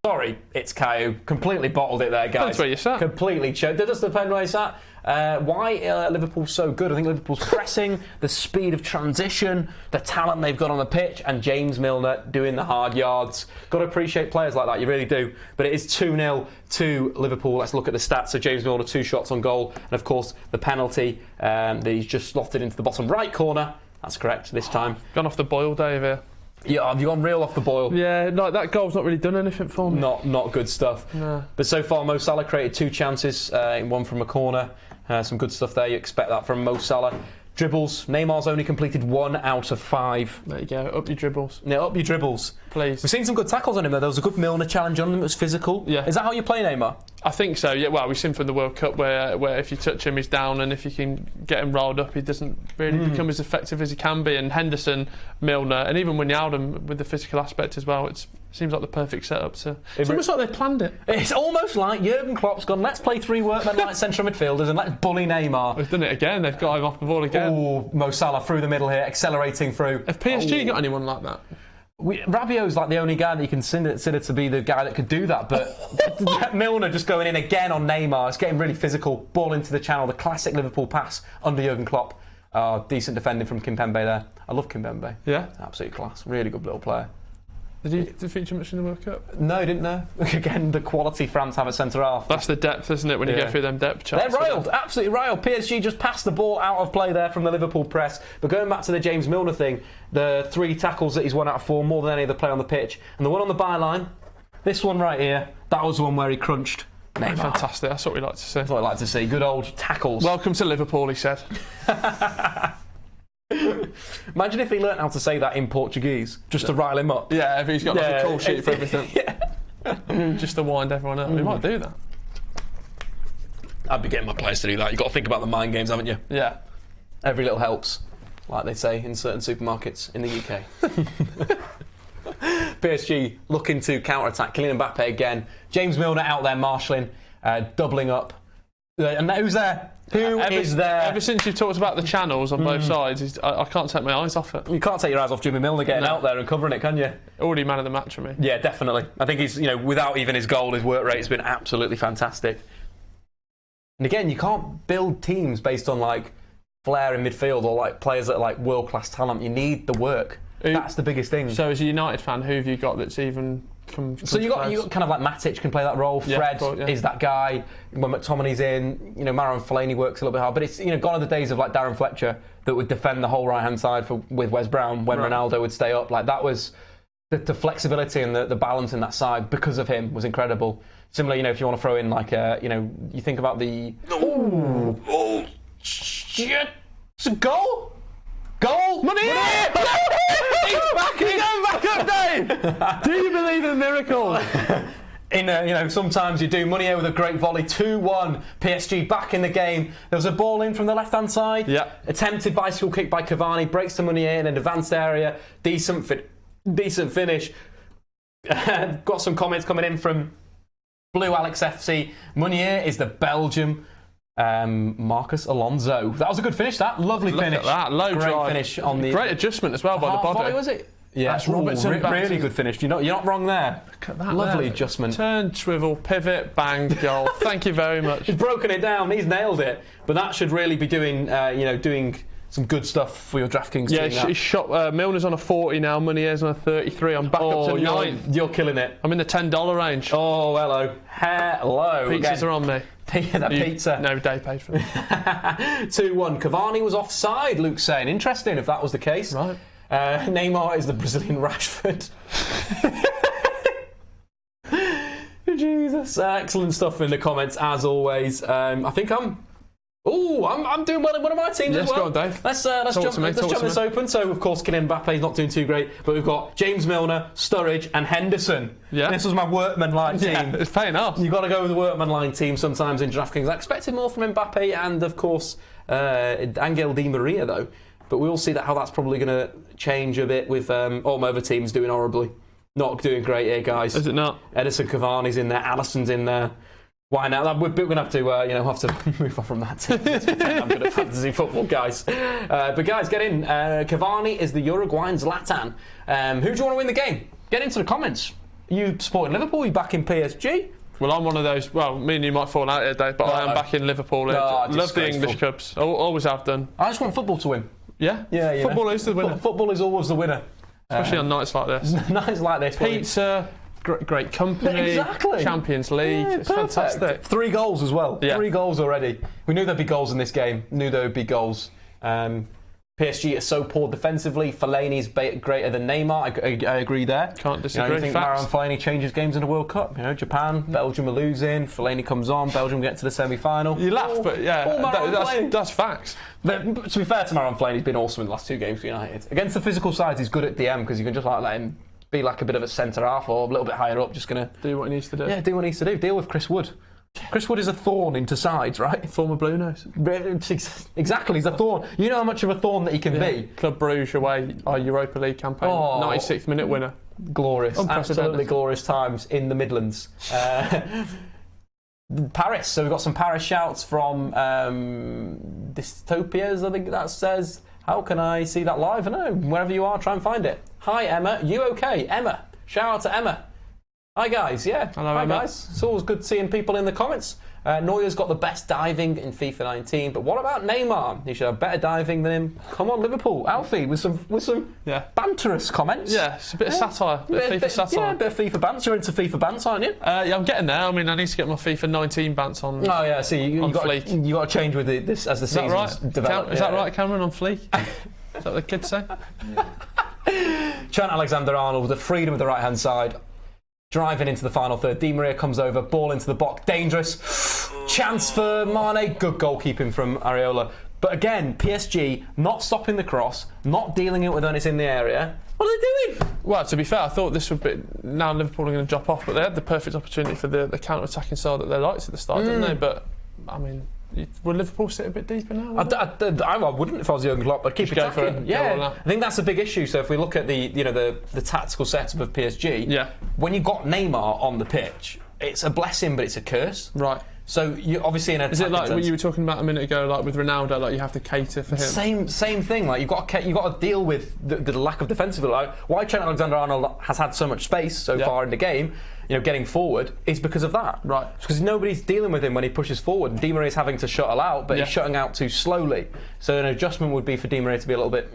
Sorry, it's Caillou. Completely bottled it there, guys. That's where you sat. Completely choked. It does depend where you sat. Why Liverpool's so good? I think Liverpool's pressing, the speed of transition, the talent they've got on the pitch, and James Milner doing the hard yards. Got to appreciate players like that, you really do. But it is 2-0 to Liverpool. Let's look at the stats. So James Milner, 2 shots on goal, and of course the penalty that he's just slotted into the bottom right corner. That's correct this time. Gone off the boil, Dave, here. Yeah, have you gone real off the boil? Yeah, that goal's not really done anything for me. Not good stuff. No. But so far, Mo Salah created 2 chances, one from a corner. Some good stuff there. You expect that from Mo Salah. Dribbles. Neymar's only completed 1 out of 5. There you go. Up your dribbles. Yeah, up your dribbles. Please. We've seen some good tackles on him, though. There was a good Milner challenge on him. It was physical. Yeah. Is that how you play Neymar? I think so, yeah. Well, we've seen from the World Cup where if you touch him, he's down, and if you can get him rolled up, he doesn't really become as effective as he can be. And Henderson, Milner, and even Wijnaldum with the physical aspect as well, it seems like the perfect setup. It's almost like they planned it. It's almost like Jurgen Klopp's gone, let's play 3 workmen like central midfielders and let's bully Neymar. They've done it again. They've got him off the ball again. Oh, Mo Salah through the middle here, accelerating through. Have PSG got anyone like that? Rabiot's like the only guy that you can consider to be the guy that could do that, but Milner just going in again on Neymar. It's getting really physical. Ball into the channel, the classic Liverpool pass under Jurgen Klopp. Decent defending from Kimpembe there. I love Kimpembe. Yeah? Absolute class. Really good little player. Did he feature much in the World Cup? No, he didn't know. Again, the quality France have at centre-half. That's the depth, isn't it, when you go through them depth charts? They're riled, absolutely riled. PSG just passed the ball out of play there from the Liverpool press. But going back to the James Milner thing, the 3 tackles that he's 1 out of 4, more than any other player on the pitch. And the one on the byline, this one right here, that was the one where he crunched Neymar. Fantastic, that's what we like to see. That's what I like to see, good old tackles. Welcome to Liverpool, he said. Imagine if he learnt how to say that in Portuguese, just to rile him up. Yeah, if he's got like a call sheet for everything. Just to wind everyone up. We might do that. I'd be getting my players to do that. You've got to think about the mind games, haven't you? Yeah. Every little helps, like they say in certain supermarkets in the UK. PSG looking to counter-attack. Kylian Mbappe again. James Milner out there marshalling, doubling up. And who's there? Who is there? Ever since you've talked about the channels on both sides, I can't take my eyes off it. You can't take your eyes off Jimmy Milner getting out there and covering it, can you? Already man of the match for me. Yeah, definitely. I think he's, without even his goal, his work rate has been absolutely fantastic. And again, you can't build teams based on like flair in midfield or like players that are like world-class talent. You need the work. That's the biggest thing. So as a United fan, who have you got that's even... So you got kind of like Matic can play that role. Fred is that guy. When McTominay's in, Marouane Fellaini works a little bit hard. But it's gone are the days of like Darren Fletcher that would defend the whole right hand side with Wes Brown when Ronaldo would stay up. Like that was the flexibility and the balance in that side because of him was incredible. Similar, if you want to throw in like you think about the shit, it's a goal. Goal! Meunier! He's back! He's going back up, Dave! Do you believe in miracles? Sometimes you do. Meunier with a great volley, 2-1. PSG back in the game. There was a ball in from the left-hand side. Yeah. Attempted bicycle kick by Cavani, breaks to Meunier in an advanced area. Decent finish. Got some comments coming in from Blue Alex FC. Meunier is the Belgium Marcus Alonso. That was a good finish. That lovely Look finish. at that, low great drive. Finish on the great adjustment as well by the body. volley, was it? Yeah, That's Robertson back really to- good finish. You're not wrong there. Look at that. Lovely there. adjustment. Turn, swivel, pivot, bang, goal. Thank you very much. He's broken it down. He's nailed it. But that should really be doing some good stuff for your DraftKings Yeah, team. he's shot. Milner's on a 40 now. Meunier's on a 33. I'm back up to 9. You're killing it. I'm in the $10 range. Oh, hello. Pizzas are on me. That pizza. No, Dave paid for it. 2-1. Cavani was offside, Luke's saying. Interesting if that was the case. Right. Neymar is the Brazilian Rashford. Jesus. Excellent stuff in the comments, as always. I think I'm doing well in one of my teams as well. Go on, Dave. Let's jump this open. So, of course, Kylian Mbappe is not doing too great, but we've got James Milner, Sturridge and Henderson. Yeah. This was my workman-like team. Yeah, it's paying off. You've got to go with the workman-line team sometimes in DraftKings. I expected more from Mbappe and, of course, Angel Di Maria, though. But we all see how that's probably going to change a bit with all my other teams doing horribly. Not doing great here, guys. Is it not? Edison Cavani's in there, Alisson's in there. Why not? We're going to have to move on from that team. I'm good at fantasy football, guys. But guys, get in. Cavani is the Uruguayan Zlatan. Who do you want to win the game? Get into the comments. Are you supporting Liverpool? Are you back in PSG? Well, I'm one of those. Well, me and you might fall out here, Dave, but I am back in Liverpool. Love the English clubs. Always have done. I just want football to win. Yeah? Yeah. Football is the winner. Football is always the winner. Especially on nights like this. Nights like this. Pizza, great company. Exactly. Champions League. Yeah, it's perfect. fantastic. 3 goals as well. Yeah. 3 goals already. We knew there'd be goals in this game. Knew there would be goals. PSG are so poor defensively. Fellaini's greater than Neymar. I agree there. Can't disagree. You think Marouane Fellaini changes games in the World Cup? Japan, Belgium are losing. Fellaini comes on. Belgium get to the semi-final. You laugh, but yeah, that's facts. But to be fair to Marouane Fellaini, he's been awesome in the last 2 games for United. Against the physical sides, he's good at DM because you can just let him be like a bit of a centre half or a little bit higher up. Just gonna do what he needs to do. Yeah, do what he needs to do. Deal with Chris Wood. Chris Wood is a thorn into sides, right? Former Blue Nose. Exactly, he's a thorn. You know how much of a thorn that he can be. Club Brugge away, our Europa League campaign. 96th minute winner. Glorious. Absolutely glorious times in the Midlands. Paris. So we've got some Paris shouts from Dystopias, I think that says. How can I see that live? I don't know. Wherever you are, try and find it. Hi, Emma. You okay? Emma. Shout out to Emma. Hi guys, yeah. Hello, Hi Emma. guys. It's always good seeing people in the comments. Neuer's got the best diving in FIFA 19, but what about Neymar? He should have better diving than him. Come on, Liverpool, Alfie, with some banterous comments. Yeah, it's a bit of satire, bit of FIFA satire. Yeah, a bit of FIFA banter. You're into FIFA banter, aren't you? Yeah, I'm getting there. I mean, I need to get my FIFA 19 bants on. Oh yeah, see, you got to change with this as the seasons develop. Is that right, Cameron? On fleek? Is that what the kids say? Trent Alexander-Arnold with the freedom of the right-hand side. Driving into the final third. Di Maria comes over, ball into the box, dangerous. Chance for Mane, good goalkeeping from Areola. But again, PSG not stopping the cross, not dealing it with when it's in the area. What are they doing? Well, to be fair, I thought this would be... Now Liverpool are going to drop off, but they had the perfect opportunity for the counter-attacking style that they liked at the start, didn't they? But, I mean... Would Liverpool sit a bit deeper now? I wouldn't if I was Jurgen Klopp. I'd keep attacking. Go for it. Yeah, I think that's a big issue. So if we look at the tactical setup of PSG, when you've got Neymar on the pitch, it's a blessing, but it's a curse. Right. So you obviously in a... Is it like what you were talking about a minute ago, like with Ronaldo, like you have to cater for him? Same thing. Like you've got to deal with the lack of defensive. Like why Trent Alexander-Arnold has had so much space so far in the game, getting forward, is because of that. Right. Because nobody's dealing with him when he pushes forward. Di Maria's having to shuttle out, but he's shutting out too slowly. So an adjustment would be for Di Maria to be a little bit,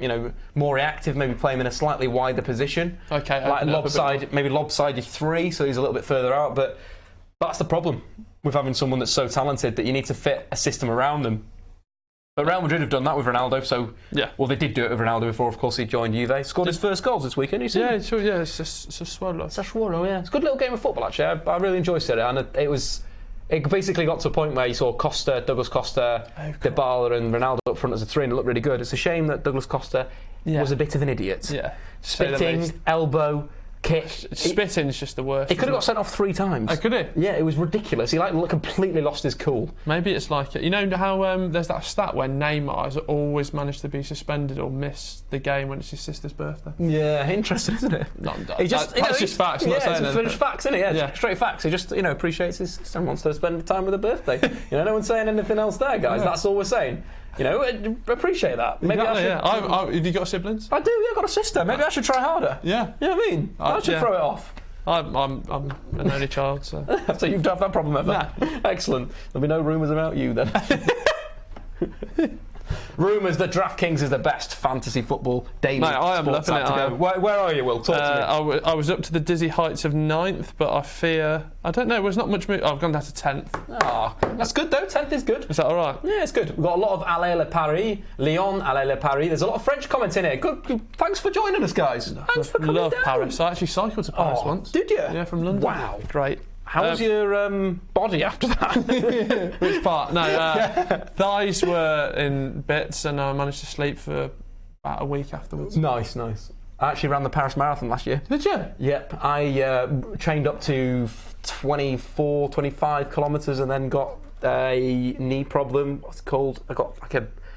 more reactive, maybe play him in a slightly wider position. Okay. Like lopsided 3, so he's a little bit further out. But that's the problem with having someone that's so talented that you need to fit a system around them. But Real Madrid have done that with Ronaldo, so... Yeah. Well, they did do it with Ronaldo before, of course, he joined Juve. Scored his first goals this weekend, you see? Yeah, sure, yeah, it's a Sassuolo. Sassuolo, yeah. It's a good little game of football, actually. I really enjoy Serie A, and it was it basically got to a point where you saw Costa, Douglas Costa, Dybala and Ronaldo up front as a 3 and it looked really good. It's a shame that Douglas Costa was a bit of an idiot. Yeah. Spitting, elbow, kick. Spitting's just the worst. He could have got sent off 3 times. Oh, could he? Yeah, it was ridiculous. He completely lost his cool. Maybe it's like, you know how there's that stat where Neymar has always managed to be suspended or miss the game when it's his sister's birthday? Yeah, interesting, isn't it? That's just facts. I'm not saying it's anything. facts, isn't it? Yeah, straight facts. He just appreciates his sister and wants to spend time with her birthday. No one's saying anything else there, guys. That's all we're saying. Appreciate that. Maybe exactly, I should. Have you got siblings? I do. Yeah, I've got a sister. Maybe I should try harder. Yeah. You know what I mean? I should throw it off. I'm an only child, so. So you don't have that problem ever? Nah. Excellent. There'll be no rumours about you then. Rumours that DraftKings is the best fantasy football daily. Mate, I am loving it. Where are you, Will? Talk to me. I was up to the dizzy heights of 9th, but I fear... I don't know, there's not much... I've gone down to 10th. Oh, that's good though, 10th is good. Is that alright? Yeah, it's good. We've got a lot of Allez le Paris, Lyon, Allez le Paris. There's a lot of French comments in here. Good. Thanks for joining us, guys. Thanks for coming down. Paris. I actually cycled to Paris once. Did you? Yeah, from London. Wow. Great. How was your body after that? Which part? No, thighs were in bits and I managed to sleep for about a week afterwards. Nice. I actually ran the Paris Marathon last year. Did you? Yep. I trained up to 24, 25 kilometres and then got a knee problem. What's it called? I got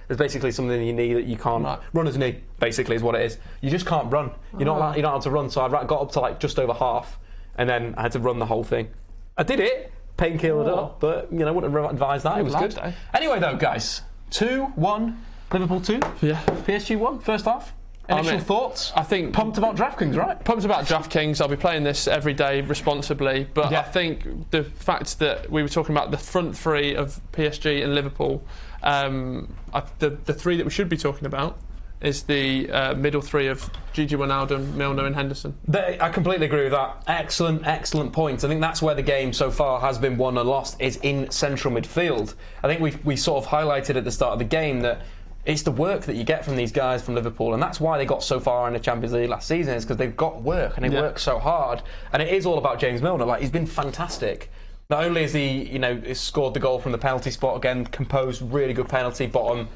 there's basically something in your knee that you can't... Right. Runner's knee, basically, is what it is. You just can't run. You're not allowed to run, so I got up to just over half and then I had to run the whole thing. I did it, painkillered up, but wouldn't advise that. It was good. Day. Anyway, though, guys, 2-1, Liverpool 2. Yeah. PSG 1, first half. Initial thoughts? I think pumped about DraftKings, right? Pumped about DraftKings. I'll be playing this every day responsibly, but I think the fact that we were talking about the front 3 of PSG and Liverpool, the 3 that we should be talking about is the middle 3 of Gigi Wijnaldum, Milner and Henderson. I completely agree with that. Excellent point. I think that's where the game so far has been won and lost, is in central midfield. I think we sort of highlighted at the start of the game that it's the work that you get from these guys from Liverpool, and that's why they got so far in the Champions League last season, is because they've got work and they work so hard. And it is all about James Milner. He's been fantastic. Not only has he, scored the goal from the penalty spot again, composed, really good penalty, bottom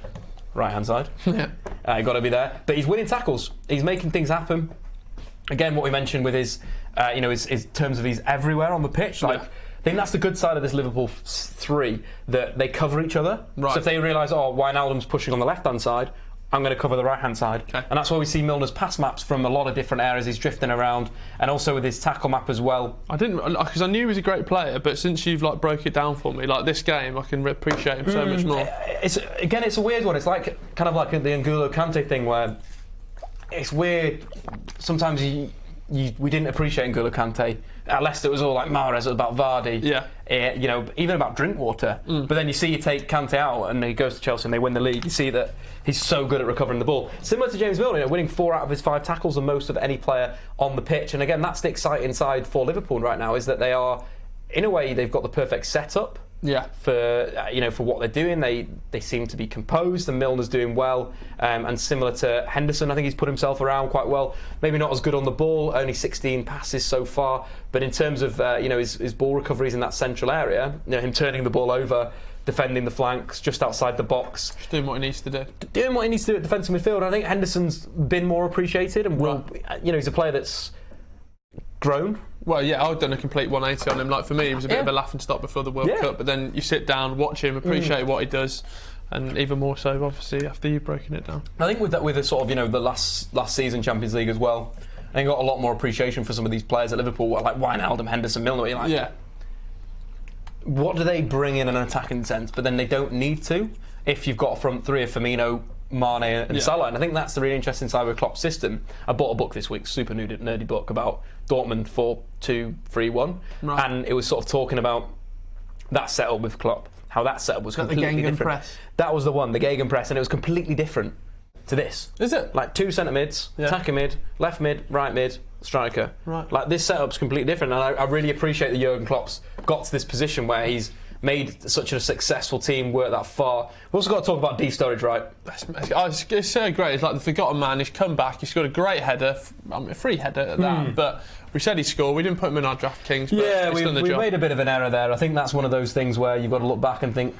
right-hand side. Yeah. Got to be there. But he's winning tackles. He's making things happen. Again, what we mentioned with his terms of he's everywhere on the pitch. I think that's the good side of this Liverpool 3, that they cover each other. Right. So if they realise, Wijnaldum's pushing on the left-hand side, I'm going to cover the right-hand side. Okay. And that's why we see Milner's pass maps from a lot of different areas. He's drifting around, and also with his tackle map as well. I didn't, because I knew he was a great player, but since you've broke it down for me, this game, I can appreciate him so much more. It's a weird one. It's kind of like the N'Golo Kante thing, where it's weird. Sometimes we didn't appreciate N'Golo Kante. At Leicester, it was all like Mahrez, about Vardy. Yeah. Even about Drinkwater. But then you see you take Kante out and he goes to Chelsea and they win the league. You see that he's so good at recovering the ball. Similar to James Milner, winning 4 out of his 5 tackles, the most of any player on the pitch. And again, that's the exciting side for Liverpool right now, is that they are, in a way, they've got the perfect setup. Yeah. For what they're doing, they seem to be composed, and Milner's doing well. And similar to Henderson, I think he's put himself around quite well. Maybe not as good on the ball, only 16 passes so far. But in terms of his ball recoveries in that central area, him turning the ball over, defending the flanks, just outside the box, just doing what he needs to do. Doing what he needs to do at defensive midfield. And I think Henderson's been more appreciated, and he's a player that's grown. Well, yeah, I've done a complete 180 on him. For me, he was a bit of a laughing stock before the World Cup, but then you sit down, watch him, appreciate what he does, and even more so, obviously, after you've broken it down. I think with the sort of the last season Champions League as well, I think got a lot more appreciation for some of these players at Liverpool, like Wijnaldum, Henderson, Milner. What do they bring in an attacking sense? But then they don't need to if you've got a front 3 of Firmino, Mane and Salah, and I think that's the really interesting side of Klopp's system. I bought a book this week, super nerdy book, about Dortmund 4-2-3-1, and it was sort of talking about that setup with Klopp, how that setup was completely different. Press. That was the one, the gegenpress, and it was completely different to this. Is it? 2 centre mids, attacking mid, left mid, right mid, striker. Right. This setup's completely different, and I really appreciate that Jurgen Klopp's got to this position where he's made such a successful team work that far. We've also got to talk about Sturridge, right? It's so great. It's like the forgotten man. He's come back. He's got a great header, a free header at that. But We said he scored. We didn't put him in our DraftKings. But Yeah, he's done the we job. made a bit of an error there. I think that's one of those things where you've got to look back and think,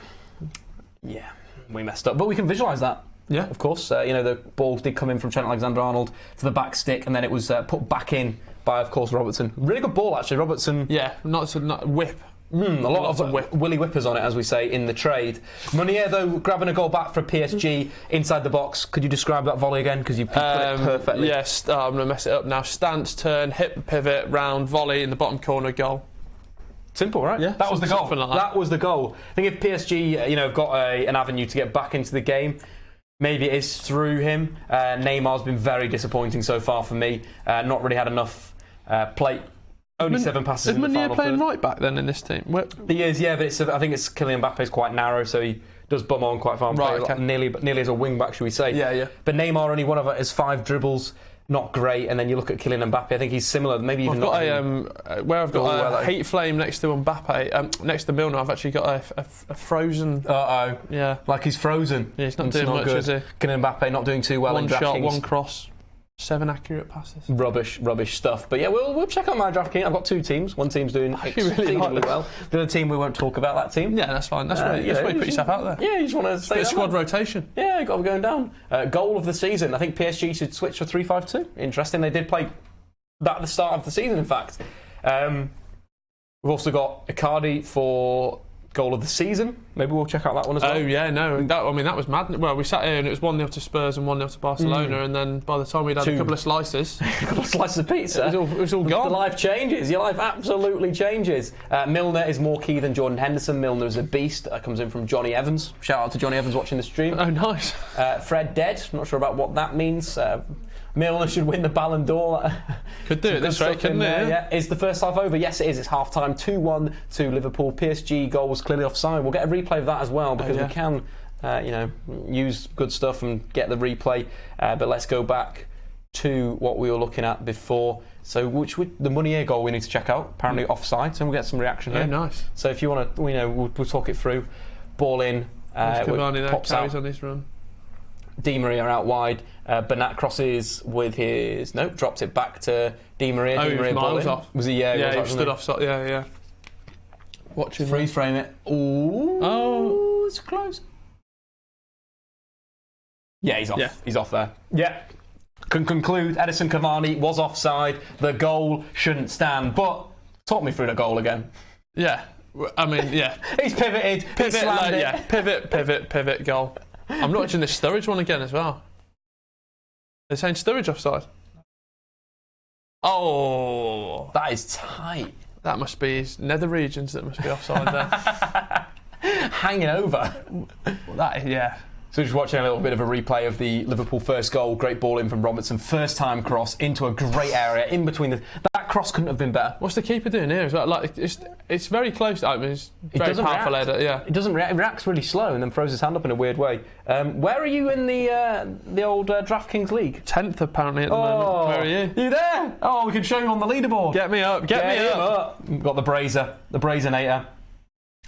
yeah, we messed up. But we can visualise that. Yeah. Of course. The ball did come in from Trent Alexander-Arnold to the back stick, and then it was put back in by, of course, Robertson. Really good ball, actually. Robertson. Yeah, not whip. A lot of willy whippers on it, as we say, in the trade. Meunier, though, grabbing a goal back for PSG inside the box. Could you describe that volley again? Because you put it perfectly. Yes, I'm going to mess it up now. Stance, turn, hip, pivot, round, volley in the bottom corner, goal. Simple, right? Yeah, that was the goal. Like that was the goal. I think if PSG, have got an avenue to get back into the game, maybe it is through him. Neymar's been very disappointing so far for me. Not really had enough play. Only 7 passes in the final Is Meunier playing third. right back then in this team? He is, yeah, but I think Kylian Mbappe's quite narrow, so he does bum on quite far. Right, okay. Nearly as a wing back, should we say? Yeah. But Neymar only one of his 5 dribbles, not great. And then you look at Kylian Mbappe, I think he's similar. Maybe even not. I've got a heat flame next to Mbappe, next to Milner. I've actually got a frozen. Yeah, like he's frozen. Yeah, he's not doing much, good. is he? Kylian Mbappe not doing too well. One in shot, DraftKings. one cross. 7 accurate passes. Rubbish stuff. But yeah, we'll check out my DraftKings. I've got 2 teams. One team's doing exceedingly well. The other team, we won't talk about that team. Yeah, that's fine. That's where you put yourself out there. Yeah, you just want to stay bit of squad rotation. Yeah, you've got to be going down. Goal of the season. I think PSG should switch to 3-5-2. Interesting. They did play that at the start of the season, in fact. We've also got Icardi for goal of the season. Maybe we'll check out that one as well. Oh yeah, no, that was mad. Well, we sat here and it was 1-0 to Spurs and 1-0 to Barcelona, and then by the time we'd had a couple of slices, a couple of slices of pizza, it was all gone. The life changes. Your life absolutely changes. Milner is more key than Jordan Henderson. Milner is a beast. That comes in from Johnny Evans. Shout out to Johnny Evans watching the stream. Oh, nice. Fred dead. Not sure about what that means. Milner should win the Ballon d'Or. Could do it this way, couldn't it? Yeah. Is the first half over? Yes, it is. It's half time. 2-1 to Liverpool. PSG goal was clearly offside. We'll get a replay of that as well because we can, use good stuff and get the replay. But let's go back to what we were looking at before. So, the Meunier goal we need to check out. Apparently offside. So we'll get some reaction here. Nice. So if you want to, we'll talk it through. Ball in. Cavani there pops carries out. on his run. Di Maria out wide. Bernat crosses with his... dropped it back to Di Maria. Oh, Di Maria he was miles off. Was he? Yeah, he stood offside. Yeah. Watching. Freeze frame it. Ooh. Oh, it's close. Yeah, he's off. Yeah. He's off there. Yeah. Can conclude, Edison Cavani was offside. The goal shouldn't stand. But talk me through the goal again. Yeah. I mean, yeah. He's pivoted. Pivot, goal. I'm not watching this Sturridge one again as well. They're saying Sturridge offside. Oh, that is tight. That must be his nether regions that must be offside there. Hanging over. Yeah. So just watching a little bit of a replay of the Liverpool first goal. Great ball in from Robertson. First time cross into a great area in between that cross couldn't have been better. What's the keeper doing here as well? Like it's very close. I mean, it's very powerful header. Yeah. It doesn't react. It reacts really slow and then throws his hand up in a weird way. Where are you in the old DraftKings league? 10th apparently at the moment. Where are you? You there? Oh, we can show you on the leaderboard. Get me up. Get me up. We've got the Brazinator.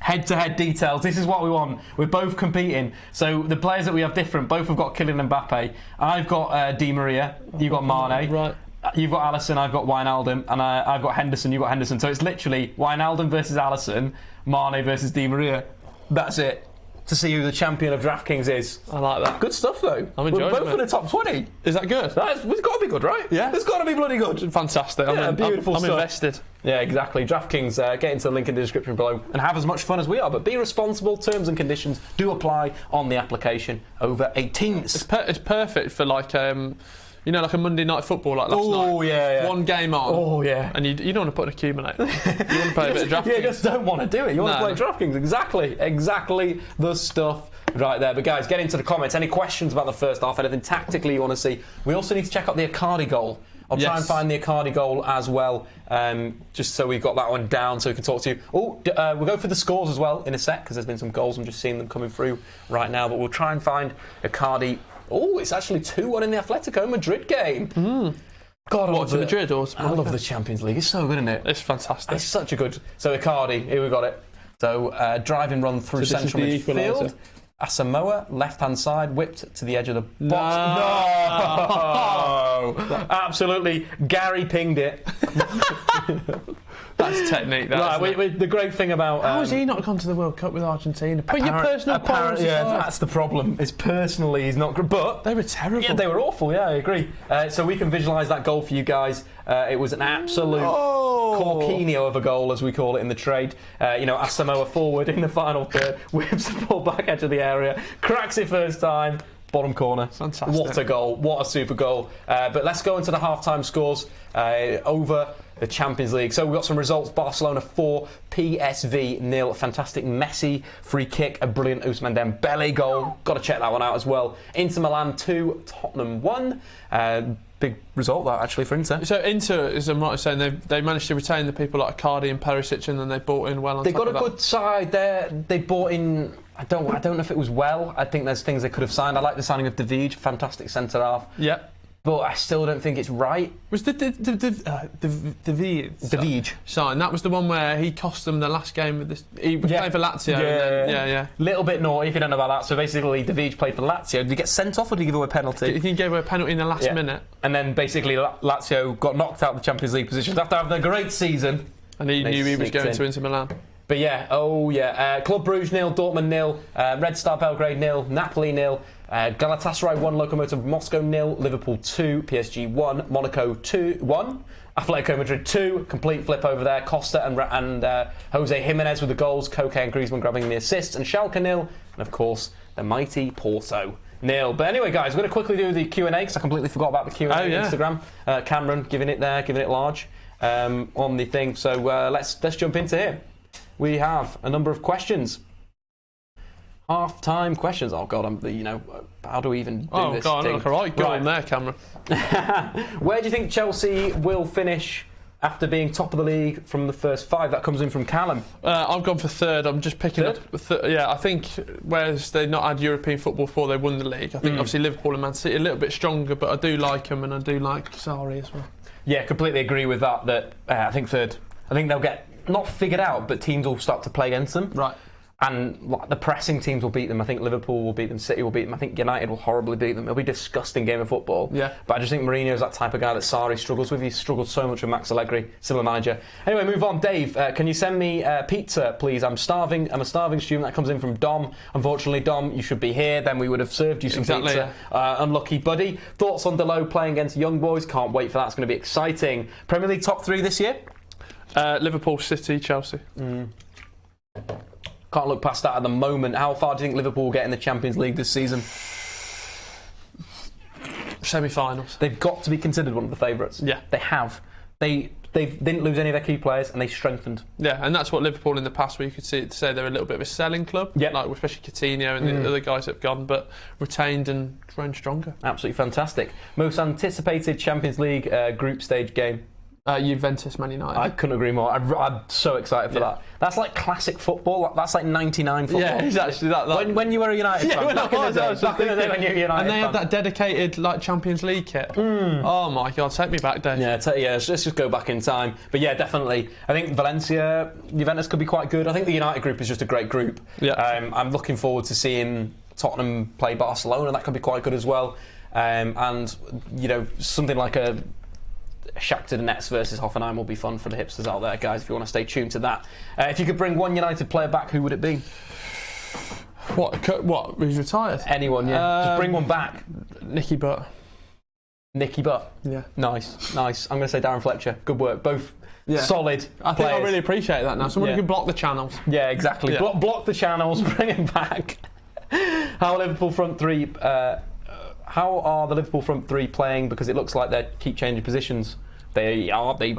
Head-to-head details. This is what we want. We're both competing. So the players that we have different. Both have got Kylian Mbappe. I've got Di Maria. You've got Mane. Right. You've got Alisson. I've got Wijnaldum. And I've got Henderson. You've got Henderson. So it's literally Wijnaldum versus Alisson. Mane versus Di Maria. That's it. To see who the champion of DraftKings is. I like that. Good stuff, though. I'm enjoying it. We're both in the top 20. Is that good? It's got to be good, right? Yeah. It's got to be bloody good. Fantastic. Beautiful I'm stuff. invested. Yeah, exactly. DraftKings, get into the link in the description below and have as much fun as we are. But be responsible. Terms and conditions do apply on the application. Over 18s. It's perfect for like a Monday night football like last night. Oh, yeah. One game on. Oh, yeah. And you don't want to put an accumulator. You want to play a bit of DraftKings. Yeah, you just don't want to do it. You want to play DraftKings. Exactly the stuff right there. But guys, get into the comments. Any questions about the first half? Anything tactically you want to see? We also need to check out the Icardi goal. I'll try and find the Icardi goal as well, just so we've got that one down so we can talk to you. We'll go for the scores as well in a sec because there's been some goals. I'm just seeing them coming through right now. But we'll try and find Icardi. Oh, it's actually 2-1 in the Atletico Madrid game. God, Madrid or I love the Champions League. It's so good, isn't it? It's fantastic. It's such a good... So Icardi, here we got it. So driving run through central midfield. Asamoah, left-hand side, whipped to the edge of the box. No! Absolutely, Gary pinged it. That's technique. Right, the great thing about... How has he not gone to the World Cup with Argentina? Put your personal quarrels aside. That's the problem. It's personally he's not good, but... They were terrible. Yeah, they were awful, yeah, I agree. So we can visualise that goal for you guys. It was an absolute corquinho of a goal, as we call it in the trade. Asamoah forward in the final third, whips the ball back edge of the area, cracks it first time, bottom corner. Fantastic. What a goal, what a super goal. But let's go into the half-time scores over the Champions League. So we've got some results. Barcelona 4, PSV 0. Fantastic Messi free kick, a brilliant Ousmane Dembele goal. Got to check that one out as well. Inter Milan 2, Tottenham 1. Big result that actually for Inter. So Inter, as I'm right in saying, they managed to retain the people like Icardi and Perisic, and then they bought in well on They've top got of a good side there. They bought in... I don't know if it was well. I think there's things they could have signed. I like the signing of David, fantastic centre half. Yeah. But I still don't think it's right. Was the David sign? That was the one where he cost them the last game with this. He was playing for Lazio. Yeah. Little bit naughty if you don't know about that. So basically, David played for Lazio. Did he get sent off or did he give away a penalty? He gave away a penalty in the last minute. And then basically Lazio got knocked out of the Champions League positions after having a great season. And he knew he was going to Inter Milan. But Club Brugge 0, Dortmund 0, Red Star Belgrade 0, Napoli 0, Galatasaray 1, Lokomotiv Moscow 0, Liverpool 2, PSG 1, Monaco 1, Atletico Madrid 2, complete flip over there, Costa and Jose Jimenez with the goals, Koke and Griezmann grabbing the assists, and Schalke 0, and of course the mighty Porto 0. But anyway, guys, we're going to quickly do the Q&A because I completely forgot about the Q&A on Instagram. Cameron giving it large on the thing. So let's jump into here. We have a number of questions. Half-time questions. Oh God, how do we even do this? Oh God, look alright. Go on there, Cameron. Where do you think Chelsea will finish after being top of the league from the first 5? That comes in from Callum. I've gone for third. I'm just picking up. I think whereas they've not had European football before they won the league, I think obviously Liverpool and Man City are a little bit stronger, but I do like them and I do like Sarri as well. Yeah, completely agree with that. I think third. I think they'll get not figured out, but teams will start to play against them. Right. And the pressing teams will beat them. I think Liverpool will beat them, City will beat them. I think United will horribly beat them. It'll be a disgusting game of football. Yeah. But I just think Mourinho is that type of guy that Sarri struggles with. He's struggled so much with Max Allegri, similar manager. Anyway, move on. Dave, can you send me pizza, please? I'm starving. I'm a starving student. That comes in from Dom. Unfortunately, Dom, you should be here. Then we would have served you some pizza. Yeah. Unlucky buddy. Thoughts on Delo playing against Young Boys? Can't wait for that. It's going to be exciting. Premier League top 3 this year? Liverpool, City, Chelsea. Can't look past that at the moment. How far do you think Liverpool will get in the Champions League this season? Semi-finals. They've got to be considered one of the favourites. Yeah. They have. They didn't lose any of their key players and they strengthened. Yeah, and that's what Liverpool in the past where you could say they're a little bit of a selling club. Yeah. Like especially Coutinho and the other guys that have gone, but retained and grown stronger. Absolutely fantastic. Most anticipated Champions League group stage game? Juventus, Man United. I couldn't agree more. I'm so excited for that. That's like classic football. That's like 99 football. Yeah, exactly. When you were a United fan. Back in the day when you were a United and they had that dedicated Champions League kit. Oh my God, take me back, Dave. Yeah, let's just go back in time. But yeah, definitely. I think Valencia, Juventus could be quite good. I think the United group is just a great group. Yeah. I'm looking forward to seeing Tottenham play Barcelona. That could be quite good as well. And something like a Shakhtar Donetsk versus Hoffenheim will be fun for the hipsters out there, guys, if you want to stay tuned to that. If you could bring one United player back, who would it be? What? Who's retired? Anyone, yeah. Just bring one back. Nicky Butt. Nicky Butt? Yeah. Nice. I'm going to say Darren Fletcher. Good work. Both solid I think players. I really appreciate that now. Someone who can block the channels. Yeah, exactly. Yeah. Block the channels, bring him back. How are Liverpool front three... How are the Liverpool front three playing? Because it looks like they keep changing positions. They're very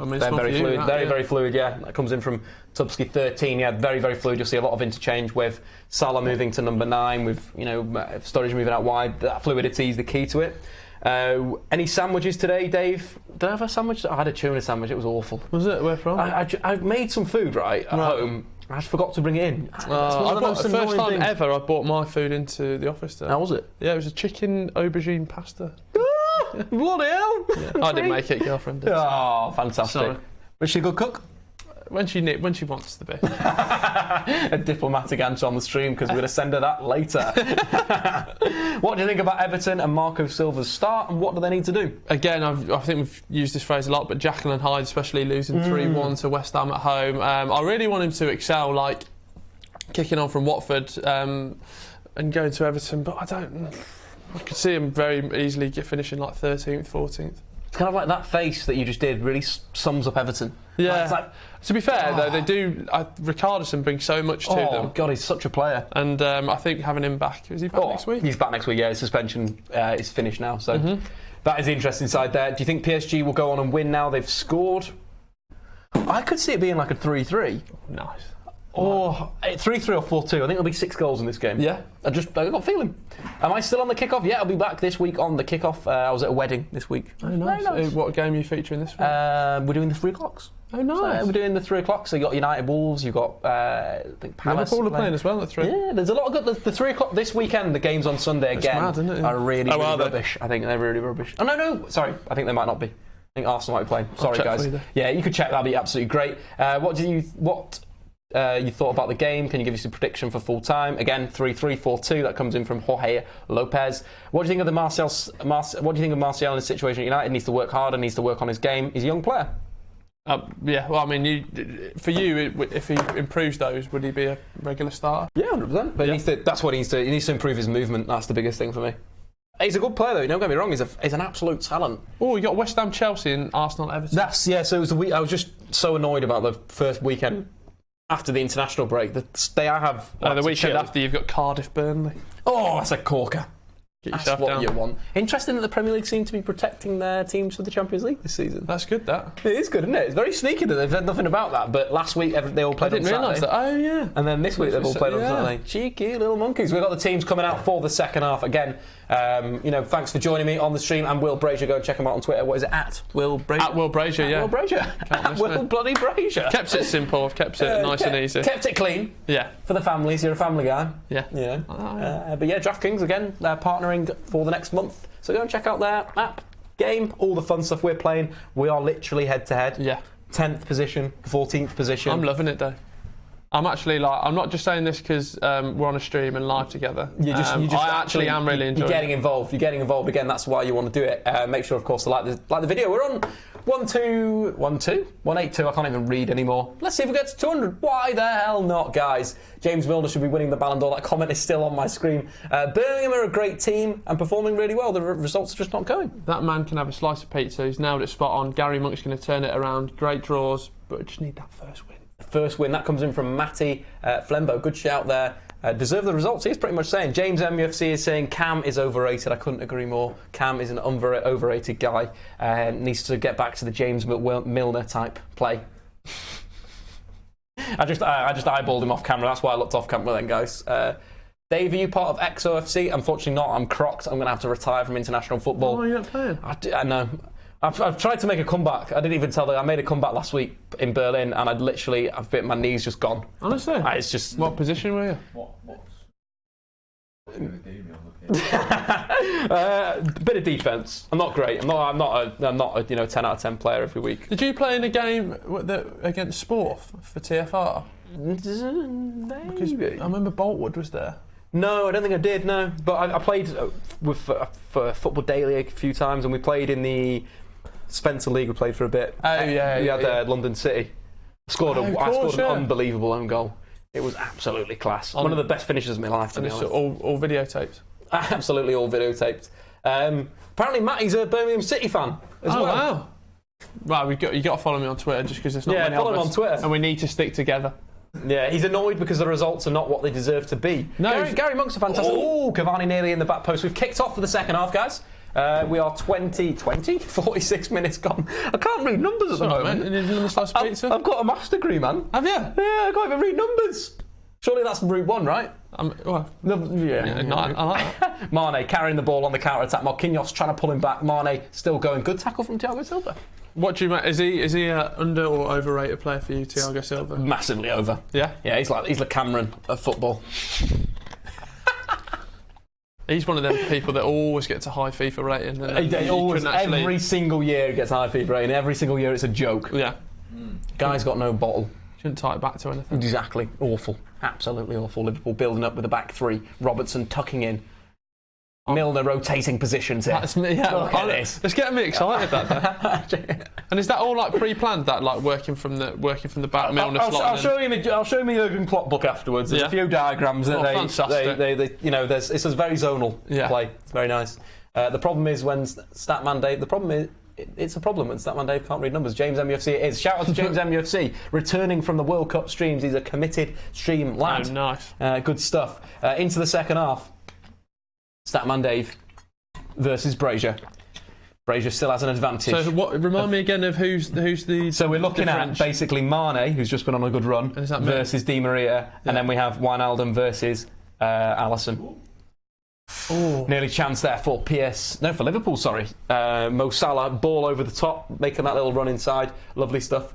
fluid. Very fluid, yeah. That comes in from Tubsky 13, yeah, very, very fluid. You'll see a lot of interchange with Salah moving to number 9, with Sturridge moving out wide. That fluidity is the key to it. Any sandwiches today, Dave? Did I have a sandwich? I had a tuna sandwich. It was awful. Was it? Where from? I made some food at home. I just forgot to bring it in. The first time ever I bought my food into the office today. How was it? Yeah, it was a chicken aubergine pasta. Bloody hell! Yeah. I didn't make it, girlfriend did. Oh, fantastic. Sorry. Was she a good cook? When she wants to be. A diplomatic answer on the stream because we're going to send her that later. What do you think about Everton and Marco Silva's start, and what do they need to do? Again, I think we've used this phrase a lot, but Jekyll and Hyde, especially losing 3-1 to West Ham at home. I really want him to excel, like kicking on from Watford and going to Everton, but I could see him very easily finishing like 13th, 14th. It's kind of like that face that you just did really sums up Everton. Yeah. Like, to be fair, though, they do. Richarlison brings so much to them. Oh God, he's such a player. And I think having him back, is he back next week? He's back next week. Yeah, his suspension is finished now. So that is the interesting side there. Do you think PSG will go on and win now? They've scored. I could see it being like a 3-3. Nice. Or 3-3 or 4-2. I think there'll be 6 goals in this game. Yeah. I got a feeling. Am I still on the kickoff? Yeah, I'll be back this week on the kickoff. I was at a wedding this week. Oh, nice. Very nice. What game are you featuring this week? We're doing the 3 o'clocks. Oh, nice. So we're doing the 3 o'clock. So you got United Wolves, you've got I think Palace. Liverpool are playing as well at 3. Yeah, there's a lot of good. The 3 o'clock this weekend, the games on Sunday again mad, isn't it? are really are they? rubbish. I think they're really rubbish. Oh no, sorry. I think they might not be. I think Arsenal might be playing. Sorry, guys. Yeah, you could check. That'd be absolutely great. What you thought about the game? Can you give us a prediction for full time? Again, 3-3, 4-2. That comes in from Jorge Lopez. What do you think of What do you think of Martial in his situation at United? Needs to work harder. Needs to work on his game. He's a young player. Yeah, well, I mean, for you, if he improves those, would he be a regular starter? Yeah, 100%. But that's what he needs to. He needs to improve his movement. That's the biggest thing for me. He's a good player, though. Don't get me wrong. He's an absolute talent. Oh, you got West Ham, Chelsea, and Arsenal, Everton. So it was the week. I was just so annoyed about the first weekend after the international break. The weekend after, you've got Cardiff, Burnley. Oh, that's a corker. That's what you want. Interesting that the Premier League seem to be protecting their teams for the Champions League this season. That's good, that. It is good, isn't it? It's very sneaky that they've said nothing about that. But last week they all played on Saturday. I didn't realise that. Oh, yeah. And then this week they've all played on Saturday. Cheeky little monkeys. We've got the teams coming out for the second half again. Thanks for joining me on the stream. And Will Brazier, go and check him out on Twitter. What is it? At Will Brazier? At Will Brazier, yeah. Will Brazier. At Will bloody Brazier. Kept it simple. I've kept it nice and easy. Kept it clean. Yeah. For the families. You're a family guy. Yeah. Yeah. But yeah, DraftKings again. They're partnering for the next month. So go and check out their app, game, all the fun stuff we're playing. We are literally head to head. Yeah. 10th position, 14th position. I'm loving it though. I'm actually I'm not just saying this because we're on a stream and live together. I actually am really enjoying it. You're getting involved again. That's why you want to do it. Make sure, of course, to like the video. We're on 182. I can't even read anymore. Let's see if we get to 200. Why the hell not, guys? James Milner should be winning the Ballon d'Or. That comment is still on my screen. Birmingham are a great team and performing really well. The results are just not going. That man can have a slice of pizza. He's nailed it spot on. Gary Monk's going to turn it around. Great draws, but I just need that first win. First win, that comes in from Matty Flembo. Good shout there. Deserve the results. He's pretty much saying. James MUFC is saying Cam is overrated. I couldn't agree more. Cam is an overrated guy. Needs to get back to the James Milner type play. I just eyeballed him off camera. That's why I looked off camera then, guys. Dave, are you part of XOFC? Unfortunately not. I'm crocked. I'm going to have to retire from international football. Oh, you're not playing? I know. I've tried to make a comeback. I didn't even tell them. I made a comeback last week in Berlin, and I've bit my knee's just gone. Honestly, it's just. What position were you? Bit of defence. I'm not great. I'm not a 10 out of 10 player every week. Did you play in a game against Sport for TFR? Because I remember Boltwood was there. No, I don't think I did. No, but I played for Football Daily a few times, and we played in the Spencer League. We played for a bit. Oh yeah, we had London City. I scored an unbelievable own goal. It was absolutely class. One of the best finishes of my life, to be honest. All videotaped. Absolutely all videotaped. Apparently, Matty's a Birmingham City fan as well. Wow. Right, you got to follow me on Twitter just because there's not many follow of him us, on Twitter, and we need to stick together. Yeah, he's annoyed because the results are not what they deserve to be. No, Gary Monk's a fantastic. Oh, Cavani nearly in the back post. We've kicked off for the second half, guys. We are 46 minutes gone. I can't read numbers at the moment. I've got a maths degree, man. Have you? Yeah, I can't even read numbers. Surely that's route one, right? I like that. Mane carrying the ball on the counter attack. Marquinhos trying to pull him back. Mane still going. Good tackle from Thiago Silva. What do you? Is he an under or overrated player for you, Thiago Silva? Massively over. Yeah. Yeah, he's like Cameron of football. He's one of them people that always gets a high FIFA rating. Every single year he gets a high FIFA rating. Every single year it's a joke. Yeah. Guy's got no bottle. Do Couldn't tie it back to anything. Exactly. Awful. Absolutely awful. Liverpool building up with a back three. Robertson tucking in. Milner rotating positions here. Look at this. It's getting me excited. That. And is that all like pre-planned? That like working from the back, Milner slotting I'll show you my Jurgen Klopp book afterwards. There's a few diagrams that fantastic. it's a very zonal play. It's very nice. The problem is when Statman Dave. The problem is. It's a problem when Statman Dave can't read numbers. James MUFC it is. Shout out to James MUFC, returning from the World Cup streams. He's a committed stream lad. Oh, nice. Good stuff. Into the second half. Statman Dave versus Brazier. Brazier still has an advantage. So remind me again of who's the. So we're looking at basically Mane, who's just been on a good run, versus Di Maria, and then we have Wijnaldum versus Alisson. Nearly chance there for Liverpool, sorry. Mo Salah, ball over the top, making that little run inside. Lovely stuff.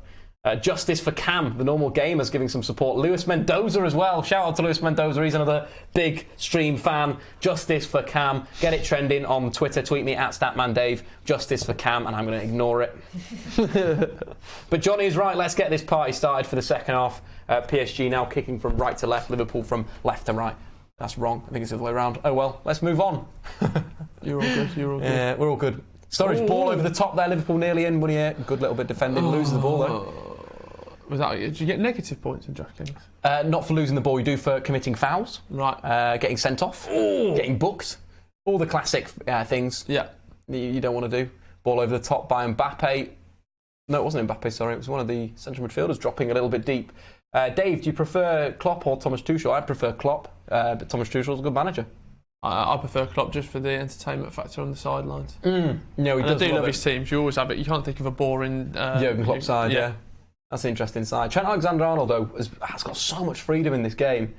Justice for Cam, the normal gamers giving some support. Luis Mendoza as well. Shout out to Luis Mendoza. He's another big stream fan. Justice for Cam. Get it trending on Twitter. Tweet me at StatmanDave. Justice for Cam, and I'm going to ignore it. But Johnny is right. Let's get this party started for the second half. PSG now kicking from right to left. Liverpool from left to right. That's wrong. I think it's the other way around. Oh well, let's move on. You're all good. Yeah, we're all good. Sturridge, ball over the top there. Liverpool nearly in. Meunier, good little bit defending. Loses the ball though. Did you get negative points in DraftKings? Not for losing the ball. You do for committing fouls. Right. Getting sent off. Getting booked. All the classic things. Yeah. You don't want to do. Ball over the top by Mbappe. No, it wasn't Mbappe. Sorry, it was one of the central midfielders dropping a little bit deep. Dave, do you prefer Klopp or Thomas Tuchel? I prefer Klopp, but Thomas Tuchel's a good manager. I prefer Klopp just for the entertainment factor on the sidelines. No, he does. I do love his teams. You always have it. You can't think of a boring Jurgen Klopp side. Yeah, that's an interesting side. Trent Alexander-Arnold though has got so much freedom in this game.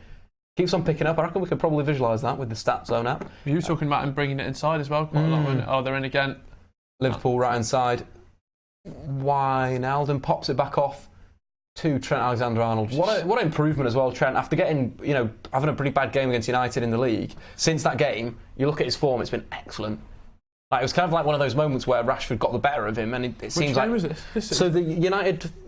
Keeps on picking up. I reckon we could probably visualise that with the Stat Zone app. You were talking about him bringing it inside as well. Quite a lot, wasn't it? Oh, they're in again. Liverpool right hand side. Wijnaldum pops it back off to Trent Alexander-Arnold. What an improvement as well, Trent. After getting, having a pretty bad game against United in the league, since that game, you look at his form, it's been excellent. Like, it was kind of like one of those moments where Rashford got the better of him, and it seems like. Which game was this? So the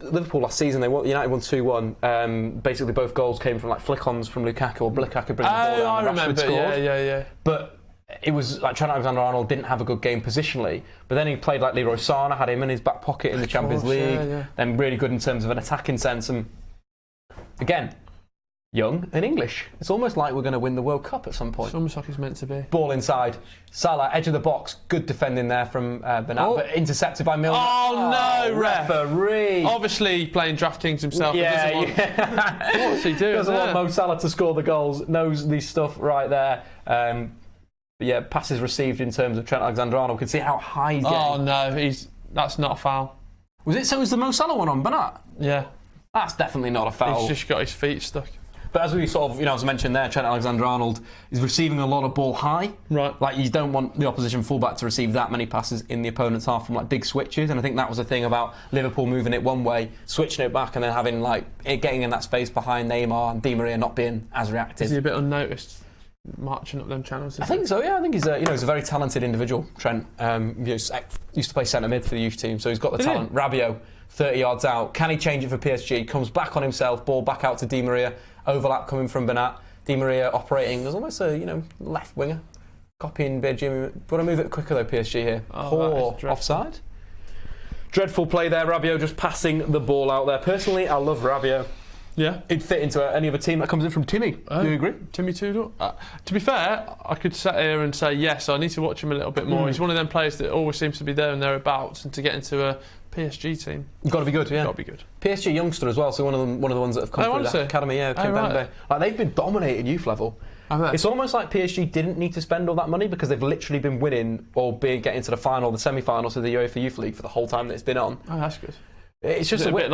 Liverpool last season, United won 2-1. Basically, both goals came from like flick-ons from Lukaku, or Lukaku bringing the ball down. And Rashford scored. Yeah. But it was like Trent Alexander-Arnold didn't have a good game positionally, but then he played like Leroy Sané, had him in his back pocket in the Champions League. Then really good in terms of an attacking sense, and again, young and English. It's almost like we're going to win the World Cup at some point. It's almost like it's meant to be. Ball inside. Salah, edge of the box. Good defending there from Bernat, but intercepted by Milner. Oh no, referee! Obviously playing DraftKings himself. What's he doing? Doesn't want Mo Salah to score the goals. Knows the stuff right there. But yeah, passes received in terms of Trent Alexander-Arnold. We can see how high he's getting. Oh no, that's not a foul. Was it? So was the Mo Salah one on Bernat? Yeah. That's definitely not a foul. He's just got his feet stuck. But as we sort of, as mentioned there, Trent Alexander-Arnold is receiving a lot of ball high. Right. Like, you don't want the opposition fullback to receive that many passes in the opponent's half from like big switches. And I think that was the thing about Liverpool moving it one way, switching it back, and then having getting in that space behind Neymar and Di Maria not being as reactive. Is he a bit unnoticed? Marching up them channels. I think so. Yeah, I think he's he's a very talented individual. Trent used to play centre mid for the youth team, so he's got the talent. Rabiot, 30 yards out. Can he change it for PSG? Comes back on himself. Ball back out to Di Maria. Overlap coming from Bernat. Di Maria operating as almost a left winger, copying Jimmy. Want to move it quicker though, PSG here. Poor offside. Dreadful play there. Rabiot just passing the ball out there. Personally, I love Rabiot. Yeah, he'd fit into any other team that comes in from Timmy. Do you agree? Timmy Tudor? To be fair, I could sit here and say yes. I need to watch him a little bit more. He's one of them players that always seems to be there and thereabouts, and to get into a PSG team, you've got to be good. Yeah, got to be good. PSG youngster as well. So one of the ones that have come through the academy. Yeah, Kimpembe. Like, they've been dominating youth level. It's almost like PSG didn't need to spend all that money because they've literally been winning or getting to the final, the semi-finals of the UEFA Youth League for the whole time that it's been on. Oh, that's good. It's just a bit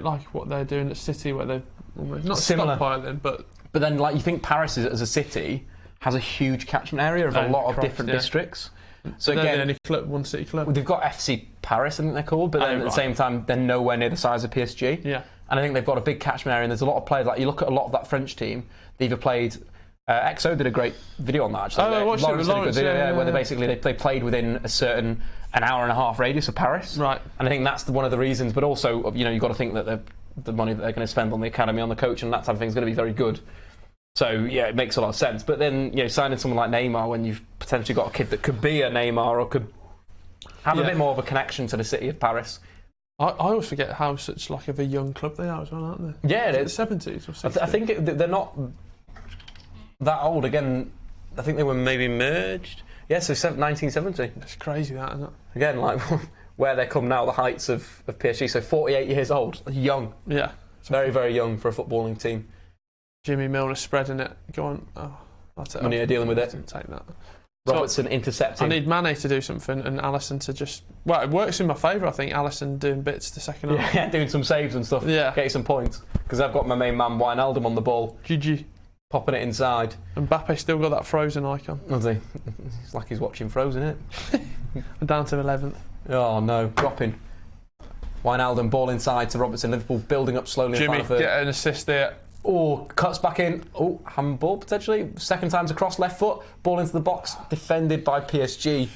like what they're doing at City, where they're almost not similar, stockpiling, but then like you think Paris as a city has a huge catchment area of a lot of different districts. So again, one city club. They've got FC Paris, I think they're called, but then at the same time they're nowhere near the size of PSG. Yeah, and I think they've got a big catchment area, and there's a lot of players. Like, you look at a lot of that French team, they either played. XO did a great video on that actually. I watched it with Lawrence, where they basically they played within an hour and a half radius of Paris. Right. And I think that's one of the reasons. But also, you've got to think that the money that they're going to spend on the academy, on the coach, and that type of thing is going to be very good. So yeah, it makes a lot of sense. But then signing someone like Neymar when you've potentially got a kid that could be a Neymar or could have a bit more of a connection to the city of Paris. I always forget how such like of a young club they are as well, aren't they? Yeah, it's the 70s or 60s. I think they're not that old. Again, I think they were maybe merged. Yeah, so 1970. It's crazy, that, isn't it? Again, like where they come now, the heights of PSG. So 48 years old, young. Yeah, it's very, very young for a footballing team. Jimmy Milner spreading it. Go on. Oh, that's it. Meunier dealing with it. Take that. Robertson intercepting. I need Mane to do something and Alisson to just... Well, it works in my favour, I think. Alisson doing bits the second half. Yeah, doing some saves and stuff. Yeah. Get you some points. Because I've got my main man, Wijnaldum, on the ball. GG. Popping it inside. And Mbappe still got that Frozen icon. Does he? It's like he's watching Frozen, isn't it? I'm down to 11th. Oh, no. Dropping. Wijnaldum, ball inside to Robertson. Liverpool building up slowly. Jimmy, get an assist there. Oh, cuts back in. Oh, handball potentially. Second time's across, left foot. Ball into the box. Defended by PSG.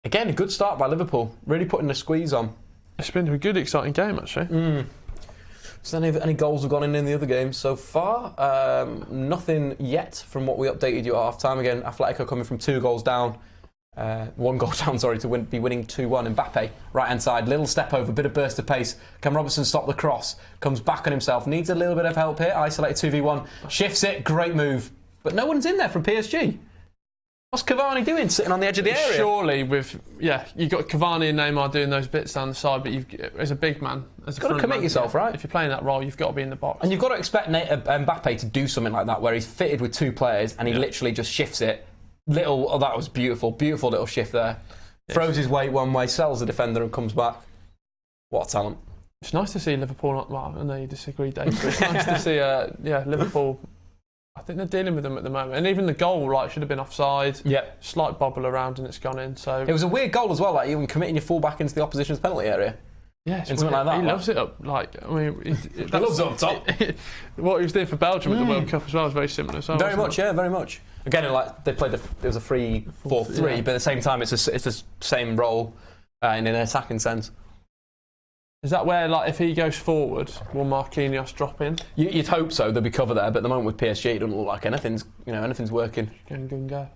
Again, a good start by Liverpool. Really putting the squeeze on. It's been a good, exciting game, actually. So any goals have gone in the other games so far? Nothing yet from what we updated you at half-time. Again, Atletico coming from 2 goals down. 1 goal down, sorry, to be winning 2-1. Mbappe, right-hand side, little step over, bit of burst of pace. Can Robertson stop the cross? Comes back on himself, needs a little bit of help here. Isolated 2v1, shifts it, great move. But no one's in there from PSG. What's Cavani doing, sitting on the edge of the area? Surely you've got Cavani and Neymar doing those bits down the side, but as a big man, as a You've got to commit yourself, right? If you're playing that role, you've got to be in the box. And you've got to expect Mbappe to do something like that, where he's fitted with 2 players and he literally just shifts it. That was beautiful little shift there. Yes. Throws his weight one way, sells the defender and comes back. What a talent. It's nice to see Liverpool, well, I know you disagree, Dave, but it's nice to see Liverpool. I think they're dealing with them at the moment. And even the goal, should have been offside. Yeah. Slight bobble around and it's gone in. So it was a weird goal as well, like even committing your full-back into the opposition's penalty area. Yeah, something like that. He loves it up. He loves it up top. What he was doing for Belgium at the World Cup as well was very similar. So very much. Again, they played. It was a 3-4-3, but at the same time, it's the same role in an attacking sense. Is that where, if he goes forward, will Marquinhos drop in? You'd hope so. There'll be cover there, but at the moment with PSG, it doesn't look like anything's working. Go.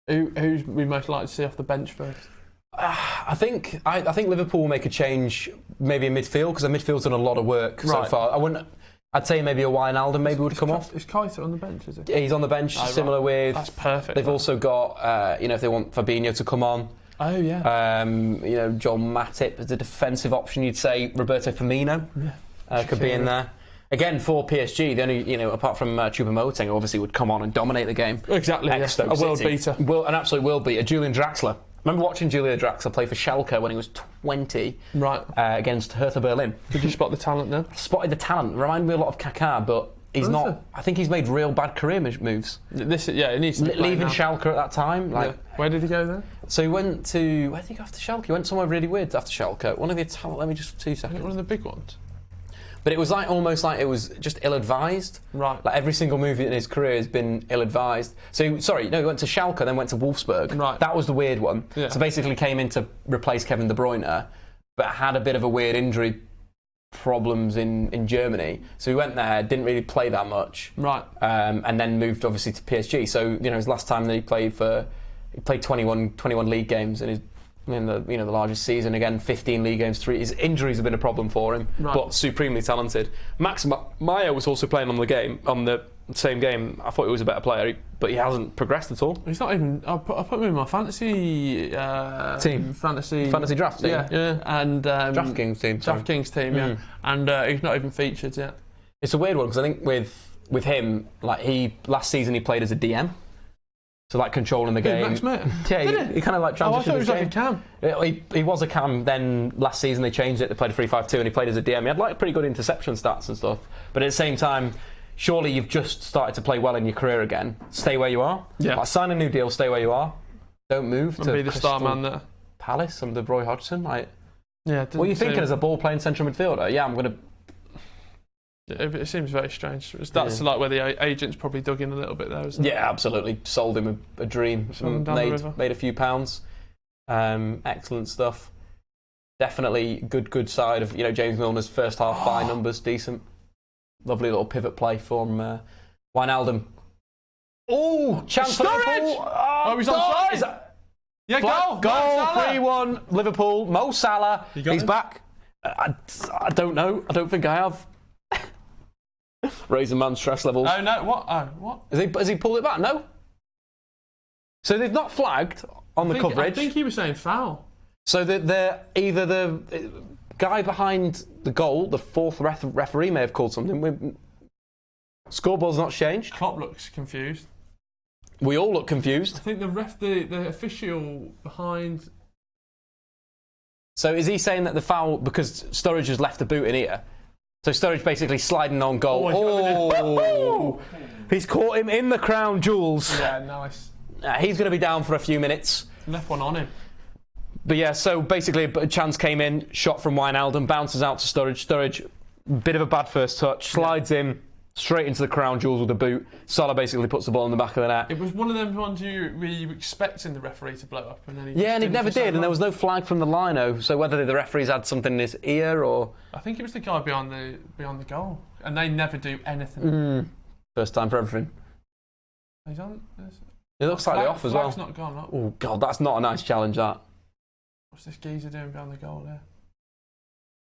Who's we most likely to see off the bench first? I think Liverpool will make a change, maybe in midfield, because the midfield's done a lot of work so far. I'd say maybe a Wijnaldum maybe would come off. Is Keita on the bench? Is he? Yeah, he's on the bench. Similar with. That's perfect. They've also got if they want Fabinho to come on. Oh yeah. Joel Matip as a defensive option. You'd say Roberto Firmino could be in there. Again, for PSG, the only apart from Choupo-Moting, obviously would come on and dominate the game. Exactly. A world beater. An absolute world beater. Julian Draxler. Remember watching Julian Draxler play for Schalke when he was 20, against Hertha Berlin. Did you spot the talent there? Spotted the talent. Reminded me a lot of Kaká, but he's not. I think he's made real bad career moves. It needs to be leaving Schalke at that time. Where did he go then? So he went to. Where did he go after Schalke? He went somewhere really weird after Schalke. One of the talent. Let me just 2 seconds. One of the big ones. But it was almost like it was just ill-advised. Right. Like every single move in his career has been ill-advised. So, he went to Schalke, then went to Wolfsburg. Right. That was the weird one. Yeah. So basically came in to replace Kevin De Bruyne, but had a bit of a weird injury problems in Germany. So he went there, didn't really play that much. Right. And then moved obviously to PSG. So, his last time that he played 21 league games in the largest season. Again, 15 league games, 3. His injuries have been a problem for him, but supremely talented. Max Meyer was also playing on the same game. I thought he was a better player, but he hasn't progressed at all. He's not even. I put him in my fantasy team, fantasy draft team, yeah, and DraftKings team, yeah, and he's not even featured yet. It's a weird one because I think with him, last season he played as a DM. So controlling the game. Max Meyer? Yeah, he kind of transitioned. I thought he was like a cam. He was a cam. Then last season they changed it. They played a 3-5-2 and he played as a DM. He had pretty good interception stats and stuff. But at the same time, surely you've just started to play well in your carear again. Stay where you are. Yeah. Sign a new deal. Stay where you are. Don't move and to be the star man there. Palace and the Roy Hodgson. Yeah. What are you thinking as a ball playing central midfielder? Yeah, I'm gonna. It seems very strange. That's where the agents probably dug in a little bit there, isn't it? Yeah, absolutely. Sold him a dream. Made a few pounds. Excellent stuff. Definitely good side of James Milner's first half by numbers, decent. Lovely little pivot play from Wijnaldum. Oh, chance for Liverpool. Oh, he's onside. Yeah, goal. 3-1 Liverpool. Mo Salah. He's back. I don't know. I don't think I have. Raising man's stress levels. Oh no! What? Oh, what? Has he pulled it back? No. So they've not flagged on the coverage. I think he was saying foul. So they're either the guy behind the goal, the fourth referee, may have called something. Scoreboard's not changed. Klopp looks confused. We all look confused. I think the official behind. So is he saying that the foul because Sturridge has left the boot in here? So Sturridge basically sliding on goal. Oh, he's caught him in the crown jewels. Yeah, nice. He's going to be down for a few minutes. Left one on him. But yeah, so basically a chance came in, shot from Wijnaldum, bounces out to Sturridge. Sturridge, bit of a bad first touch, slides in straight into the crown jewels with the boot. Salah basically puts the ball in the back of the net. It was one of them ones you were expecting the referee to blow up, and then and he never did, and there was no flag from the lino. So whether the referees had something in his ear or I think it was the guy behind the goal, and they never do anything. First time for everything. He's on. It looks slightly off as well. Flag's not gone up. Oh god, that's not a nice challenge. That. What's this geezer doing behind the goal there?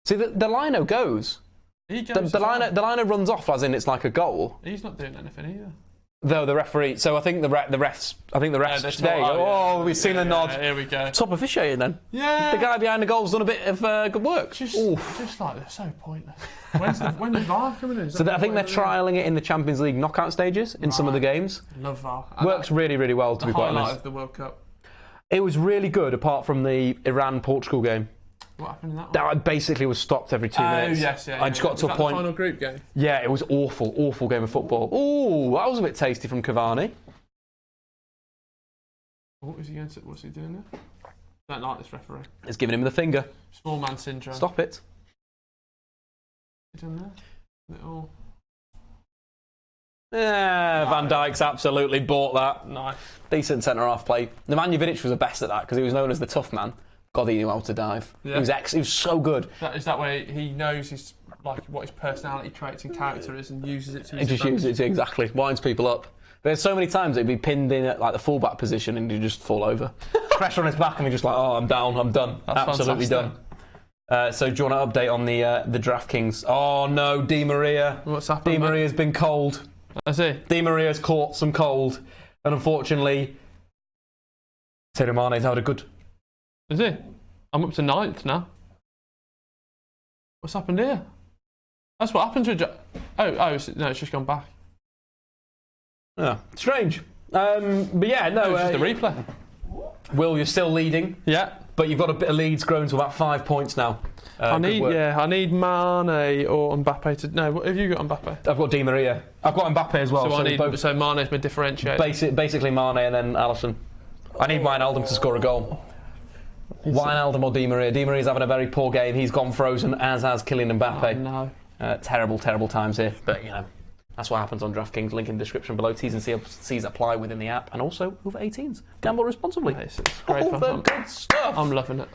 See, the lino goes. He goes. The lino runs off, as in it's like a goal. He's not doing anything either. Though the referee, so I think the refs. There you go. We've seen a nod. Here we go. Top officiating then. Yeah. The guy behind the goal's done a bit of good work. Just like they're so pointless. When the VAR coming in? So I think they're trialling it in the Champions League knockout stages in some of the games. Love VAR. Works really, really well, to be quite honest. Highlight of the World Cup. It was really good, apart from the Iran-Portugal game. What happened in that one? That basically was stopped every 2 minutes. Oh, yes, yeah. I just got to a point. The final group game? Yeah, it was awful game of football. Oh, that was a bit tasty from Cavani. What's he doing there? Don't like this referee. He's giving him the finger. Small man syndrome. Stop it. What's he done there? Little. Van Dijk's absolutely bought that. Nice. Decent centre-half play. Nemanja Vidic was the best at that because he was known as the tough man. God, he knew how to dive. Yeah. He was so good. Is that way he knows what his personality traits and character is and uses it to his He just uses it to, exactly. Winds people up. There's so many times he'd be pinned in at like the fullback position and he'd just fall over. Pressure on his back and he's just like, oh, I'm down, I'm done. That's absolutely fantastic. Done. So do you want to update on the DraftKings? Oh no, Di Maria. What's happened? Di Maria's been cold. I see. Di Maria's caught some cold. And unfortunately, Sadio Mane's had a good... Is he? I'm up to 9th now. What's happened here? That's what happens with... no, it's just gone back. Yeah, strange. But yeah, no... It's just a replay. Will, you're still leading. Yeah. But you've got a bit of leads grown to about 5 points now. I need Mane or Mbappe to... No, what have you got Mbappe? I've got Di Maria. I've got Mbappe as well. So Mane's my differentiator. Basically Mane and then Alisson. I need Wijnaldum to score a goal. Wijnaldum or Di Maria. Di Maria's having a very poor game. He's gone frozen, as has Kylian Mbappe. Oh, no. Terrible times here. But, that's what happens on DraftKings. Link in the description below. T's and C's apply within the app. And also, over 18s. Gamble responsibly. It's great all the good stuff. I'm loving it.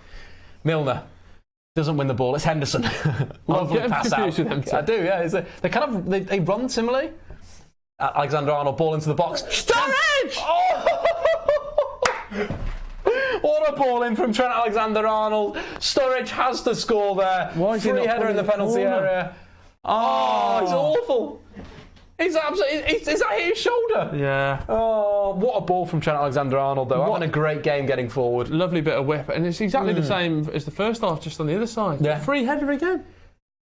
Milner doesn't win the ball. It's Henderson. Lovely pass out. With them I do, yeah. They run similarly. Alexander-Arnold, ball into the box. Sturridge! What a ball in from Trent Alexander-Arnold. Sturridge has to score there. Why is he not header in the penalty area. Oh, it's awful. Is that his shoulder? Yeah. Oh, what a ball from Trent Alexander-Arnold, though. Having a great game getting forward. Lovely bit of whip. And it's exactly the same as the first half, just on the other side. Yeah. Free header again.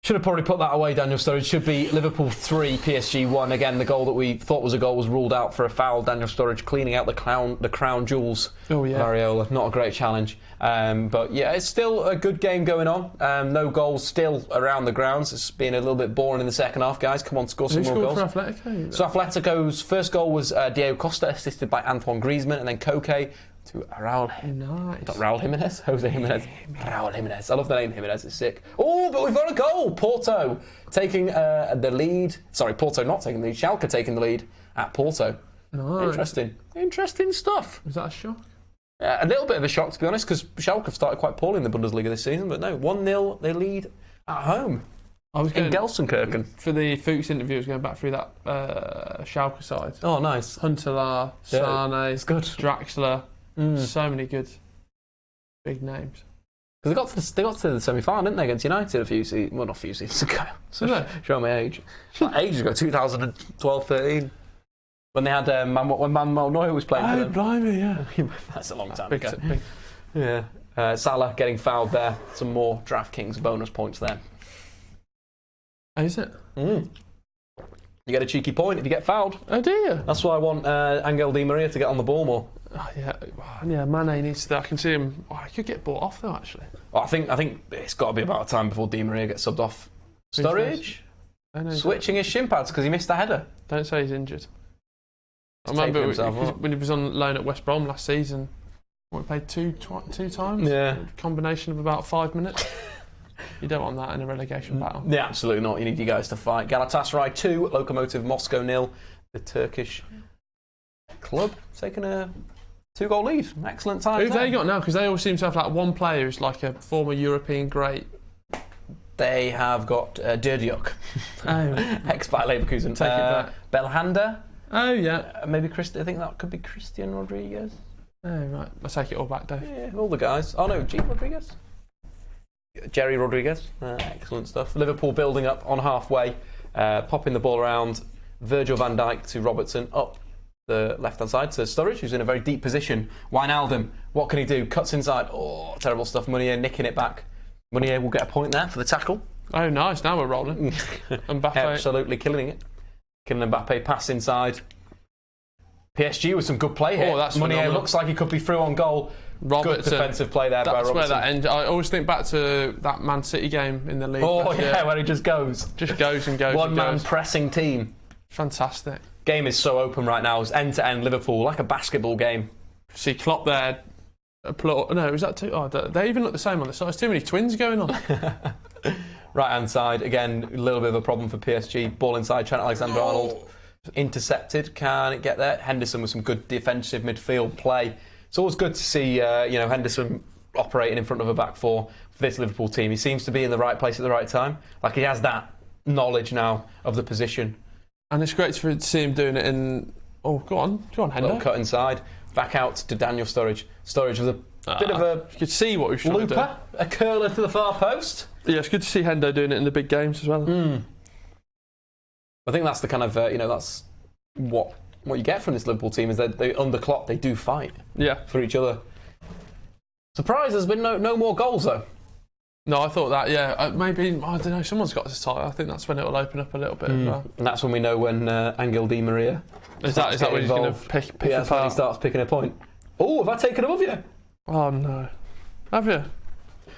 Should have probably put that away, Daniel Sturridge. Should be Liverpool 3, PSG 1. Again, the goal that we thought was a goal was ruled out for a foul. Daniel Sturridge cleaning out the crown jewels. Oh, yeah. Variola. Not a great challenge. But yeah, it's still a good game going on. No goals still around the grounds. It's been a little bit boring in the second half, guys. Come on, score some more goals. Who scored for Atletico? So Atletico's first goal was Diego Costa, assisted by Antoine Griezmann, and then Koke to Raul. Nice. Not Raul Jimenez, Jose Jimenez. Raul Jimenez. I love the name Jimenez, it's sick. Oh, but we've got a goal. Porto taking the lead. Sorry, Porto not taking the lead. Schalke taking the lead at Porto. Nice. Interesting stuff. Was that a shock? A little bit of a shock, to be honest, because Schalke have started quite poorly in the Bundesliga this season, but no, 1-0, they lead at home. I was in Gelsenkirchen. For the Fuchs interview, I was going back through that Schalke side. Oh, nice. Huntelaar, Sane, it's good. Draxler, so many good big names. Because they got to the semi-final, didn't they, against United a few seasons? Well, not a few seasons ago. So show my age. Like ages ago, 2012-13. When they had when Manuel Neuer was playing for them. Blimey, yeah. That's a long time ago. Yeah. Salah getting fouled there. Some more DraftKings bonus points there. Oh, is it? You get a cheeky point if you get fouled. Oh, do you? That's why I want Angel Di Maria to get on the ball more. Oh, yeah, Mane needs to. I can see him. Oh, he could get bought off though. Actually, I think it's got to be about time before Di Maria gets subbed off. Sturridge switching his shin pads because he missed the header. Don't say he's injured. I remember when he was on loan at West Brom last season. We played two times. Yeah, a combination of about 5 minutes. You don't want that in a relegation battle. Yeah, absolutely not. You need you guys to fight. Galatasaray 2, Lokomotiv Moscow 0. The Turkish club taking a 2-goal lead. Excellent time. Who have they got now? Because they all seem to have like one player who's like a former European great. They have got Dirdiuk. Ex by Leverkusen. Take it back. Belhanda. Oh, yeah. Maybe I think that could be Christian Rodriguez. Oh, right. I'll take it all back, Dave. Yeah, all the guys. Oh, no, G. Rodriguez. Jerry Rodriguez. Excellent stuff. Liverpool building up on halfway, popping the ball around. Virgil van Dijk to Robertson, up the left-hand side to Sturridge, who's in a very deep position. Wijnaldum, what can he do? Cuts inside. Oh, terrible stuff. Meunier nicking it back. Meunier will get a point there for the tackle. Oh, nice. Now we're rolling. Mbappe. Absolutely killing it. Killing Mbappe, pass inside. PSG with some good play here. Oh, that's Meunier phenomenal. looks like he could be through on goal. Robertson. Good defensive play there by Robertson. That's where that ends. I always think back to that Man City game in the league. Oh, yeah, where he just goes. Just goes and goes. One-man pressing team. Fantastic. Game is so open right now. It's end-to-end Liverpool, like a basketball game. See Klopp there. No, was that two? Oh, they even look the same on the side. There's too many twins going on. Right-hand side, again, a little bit of a problem for PSG. Ball inside, Trent Alexander-Arnold. Intercepted. Can it get there? Henderson with some good defensive midfield play. It's always good to see Henderson operating in front of a back four for this Liverpool team. He seems to be in the right place at the right time. Like he has that knowledge now of the position. And it's great to see him doing it in... Oh, go on, Hendo. Little cut inside. Back out to Daniel Sturridge. Sturridge was a bit of a... You could see what we've tried to do. A curler to the far post. Yeah, it's good to see Hendo doing it in the big games as well. I think that's the kind of, that's what you get from this Liverpool team is that they under Klopp, they do fight for each other. Surprise, there's been no more goals though. No, I thought that, maybe, I don't know, someone's got this title. I think that's when it'll open up a little bit as well. And that's when we know when Angel Di Maria is that when he's going to pick that's when he starts picking a point. Oh, have I taken above you? Oh no. Have you?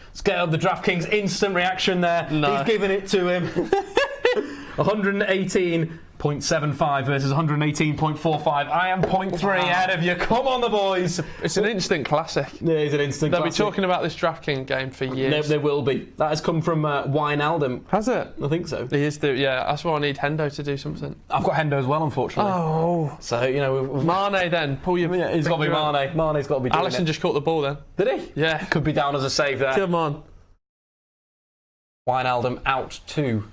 Let's get up the DraftKings instant reaction there. No. He's giving it to him. 118.75 versus 118.45. I am 0.3 ahead of you. Come on, the boys. It's an instant classic. It is an instant They'll classic. be talking about this DraftKings game for years. There will be. That has come from Wijnaldum. Has it? I think so. He is that's why I need Hendo to do something. I've got Hendo as well, unfortunately. Oh. So, Mane then. Pull your... Yeah, it's got to be Mane. Mane's got to be doing Alisson just caught the ball then. Did he? Yeah. Could be down as a save there. Come on. Wijnaldum out to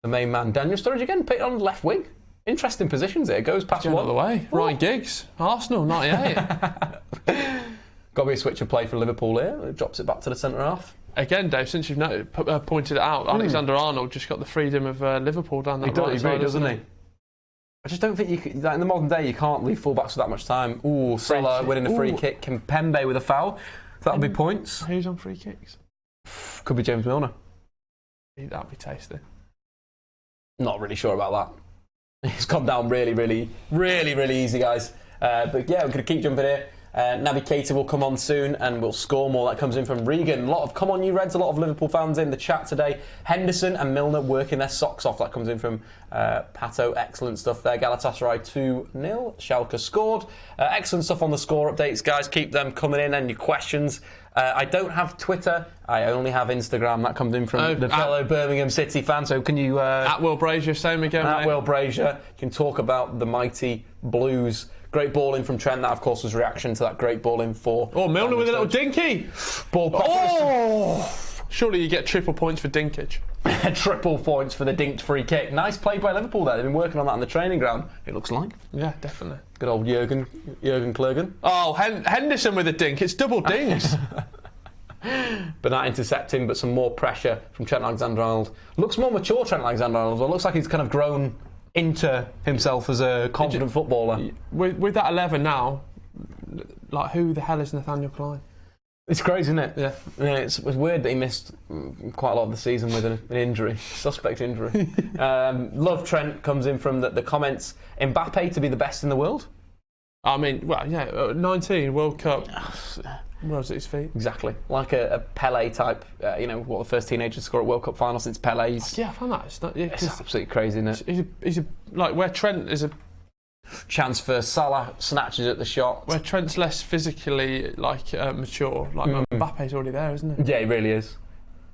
the main man. Daniel Sturridge again, picked on left wing. Interesting positions here. Goes past one. Another way. Ryan Giggs. Arsenal, 98. Got to be a switch of play for Liverpool here. It drops it back to the centre half. Again, Dave, since you've pointed it out, Alexander-Arnold just got the freedom of Liverpool down that right side, doesn't he? I just don't think you could, in the modern day you can't leave fullbacks with that much time. Ooh, Salah winning a free kick. Kimpembe with a foul. That'll be points. Who's on free kicks? Could be James Milner. That'd be tasty. Not really sure about that. It's gone down really, really, really, really easy, guys. But yeah, we're going to keep jumping here. Naby Keita will come on soon and we'll score more. That comes in from Regan. A lot of come on you Reds, a lot of Liverpool fans in the chat today. Henderson and Milner working their socks off. That comes in from Pato. Excellent stuff there. Galatasaray 2-0. Schalke scored. Excellent stuff on the score updates, guys. Keep them coming in and your questions. I don't have Twitter. I only have Instagram. That comes in from the fellow Birmingham City fan. So can you... at Will Brazier, same again, At mate. Will Brazier. You can talk about the mighty Blues. Great ball in from Trent. That, of course, was reaction to that great ball in for... Oh, Milner with a little dinky. Ball pop. Oh! Surely you get triple points for dinkage. Triple points for the dinked free kick. Nice play by Liverpool there. They've been working on that on the training ground, it looks like. Yeah, definitely. Good old Jurgen Klurgen. Oh, Henderson with a dink. It's double dinks. But not intercepting, but some more pressure from Trent Alexander-Arnold. Looks more mature, Trent Alexander-Arnold. Well, looks like he's kind of grown into himself as a confident footballer. With that 11 now, like, who the hell is Nathaniel Klein? It's crazy, isn't it? Yeah. It's weird that he missed quite a lot of the season with an injury, suspect injury. Love Trent comes in from the comments. Mbappe to be the best in the world? I mean, well, yeah, 19, World Cup. Rose at his feet. Exactly. Like a Pele type, what the first teenager to score at World Cup final since Pele's. Yeah, I found that. It's absolutely crazy, isn't it? He's a like, where Trent is a... Chance for Salah, snatches at the shot. Where Trent's less physically mature, Mbappe's already there, isn't he? Yeah, he really is.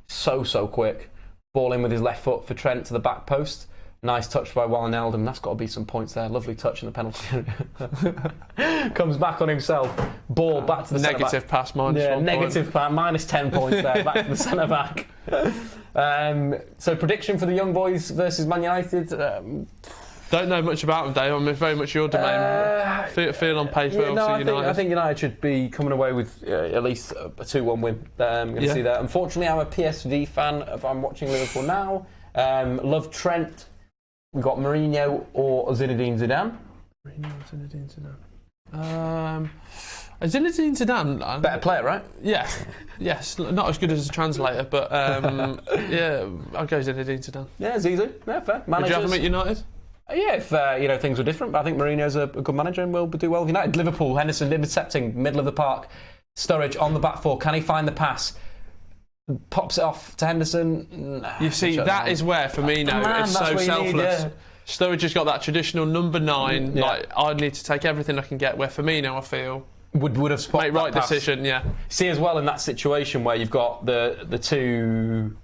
So quick. Ball in with his left foot for Trent to the back post. Nice touch by Wijnaldum. That's got to be some points there. Lovely touch in the penalty area. Comes back on himself. Ball back to the centre back. Negative pass, -1 pass, minus 10 points there. Back to the centre back. So prediction for the young boys versus Man United. Don't know much about them, Dave. I mean, very much your domain. Feel on paper, I think United should be coming away with at least a 2-1 win. I'm going to see that. Unfortunately, I'm a PSV fan. If I'm watching Liverpool now, love Trent. We've got Mourinho or Zinedine Zidane. Mourinho or Zinedine Zidane. Zinedine Zidane. Better player, right? Yeah. Yes. Not as good as a translator, but yeah, I'll go Zinedine Zidane. Yeah, it's easy. Yeah, fair. Would you have him at United? Yeah, if things were different, but I think Mourinho's a good manager and will do well with United. Liverpool, Henderson intercepting, middle of the park. Sturridge on the back four. Can he find the pass? Pops it off to Henderson. You see, that is where Firmino is so selfless. Sturridge has got that traditional number 9. Yeah. Like, I need to take everything I can get. Where Firmino, I feel, would have spotted made right that pass. decision. Yeah. See as well in that situation where you've got the two.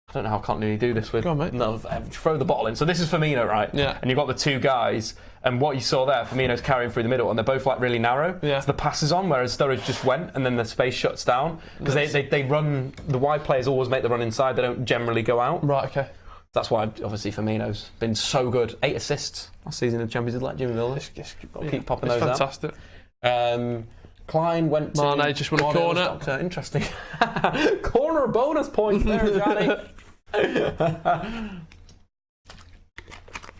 I don't know how I can't really do this with. Go on, mate. No, throw the bottle in. So this is Firmino, right? Yeah. And you've got the two guys, and what you saw there, Firmino's carrying through the middle, and they're both like really narrow. Yeah. So the pass is on, whereas Sturridge just went, and then the space shuts down because they run. The wide players always make the run inside. They don't generally go out. Right. Okay. That's why obviously Firmino's been so good. 8 assists last season in the Champions League, like Jimmy Milner. Keep popping those fantastic. out. Klein went to... Mane just won a corner. Interesting. Corner bonus point there, Johnny.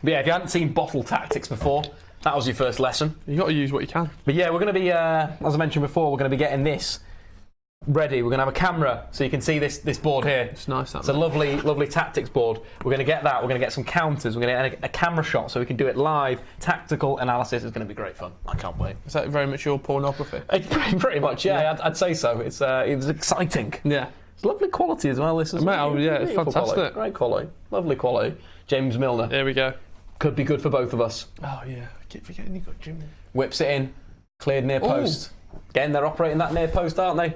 But yeah, if you hadn't seen bottle tactics before, that was your first lesson. You've got to use what you can. But yeah, we're going to be, as I mentioned before, we're going to be getting this ready. We're going to have a camera so you can see this board here. It's nice. It's a lovely tactics board. We're going to get that. We're going to get some counters. We're going to get a camera shot so we can do it live. Tactical analysis is going to be great fun. I can't wait. Is that very much your pornography? It's pretty much, yeah. I'd say so. It was exciting. Yeah. It's lovely quality as well. This is it's fantastic. Quality. Great quality. Lovely quality. James Milner. There we go. Could be good for both of us. Oh, yeah. I keep forgetting you got Jimmy. Whips it in. Cleared near post. Again, they're operating that near post, aren't they?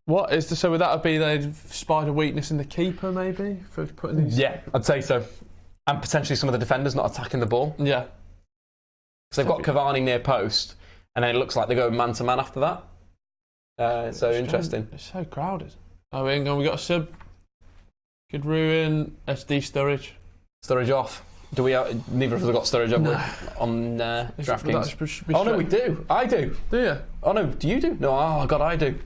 What is so would that be they'd spied a weakness in the keeper maybe for putting these? Yeah, I'd say so. And potentially some of the defenders not attacking the ball. Yeah. So they've got Cavani near post, and then it looks like they go man to man after that. So interesting. It's so crowded. Oh, hang on, we got a sub. Could ruin SD Sturridge. Sturridge off. Do we? Neither of us have got Sturridge on DraftKings. Oh no, we do. I do. Do you? Oh no, do you do? No, oh God, I do.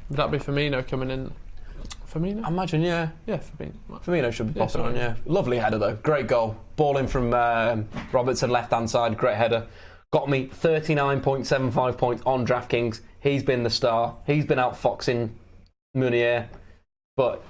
Would that be Firmino coming in? Firmino? I imagine, yeah. Yeah, Firmino. Firmino should be popping on, yeah. Lovely header though. Great goal. Ball in from Robertson, left hand side. Great header. Got me 39.75 points on DraftKings. He's been the star. He's been outfoxing Meunier, but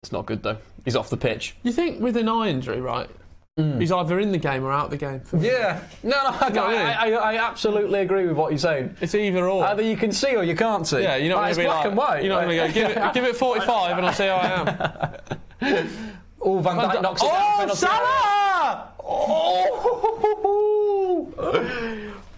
it's not good though. He's off the pitch. You think with an eye injury, right? He's either in the game or out the game. Yeah. No, I absolutely agree with what you're saying. It's either or. Either you can see or you can't see. Yeah, you're not going to be black and white. You're not going to go, give it 45 and I'll see how I am. Oh, Van Dijk knocks it down. Oh, Salah! Oh!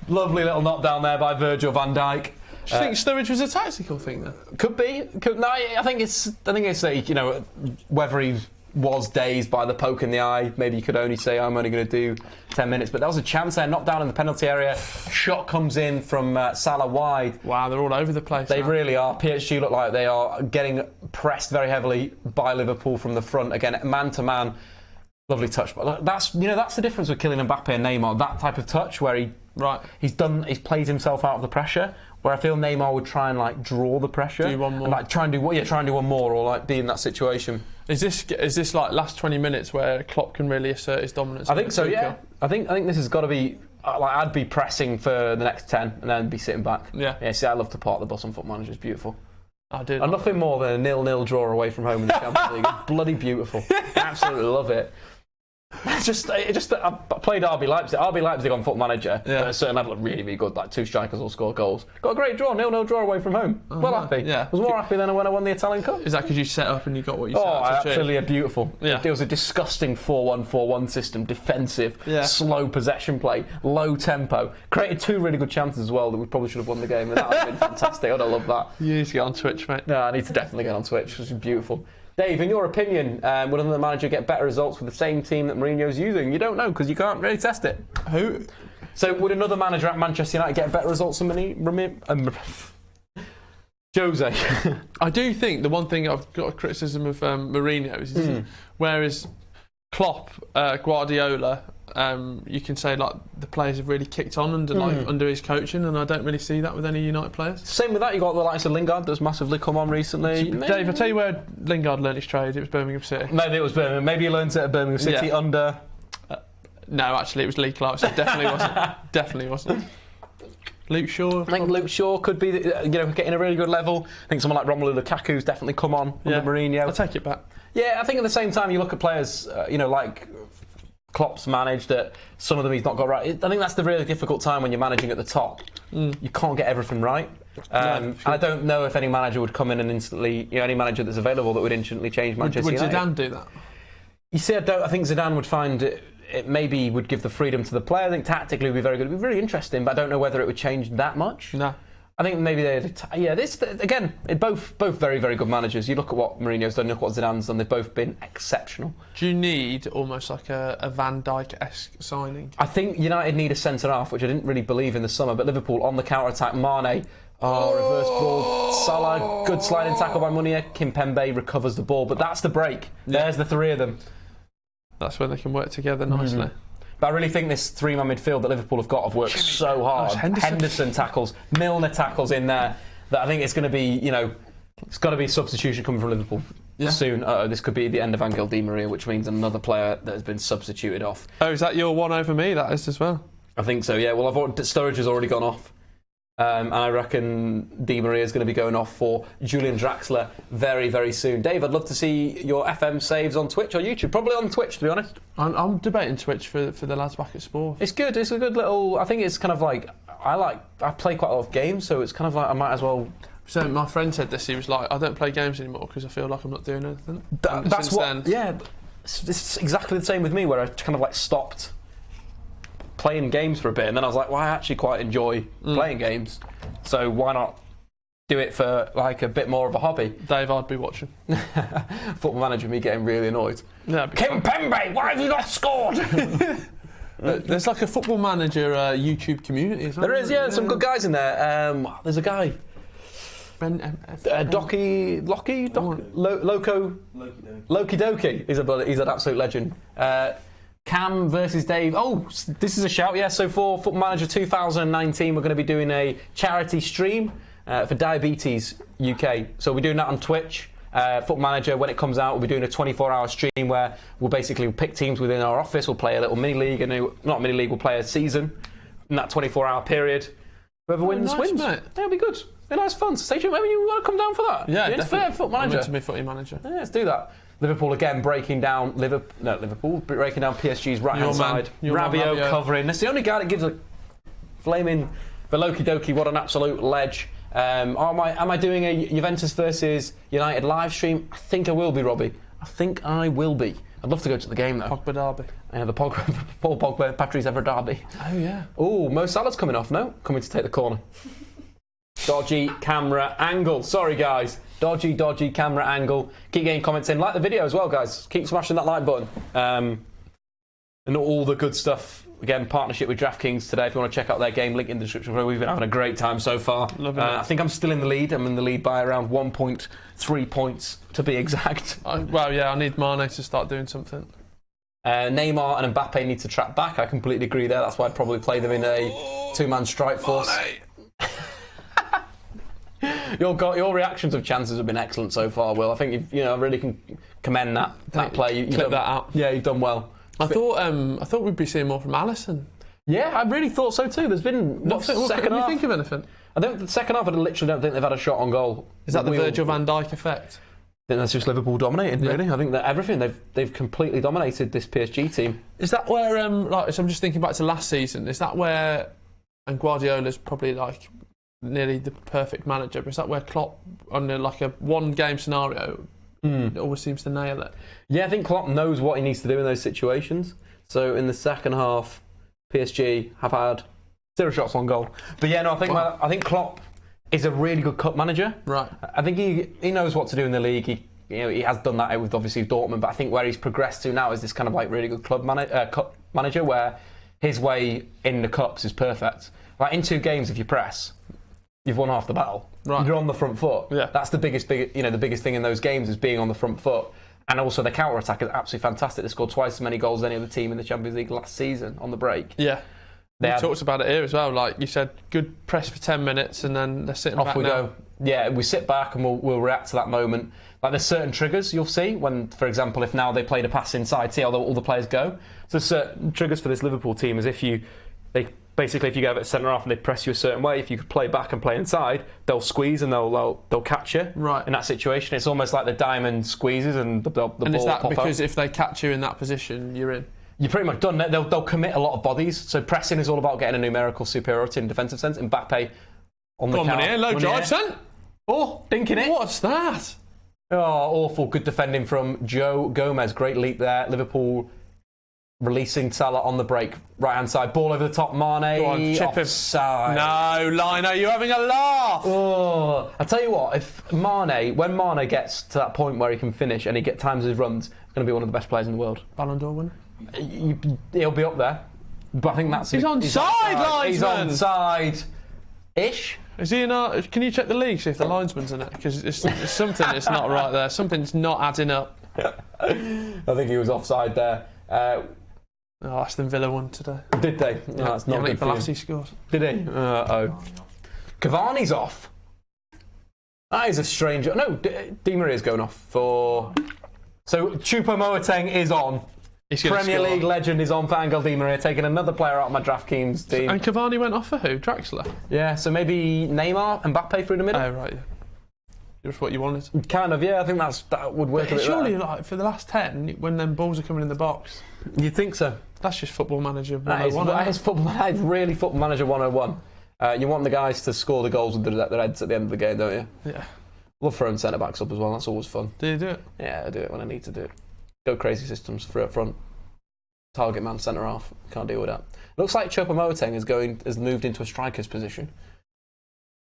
Lovely little knockdown there by Virgil Van Dijk. Do you think Sturridge was a tactical thing then? Could be. No, I think it's a, whether he was dazed by the poke in the eye. Maybe you could only say, I'm only going to do 10 minutes. But there was a chance there, knocked down in the penalty area. Shot comes in from Salah wide. Wow, they're all over the place. They now. really are. PSG look like they are getting pressed very heavily by Liverpool from the front. Again, man to man. Lovely touch. But that's the difference with Kylian Mbappe and Neymar. That type of touch where he's played himself out of the pressure. Where I feel Neymar would try and draw the pressure. Do one more. And, try and do one more, or be in that situation. Is this last 20 minutes where Klopp can really assert his dominance? I think so. Yeah. I think this has got to be. I'd be pressing for the next 10 and then be sitting back. Yeah. Yeah. See, I love to park the bus on Foot Manager. It's beautiful. I do. And nothing more than a 0-0 draw away from home in the Champions League. It's bloody beautiful. Absolutely love it. I played RB Leipzig. RB Leipzig on Foot Manager at a certain level, really, really good. Two strikers all score goals. Got a great draw, 0-0 draw away from home. Happy. Yeah. Was more happy than when I won the Italian Cup. Is that because you set up and you got what you set up to absolutely beautiful. Yeah. It was a disgusting 4-1-4-1 system, defensive, slow possession play, low tempo. Created 2 really good chances as well that we probably should have won the game, and that would have been fantastic. I'd have loved that. You need to get on Twitch, mate. No, I need to definitely get on Twitch. It's beautiful. Dave, in your opinion, would another manager get better results with the same team that Mourinho's using? You don't know because you can't really test it. Who? So would another manager at Manchester United get better results than Jose? I do think the one thing I've got a criticism of Mourinho is whereas Klopp, Guardiola, you can say the players have really kicked on under his coaching, and I don't really see that with any United players. Same with that, you got the likes of Lingard that's massively come on recently. Dave, I'll tell you where Lingard learnt his trade. It was Birmingham City. Maybe it was Birmingham. Maybe he learned it at Birmingham City under. No, actually, it was Lee Clark. So it definitely wasn't. Definitely wasn't. Luke Shaw. I think Luke Shaw could be, getting a really good level. I think someone like Romelu Lukaku's definitely come on under Mourinho. I'll take it back. Yeah, I think at the same time you look at players, like Klopp's managed that some of them he's not got right. I think that's the really difficult time when you're managing at the top. You can't get everything right. And I don't know if any manager would come in and instantly, any manager that's available that would instantly change Manchester United. Would Zidane do that? You see, I think Zidane would find it maybe would give the freedom to the player. I think tactically it would be very good. It would be really interesting, but I don't know whether it would change that much. No. I think maybe both very, very good managers. You look at what Mourinho's done, you look at what Zidane's done, they've both been exceptional. Do you need almost like a Van Dijk-esque signing? I think United need a centre-half, which I didn't really believe in the summer, but Liverpool on the counter-attack, Mane, reverse ball, Salah, good sliding tackle by Meunier, Kimpembe recovers the ball, but that's the break. There's the 3 of them. That's when they can work together nicely. But I really think this 3-man midfield that Liverpool have got have worked so hard. Henderson tackles, Milner tackles in there. That I think it's going to be, it's got to be a substitution coming from Liverpool soon. This could be the end of Angel Di Maria, which means another player that has been substituted off. Oh, is that your one over me? That is as well. I think so. Yeah. Well, Sturridge has already gone off. And I reckon Di Maria is going to be going off for Julian Draxler very, very soon. Dave, I'd love to see your FM saves on Twitch or YouTube. Probably on Twitch, to be honest. I'm debating Twitch for the lads back at Sport. It's good. It's a good little. I think it's kind of like I play quite a lot of games, so it's kind of like I might as well. So my friend said this. He was like, I don't play games anymore because I feel like I'm not doing anything. That's what. Yeah, it's exactly the same with me, where I kind of stopped playing games for a bit, and then I was like, well, I actually quite enjoy playing games, so why not do it for a bit more of a hobby? Dave, I'd be watching. Football Manager, me getting really annoyed. Yeah, Kimpembe, why have you not scored? There's a Football Manager YouTube community as well. There is, some good guys in there. There's a guy. Loki Doki. He's an absolute legend. Cam versus Dave. Oh, this is a shout, yeah. So for Football Manager 2019, we're going to be doing a charity stream for Diabetes UK. So we're doing that on Twitch. Football Manager, when it comes out, we'll be doing a 24-hour stream where we'll basically pick teams within our office. We'll play a little mini-league, we'll play a season in that 24-hour period. Whoever wins, wins. Mate. It'll be good. It'll be nice fun. So stay tuned. Maybe you want to come down for that. Yeah, it's definitely. fair, Football Manager. I'm into me Footy Manager. Yeah, let's do that. Liverpool again breaking down Liverpool breaking down PSG's right hand side. Rabiot covering. That's the only guy that gives a flaming Veloki Doki. What an absolute ledge. Am I doing a Juventus versus United live stream? I think I will be, Robbie. I think I will be. I'd love to go to the game though. Pogba derby. The Paul Pogba, Patrice Evra derby. Oh yeah. Oh, Mo Salah's coming off. No, coming to take the corner. Dodgy camera angle. Sorry, guys. Dodgy camera angle. Keep getting comments in. Like the video as well, guys. Keep smashing that like button. And all the good stuff. Again, partnership with DraftKings today. If you want to check out their game, link in the description. We've been having a great time so far. I think I'm still in the lead. I'm in the lead by around 1.3 points, to be exact. Well, yeah, I need Mane to start doing something. Neymar and Mbappe need to track back. I completely agree there. That's why I'd probably play them in a two-man strike force. Your reactions of chances have been excellent so far, Will. I think I really can commend that play. Clip that out. Yeah, you've done well. I thought we'd be seeing more from Alisson. Yeah, I really thought so too. There's been second half. Do you think of anything? The second half, I literally don't think they've had a shot on goal. Is that the Virgil Van Dijk effect? I think that's just Liverpool dominating, really. I think that everything they've completely dominated this PSG team. Is that where so I'm just thinking back to last season? Is that where Guardiola's probably nearly the perfect manager? But is that where Klopp on a one game scenario always seems to nail it? Yeah, I think Klopp knows what he needs to do in those situations. So in the second half, PSG have had 0 shots on goal. But yeah, no, I think Klopp is a really good cup manager. Right. I think he knows what to do in the league. He has done that with obviously Dortmund, but I think where he's progressed to now is this kind of really good cup manager where his way in the cups is perfect. In 2 games, if you press, you've won half the battle. Right. You're on the front foot. Yeah. That's the biggest thing in those games is being on the front foot. And also the counter attack is absolutely fantastic. They scored twice as many goals as any other team in the Champions League last season on the break. Yeah. We talked about it here as well. Like you said, good press for 10 minutes and then they're sitting back. Off we go. Yeah, we sit back and we'll react to that moment. There's certain triggers you'll see when, for example, if now they played a pass inside, see how all the players go. So certain triggers for this Liverpool team is if you go over at centre half and they press you a certain way, if you could play back and play inside, they'll squeeze and they'll catch you. Right. In that situation, it's almost like the diamond squeezes and the ball and is that pop because out. If they catch you in that position, you're in? You're pretty much done. They'll commit a lot of bodies. So pressing is all about getting a numerical superiority in defensive sense. Mbappe on the counter. Meunier, low drive, son. Oh, dinking it. What's that? Oh, awful. Good defending from Joe Gomez. Great leap there. Liverpool releasing Salah on the break. Right-hand side. Ball over the top. Mane. Go on, chip offside. No, Lino, you're having a laugh. Oh, I tell you what, when Mane gets to that point where he can finish and he times his runs, he's going to be one of the best players in the world. Ballon d'Or winner? He'll be up there. But I think that's... He's onside, linesman! He's onside-ish. Is he not? Can you check the league, see if the linesman's in it? Because it's something that's not right there. Something's not adding up. I think he was offside there. Aston Villa won today. Did they? No, that's not good for him. Balassi scores. Did he? Cavani's off. That is a strange... No, Di Maria's going off for... So Choupo-Moting is on. Premier League legend is on for Angel Di Maria, taking another player out of my DraftKings team. And Cavani went off for who? Draxler? Yeah, so maybe Neymar, Mbappe through the middle? Oh, right, yeah. Just what you wanted. Kind of, yeah. I think that would work a bit surely, better. For the last 10, when them balls are coming in the box... You'd think so. That's just Football Manager 101. That is really Football Manager 101. You want the guys to score the goals with their heads at the end of the game, don't you? Yeah. Love throwing centre-backs up as well. That's always fun. Do you do it? Yeah, I do it when I need to do it. Go crazy systems, 3 up front. Target man, centre half. Can't deal with that. Looks like Choupo-Moting has moved into a striker's position.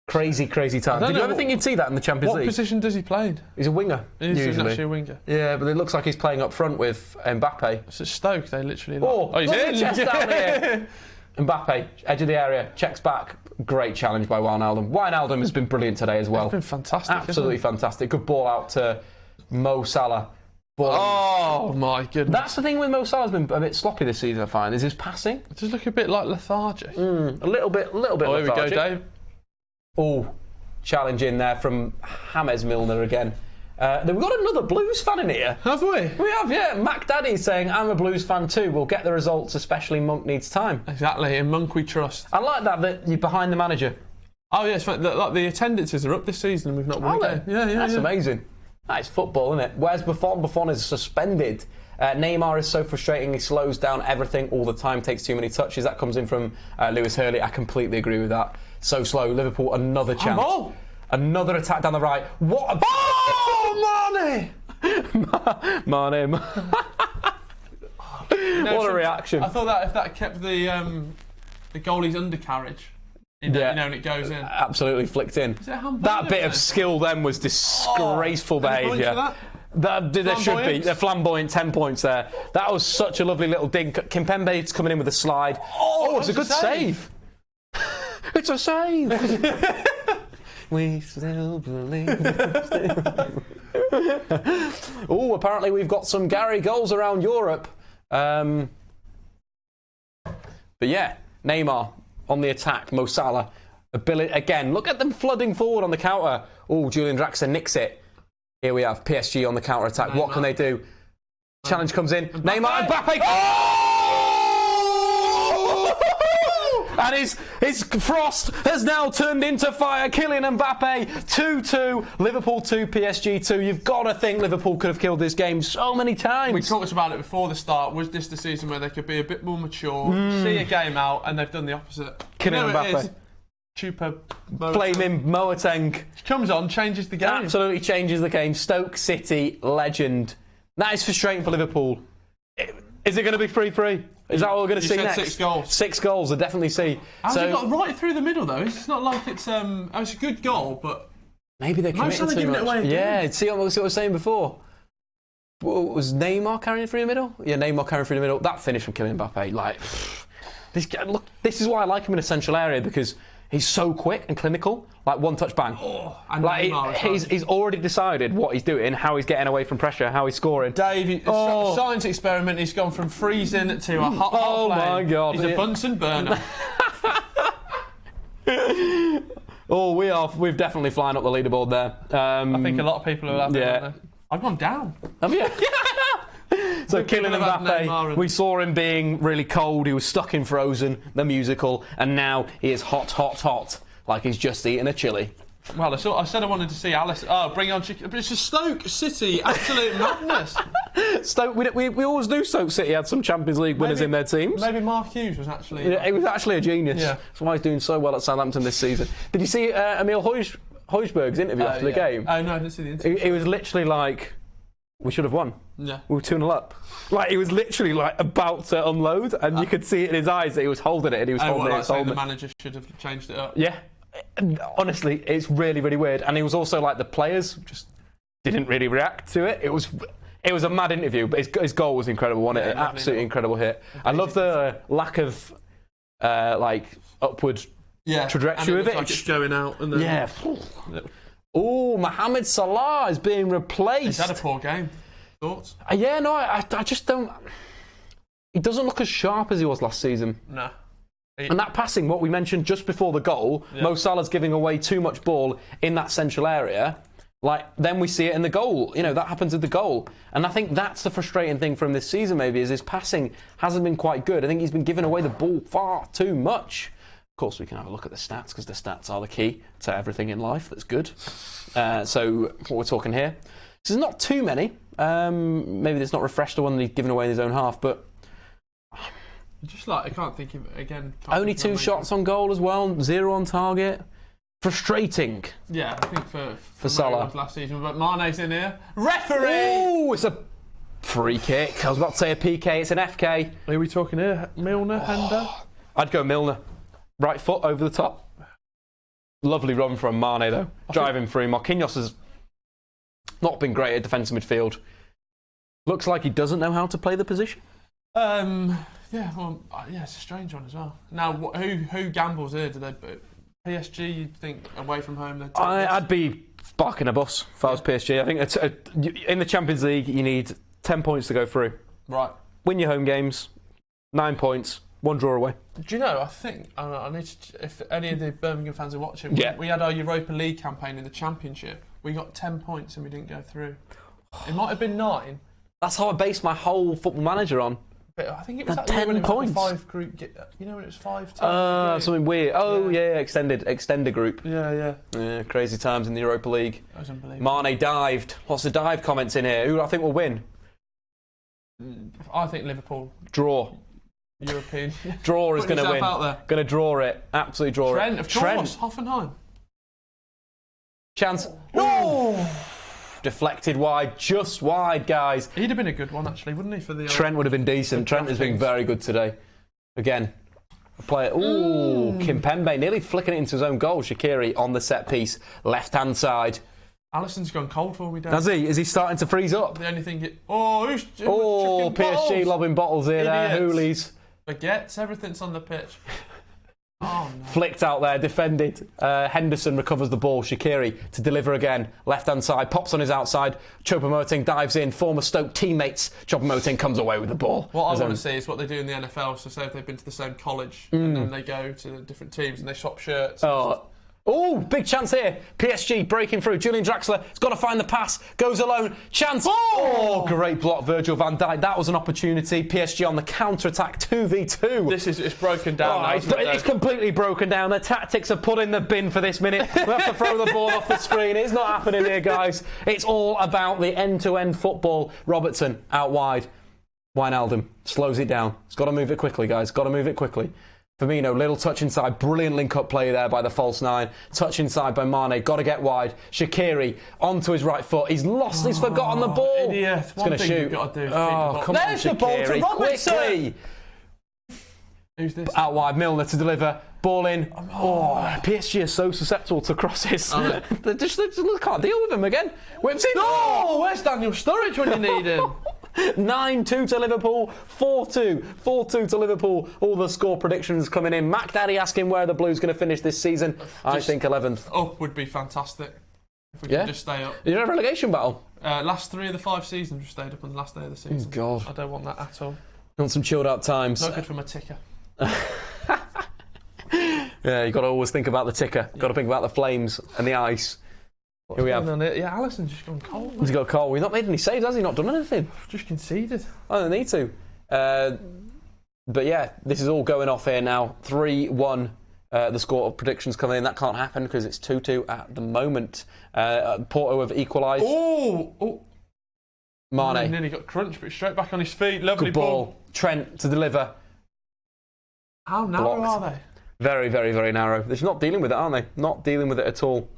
Crazy time. Did you ever think you'd see that in the Champions League? What position does he play in? He's a winger. He's usually actually a winger. Yeah, but it looks like he's playing up front with Mbappe. It's at Stoke, they literally... He's in! Chest down here. Mbappe, edge of the area, checks back. Great challenge by Wijnaldum. Wijnaldum has been brilliant today as well. It's been fantastic. Absolutely fantastic. Good ball out to Mo Salah. Oh my goodness. That's the thing with Mo Salah's been a bit sloppy this season, I find, is his passing. It does look a bit like lethargic. A little bit lethargic. Here we go, Dave. Oh, challenge in there from James Milner again. We've got another Blues fan in here. Have we? We have, yeah. Mac Daddy's saying, I'm a Blues fan too. We'll get the results, especially Monk needs time. Exactly, in Monk we trust. I like that you're behind the manager. Oh, yeah, it's fun. The attendances are up this season and we've not won a game. Yeah, That's amazing. That is football, isn't it? Where's Buffon? Buffon is suspended. Neymar is so frustrating. He slows down everything all the time, takes too many touches. That comes in from Lewis Hurley. I completely agree with that. So slow. Liverpool, another chance. Another attack down the right. What a... Oh, Mane! Mane. What a reaction. I thought that if that kept the goalie's undercarriage, You know, and it goes in. Absolutely flicked in. Is it a handball? That bit of skill then was disgraceful behaviour. There should be. They're flamboyant, 10 points there. That was such a lovely little dink. Kimpembe's coming in with a slide. Oh, it's a good save. It's a save. We still believe. Oh, apparently we've got some Gary goals around Europe. But yeah, Neymar on the attack, Mo Salah. Again, look at them flooding forward on the counter. Oh, Julian Draxler nicks it. Here we have PSG on the counter attack. What can they do? Challenge comes in. Neymar, Mbappe. Oh! And his frost has now turned into fire. Kylian Mbappe, 2-2. Liverpool 2, PSG 2. You've got to think Liverpool could have killed this game so many times. We talked about it before the start. Was this the season where they could be a bit more mature, see a game out, and they've done the opposite? Kylian Mbappe. Flaming Moateng comes on, changes the game. Absolutely changes the game. Stoke City legend. That is frustrating for Liverpool. Is it going to be 3-3? Is that what we're going to see next? 6 goals. 6 goals, I definitely see. How's he got right through the middle though? It's not like it's a good goal, but maybe they're committing too much. It away again. Yeah, see what I was saying before. Was Neymar carrying through the middle? Yeah, Neymar carrying through the middle. That finish from Kylian Mbappe, this is why I like him in a central area, because he's so quick and clinical, like one touch bang. He's already decided what he's doing, how he's getting away from pressure, how he's scoring. Dave, science experiment, he's gone from freezing to a hot flame. Oh my God. He's a Bunsen burner. We've definitely flying up the leaderboard there. I think a lot of people are having I've gone down. Have you? So Kylian Mbappe, we saw him being really cold. He was stuck in Frozen, the musical, and now he is hot, hot, hot, like he's just eaten a chili. Well, I said I wanted to see Alisson. Oh, bring on chicken. But it's just Stoke City, absolute madness. Stoke, we always knew Stoke City had some Champions League winners in their teams. Maybe Mark Hughes was actually... He was actually a genius. Yeah. That's why he's doing so well at Southampton this season. Did you see Emil Højbjerg's interview after the game? Oh, no, I didn't see the interview. He was literally like... We should have won. Yeah. We were 2-0 up. Like, he was literally like about to unload, and you could see it in his eyes that he was holding it, and he was holding it. The manager should have changed it up. Yeah. Honestly, it's really, really weird. And he was also like, the players just didn't really react to it. It was a mad interview, but his goal was incredible, wasn't it? Absolutely incredible hit. I love the lack of upward trajectory of it. Like it's going out. And then... Yeah. Oh, Mohamed Salah is being replaced. He's had a poor game. Thoughts? I just don't... He doesn't look as sharp as he was last season. No. And that passing, what we mentioned just before the goal, Mo Salah's giving away too much ball in that central area. Then we see it in the goal. You know, that happens at the goal. And I think that's the frustrating thing from this season, maybe, is his passing hasn't been quite good. I think he's been giving away the ball far too much. Of course, we can have a look at the stats, because the stats are the key to everything in life that's good. So, what we're talking here. So there's not too many. Maybe it's not refreshed the one that he's given away in his own half, but... Just I can't think of it again. Only 2 shots on goal as well, 0 on target. Frustrating. Yeah, I think for Salah last season, but Mane's in here. Referee! Oh, it's a free kick. I was about to say a PK, it's an FK. Are we talking here? Milner, Hender? I'd go Milner. Right foot over the top. Lovely run from Mane though. Driving through. Marquinhos has not been great at defensive midfield. Looks like he doesn't know how to play the position. It's a strange one as well. Now, who gambles here? Do they? PSG, you'd think away from home. I'd be barking a bus if I was PSG. I think in the Champions League you need 10 points to go through. Right. Win your home games, 9 points, 1 draw away. Do you know? I think I need to. If any of the Birmingham fans are watching, we had our Europa League campaign in the Championship. We got 10 points and we didn't go through. It might have been 9. That's how I based my whole Football Manager on. But I think it was 10 points. 5 group. You know when it was 5. Something weird. Oh yeah, extended group. Yeah. Crazy times in the Europa League. That was unbelievable. Mane dived. Lots of dive comments in here. Who do I think will win? I think Liverpool. Draw. European. Draw is going to win. Going to draw it. Absolutely draw Trent, it. Of course. Hoffenheim. Chance. No! Deflected wide. Just wide, guys. He'd have been a good one, actually, wouldn't he? For the Trent would have been decent. Trent has been very good today. Again. Player. Ooh, Kimpembe nearly flicking it into his own goal. Shaqiri on the set piece, left-hand side. Alisson's gone cold for me, Dan. Has he? Is he starting to freeze up? The only thing... PSG bottles? lobbing bottles in there. Hoolies. Forgets everything's on the pitch. Oh, no. Flicked out there, defended. Henderson recovers the ball. Shaqiri to deliver again. Left-hand side, pops on his outside. Choupo-Moting dives in. Former Stoke teammates. Choupo-Moting comes away with the ball. What I want to see is what they do in the NFL. So say if they've been to the same college and then they go to different teams and they swap shirts. Oh, big chance here. PSG breaking through. Julian Draxler has got to find the pass. Goes alone. Chance. Oh, great block. Virgil van Dijk. That was an opportunity. PSG on the counter-attack. 2v2. It's broken down. It's completely broken down. The tactics are put in the bin for this minute. We have to throw the ball off the screen. It's not happening here, guys. It's all about the end-to-end football. Robertson out wide. Wijnaldum slows it down. It's got to move it quickly, guys. Got to move it quickly. Firmino, little touch inside, brilliant link-up play there by the false nine. Touch inside by Mane, got to get wide. Shaqiri onto his right foot. He's lost, he's forgotten the ball. Idiot. He's going to shoot. You've got to do is come There's on, the ball to Shaqiri, Robertson. quickly. Who's this? Out wide, Milner to deliver. Ball in. PSG are so susceptible to crosses. They just can't deal with him again. Whips in. Where's Daniel Sturridge when you need him? 9-2 to Liverpool, 4-2. 4-2 to Liverpool. All the score predictions coming in. Mac Daddy asking where the Blues going to finish this season. I think 11th. Up would be fantastic. If we could just stay up. You're in a relegation battle? Last 3 of the 5 seasons, we stayed up on the last day of the season. Oh, God. I don't want that at all. You want some chilled out times? Not good for my ticker. Yeah, you've got to always think about the ticker. Got to think about the flames and the ice. Here we have. Yeah, Alisson's just gone cold. He's got cold. He's not made any saves, has he? Not done anything. Just conceded. I don't need to. But yeah, this is all going off here now. 3-1. The score predictions coming in. That can't happen because it's 2-2 at the moment. Porto have equalised. Mane. He nearly got crunched, but straight back on his feet. Lovely Good ball. Trent to deliver. How narrow Blocked. are they? Very, very, very narrow. They're not dealing with it, aren't they? Not dealing with it at all.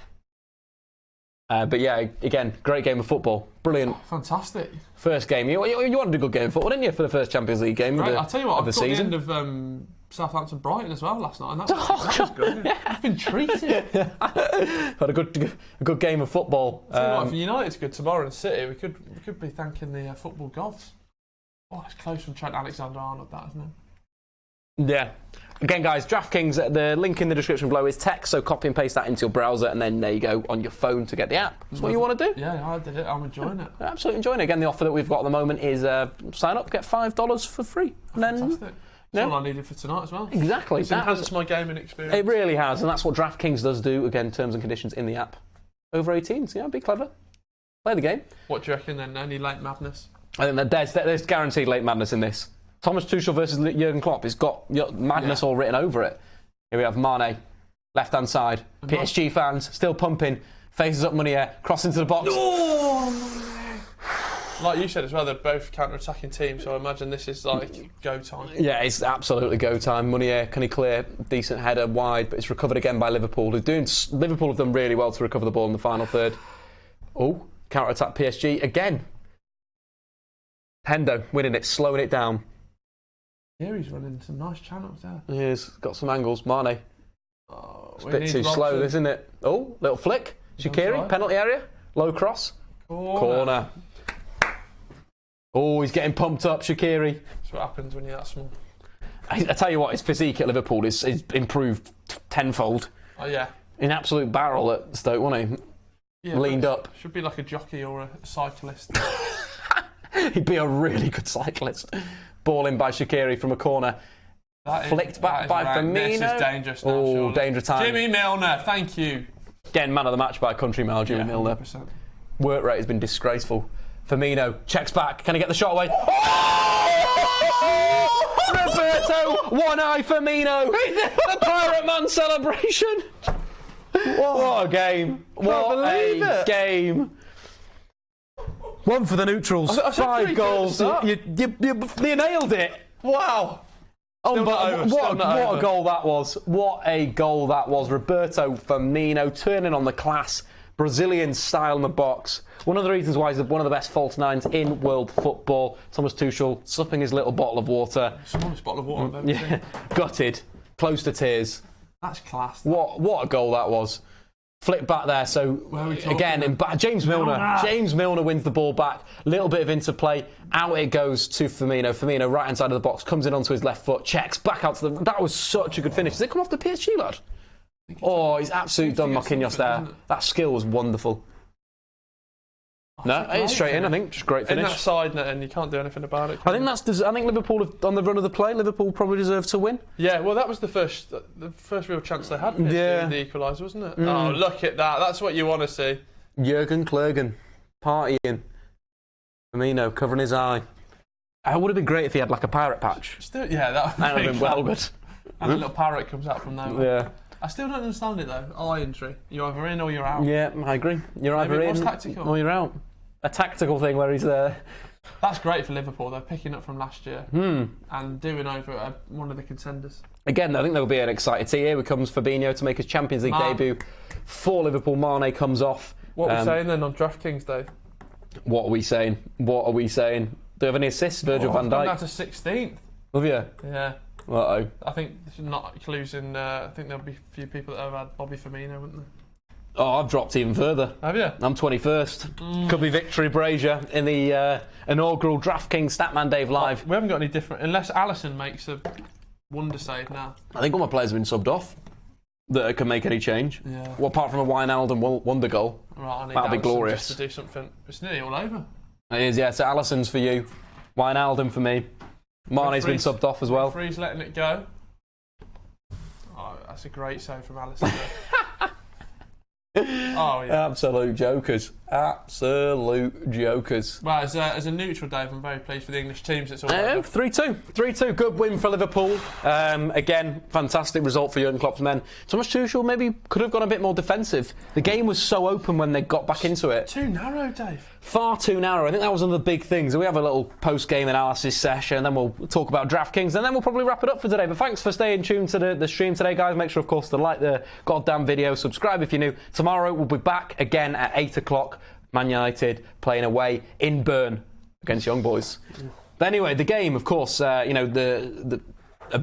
But yeah, again, great game of football. Brilliant. Fantastic. First game. You wanted a good game of football, didn't you, for the first Champions League game Right, of the, I'll tell you what, of I've the got season? the end of Southampton-Brighton as well last night, and that was good. Yeah. I've been treated. Had a good game of football. Tell you what, if United's good tomorrow in City, we could be thanking the football gods. Oh, it's close from Trent Alexander-Arnold, that, isn't it? Yeah. Again, guys, DraftKings, the link in the description below is text, so copy and paste that into your browser, and then there you go on your phone to get the app. That's what you want to do? Yeah, I did it. I'm enjoying it. Absolutely enjoying it. Again, the offer that we've got at the moment is sign up, get $5 for free. And then, fantastic. That's all I needed for tonight as well. Exactly. It's enhanced my gaming experience. It really has, and that's what DraftKings does do. Again, terms and conditions in the app. Over 18s, yeah, be clever. Play the game. What do you reckon then? Any late madness? I think that there's guaranteed late madness in this. Thomas Tuchel versus Jurgen Klopp. It's got madness all written over it. Here we have Mane, left-hand side. PSG fans still pumping. Faces up Meunier, crossing to the box. Like you said as well, they're both counter-attacking teams, so I imagine this is like go time. Yeah, it's absolutely go time. Meunier, can he clear? Decent header wide, but it's recovered again by Liverpool. Liverpool have done really well to recover the ball in the final third. Oh, counter-attack PSG again. Hendo winning it, slowing it down. Yeah, he's running some nice channels there. He's got some angles. Mane. Oh, it's a bit too slow, isn't it? Oh, little flick. Shaqiri, penalty area. Low cross. Corner. Oh, he's getting pumped up, Shaqiri. That's what happens when you're that small. I tell you what, his physique at Liverpool is improved tenfold. Oh, yeah. An absolute barrel at Stoke, wasn't he? Yeah, leaned up. Should be like a jockey or a cyclist. He'd be a really good cyclist. Ball in by Shaqiri from a corner. Flicked back by Firmino. This is dangerous now, surely. Danger time. Jimmy Milner, thank you. Getting man of the match by a country mile, Jimmy Milner. 100%. Work rate has been disgraceful. Firmino checks back. Can he get the shot away? Oh! Roberto, one eye Firmino. The Pirate Man celebration. What a game. What a game. One for the neutrals. 5 goals. You nailed it. Wow. What a goal that was. What a goal that was. Roberto Firmino turning on the class. Brazilian style in the box. One of the reasons why he's one of the best false nines in world football. Thomas Tuchel supping his little bottle of water. Smallest bottle of water I've ever seen. Gutted. close to tears. That's class. What a goal that was. Flick back there, so again, James Milner. James Milner wins the ball back. Little bit of interplay. Out it goes to Firmino. Firmino, right hand side of the box, comes in onto his left foot, checks, back out to the... That was such a good finish. Does it come off the PSG, lad? Oh, he's absolutely done Marquinhos there. That skill was wonderful. No, it's straight in, I think. Just great finish. In that side net, and you can't do anything about it. I think Liverpool, on the run of the play, Liverpool probably deserved to win. Yeah, well, that was the first real chance they had in the equaliser, wasn't it? Oh, look at that. That's what you want to see. Jurgen Kloegen, partying. Firmino covering his eye. It would have been great if he had like a pirate patch. Still, yeah, that would have been well good. And a little parrot comes out from nowhere. Yeah. I still don't understand it though. Eye injury. You're either in or you're out. Yeah, I agree. You're either in or you're out. A tactical thing where he's there. That's great for Liverpool. They're picking up from last year and doing over one of the contenders. Again, I think there'll be an exciting team. Here comes Fabinho to make his Champions League debut for Liverpool. Mane comes off. What are we saying then on DraftKings, Dave? What are we saying? Do you have any assists, Virgil Van Dijk? I've gone down to 16th. Have you? Yeah. Uh-oh. I think not including. I think there'll be a few people that have had Bobby Firmino, wouldn't there? Oh, I've dropped even further. Have you? I'm 21st. Could be Victory Brazier in the inaugural DraftKings Statman Dave Live. We haven't got any different, unless Alisson makes a wonder save now. I think all my players have been subbed off that can make any change. Yeah. Well, apart from a Wijnaldum wonder goal. Right, I need that'll be Alisson glorious. just to do something. It's nearly all over. It is, yeah. So Alisson's for you. Wijnaldum for me. Mane's been subbed off as well. Freeze letting it go. Oh, that's a great save from Alisson. Oh yeah. Absolute jokers. Absolute jokers. Well, as a neutral, Dave, I'm very pleased for the English teams. It's all 3-2. 3-2. Good win for Liverpool. Again, fantastic result for Jurgen Klopp's men. Thomas Tuchel maybe could have gone a bit more defensive. The game was so open when they got back into it. Too narrow, Dave. Far too narrow. I think that was one of the big things. We have a little post-game analysis session, and then we'll talk about DraftKings, and then we'll probably wrap it up for today. But thanks for staying tuned to the stream today, guys. Make sure, of course, to like the goddamn video, subscribe if you're new. Tomorrow we'll be back again at 8 o'clock. Man United playing away in Bern against Young Boys. But anyway, the game, of course, a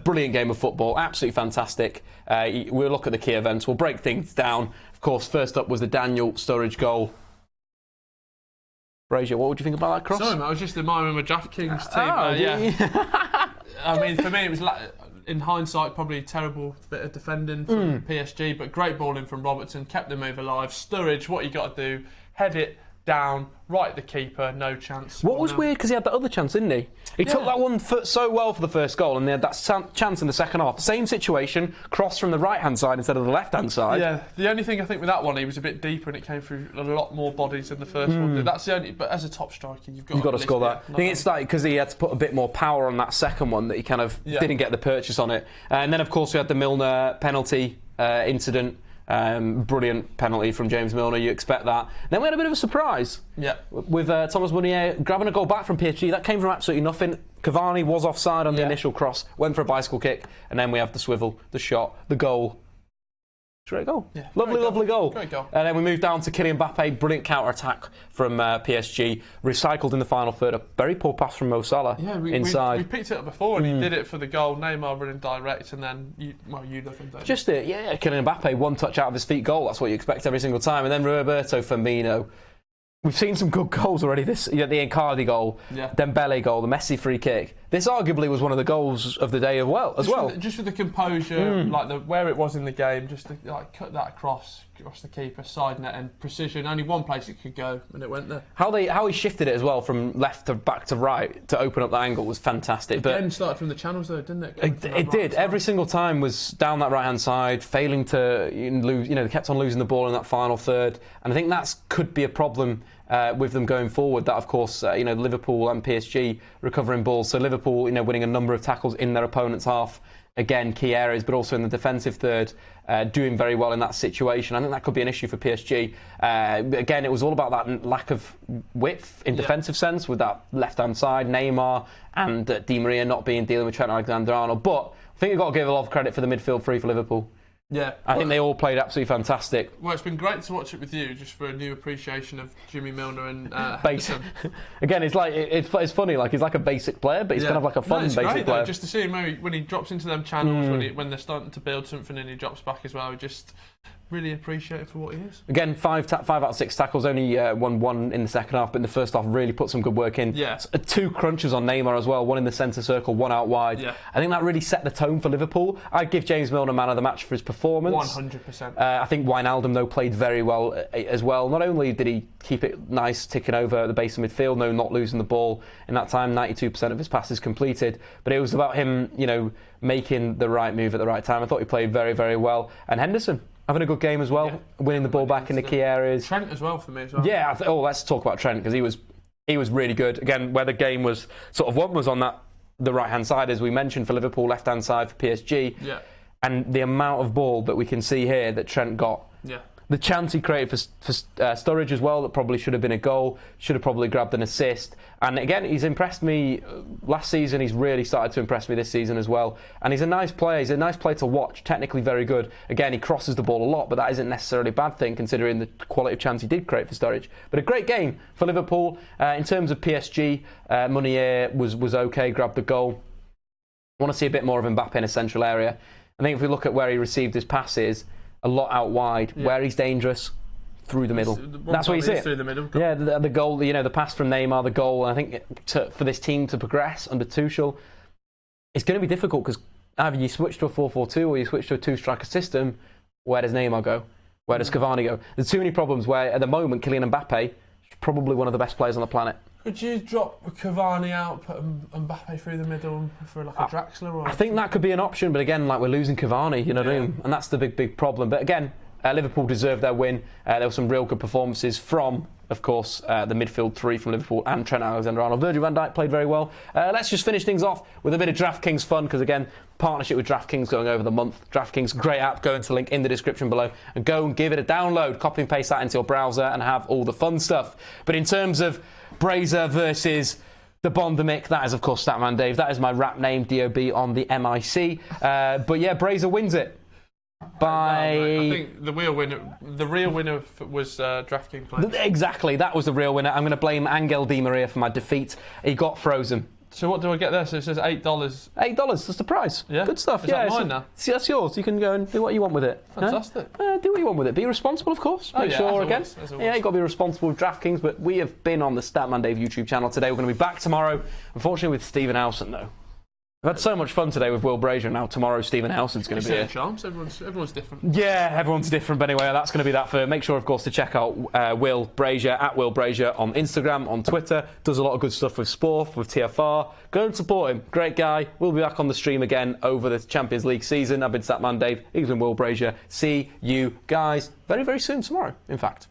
brilliant game of football, absolutely fantastic. We'll look at the key events. We'll break things down. Of course, first up was the Daniel Sturridge goal. Brazier, what would you think about that cross? Sorry, mate, I was just admiring my DraftKings team. I mean, for me, it was in hindsight probably a terrible bit of defending from PSG, but great balling from Robertson, kept the move alive. Sturridge, what you got to do? Head it down, right at the keeper, no chance. What was weird, because he had that other chance, didn't he? He took that one so well for the first goal, and they had that chance in the second half. Same situation, cross from the right-hand side instead of the left-hand side. Yeah, the only thing I think with that one, he was a bit deeper and it came through a lot more bodies than the first one. That's the only. But as a top striker, you've got to score that. I think it's like because he had to put a bit more power on that second one that he kind of didn't get the purchase on it. And then, of course, we had the Milner penalty incident. Brilliant penalty from James Milner, you expect that. Then we had a bit of a surprise with Thomas Meunier grabbing a goal back from PSG. That came from absolutely nothing. Cavani was offside on the initial cross, went for a bicycle kick, and then we have the swivel, the shot, the goal. Great goal. Yeah, lovely goal. Great goal. And then we moved down to Kylian Mbappe, brilliant counter-attack from PSG, recycled in the final third. A very poor pass from Mo Salah inside. We picked it up before and he did it for the goal. Neymar running direct and then you love him, don't you? Just it, yeah. Kylian Mbappe, one touch out of his feet goal. That's what you expect every single time. And then Roberto Firmino. We've seen some good goals already. The Icardi goal, Dembele goal, the Messi free kick. This arguably was one of the goals of the day as well. Just with the composure, where it was in the game, just to cut that across the keeper, side net and precision. Only one place it could go, and it went there. How he shifted it as well from left to back to right to open up the angle was fantastic. Again, started from the channels though, didn't it? It did. Every single time was down that right hand side, failing to lose. They kept on losing the ball in that final third, and I think that could be a problem. With them going forward, that of course, Liverpool and PSG recovering balls. So Liverpool, winning a number of tackles in their opponent's half. Again, key areas, but also in the defensive third, doing very well in that situation. I think that could be an issue for PSG. Again, it was all about that lack of width in defensive sense with that left-hand side, Neymar and Di Maria not dealing with Trent Alexander-Arnold. But I think you've got to give a lot of credit for the midfield three for Liverpool. Yeah, I think they all played absolutely fantastic. Well, it's been great to watch it with you, just for a new appreciation of Jimmy Milner and Basic. Again, it's like it's funny. Like he's like a basic player, but he's kind of like a fun it's basic great, player. Though, just to see him when he drops into them channels, when they're starting to build something, and he drops back as well. Just really appreciate it for what he is. Again, 5 out of 6 tackles, only won 1 in the second half, but in the first half really put some good work in. Yeah. 2 crunches on Neymar as well, 1 in the centre circle, 1 out wide. Yeah. I think that really set the tone for Liverpool. I'd give James Milner man of the match for his performance. 100%. I think Wijnaldum, though, played very well as well. Not only did he keep it nice, ticking over the base of midfield, not losing the ball in that time, 92% of his passes completed, but it was about him, making the right move at the right time. I thought he played very, very well. And Henderson, having a good game as well, winning the ball back in the key areas. Trent as well for me as well. Yeah, let's talk about Trent, because he was really good. Again, where the game was sort of won was on the right-hand side, as we mentioned, for Liverpool, left-hand side for PSG. Yeah. And the amount of ball that we can see here that Trent got. Yeah. The chance he created for Sturridge as well, that probably should have been a goal, should have probably grabbed an assist. And again, he's impressed me last season. He's really started to impress me this season as well. And he's a nice player. He's a nice player to watch, technically very good. Again, he crosses the ball a lot, but that isn't necessarily a bad thing considering the quality of chance he did create for Sturridge. But a great game for Liverpool. In terms of PSG, Meunier was okay, grabbed the goal. I want to see a bit more of Mbappe in a central area. I think if we look at where he received his passes, a lot out wide, where he's dangerous, through the middle. That's what you see it. Through the middle. Yeah, the goal, the pass from Neymar, the goal. I think for this team to progress under Tuchel, it's going to be difficult because either you switch to a 4-4-2 or you switch to a 2-striker system. Where does Neymar go? Where does Cavani go? There's too many problems where, at the moment, Kylian Mbappe is probably one of the best players on the planet. Could you drop Cavani out, put Mbappe through the middle for like a Draxler? Or I think that could be an option, but again, we're losing Cavani, what I mean? And that's the big problem. But again, Liverpool deserved their win. There were some real good performances from, of course, the midfield 3 from Liverpool and Trent Alexander-Arnold. Virgil Van Dijk played very well. Let's just finish things off with a bit of DraftKings fun, because again, partnership with DraftKings going over the month. DraftKings, great app. Go into the link in the description below and go and give it a download. Copy and paste that into your browser and have all the fun stuff. But in terms of Brazier versus the Bondemic, that is, of course, Statman Dave. That is my rap name, DOB on the MIC. But yeah, Brazier wins it. I think the real winner was DraftKings play. Exactly, that was the real winner. I'm going to blame Angel Di Maria for my defeat. He got frozen. So what do I get there? So it says $8. $8, that's the price. Yeah. Good stuff. Is that mine now? See, that's yours. You can go and do what you want with it. Fantastic. Do what you want with it. Be responsible, of course. Make sure, again. As always. Yeah, you've got to be responsible with DraftKings, but we have been on the Statman Dave YouTube channel today. We're going to be back tomorrow, unfortunately with Stephen Howson, though. We've had so much fun today with Will Brazier. Now tomorrow Stephen Howson's going to be here. Charms. Everyone's different. Yeah, everyone's different. But anyway, that's going to be that for. Make sure, of course, to check out Will Brazier at Will Brazier on Instagram, on Twitter. Does a lot of good stuff with sport, with TFR. Go and support him. Great guy. We'll be back on the stream again over the Champions League season. I've been Statman Dave. He's been Will Brazier. See you guys very, very soon tomorrow, in fact.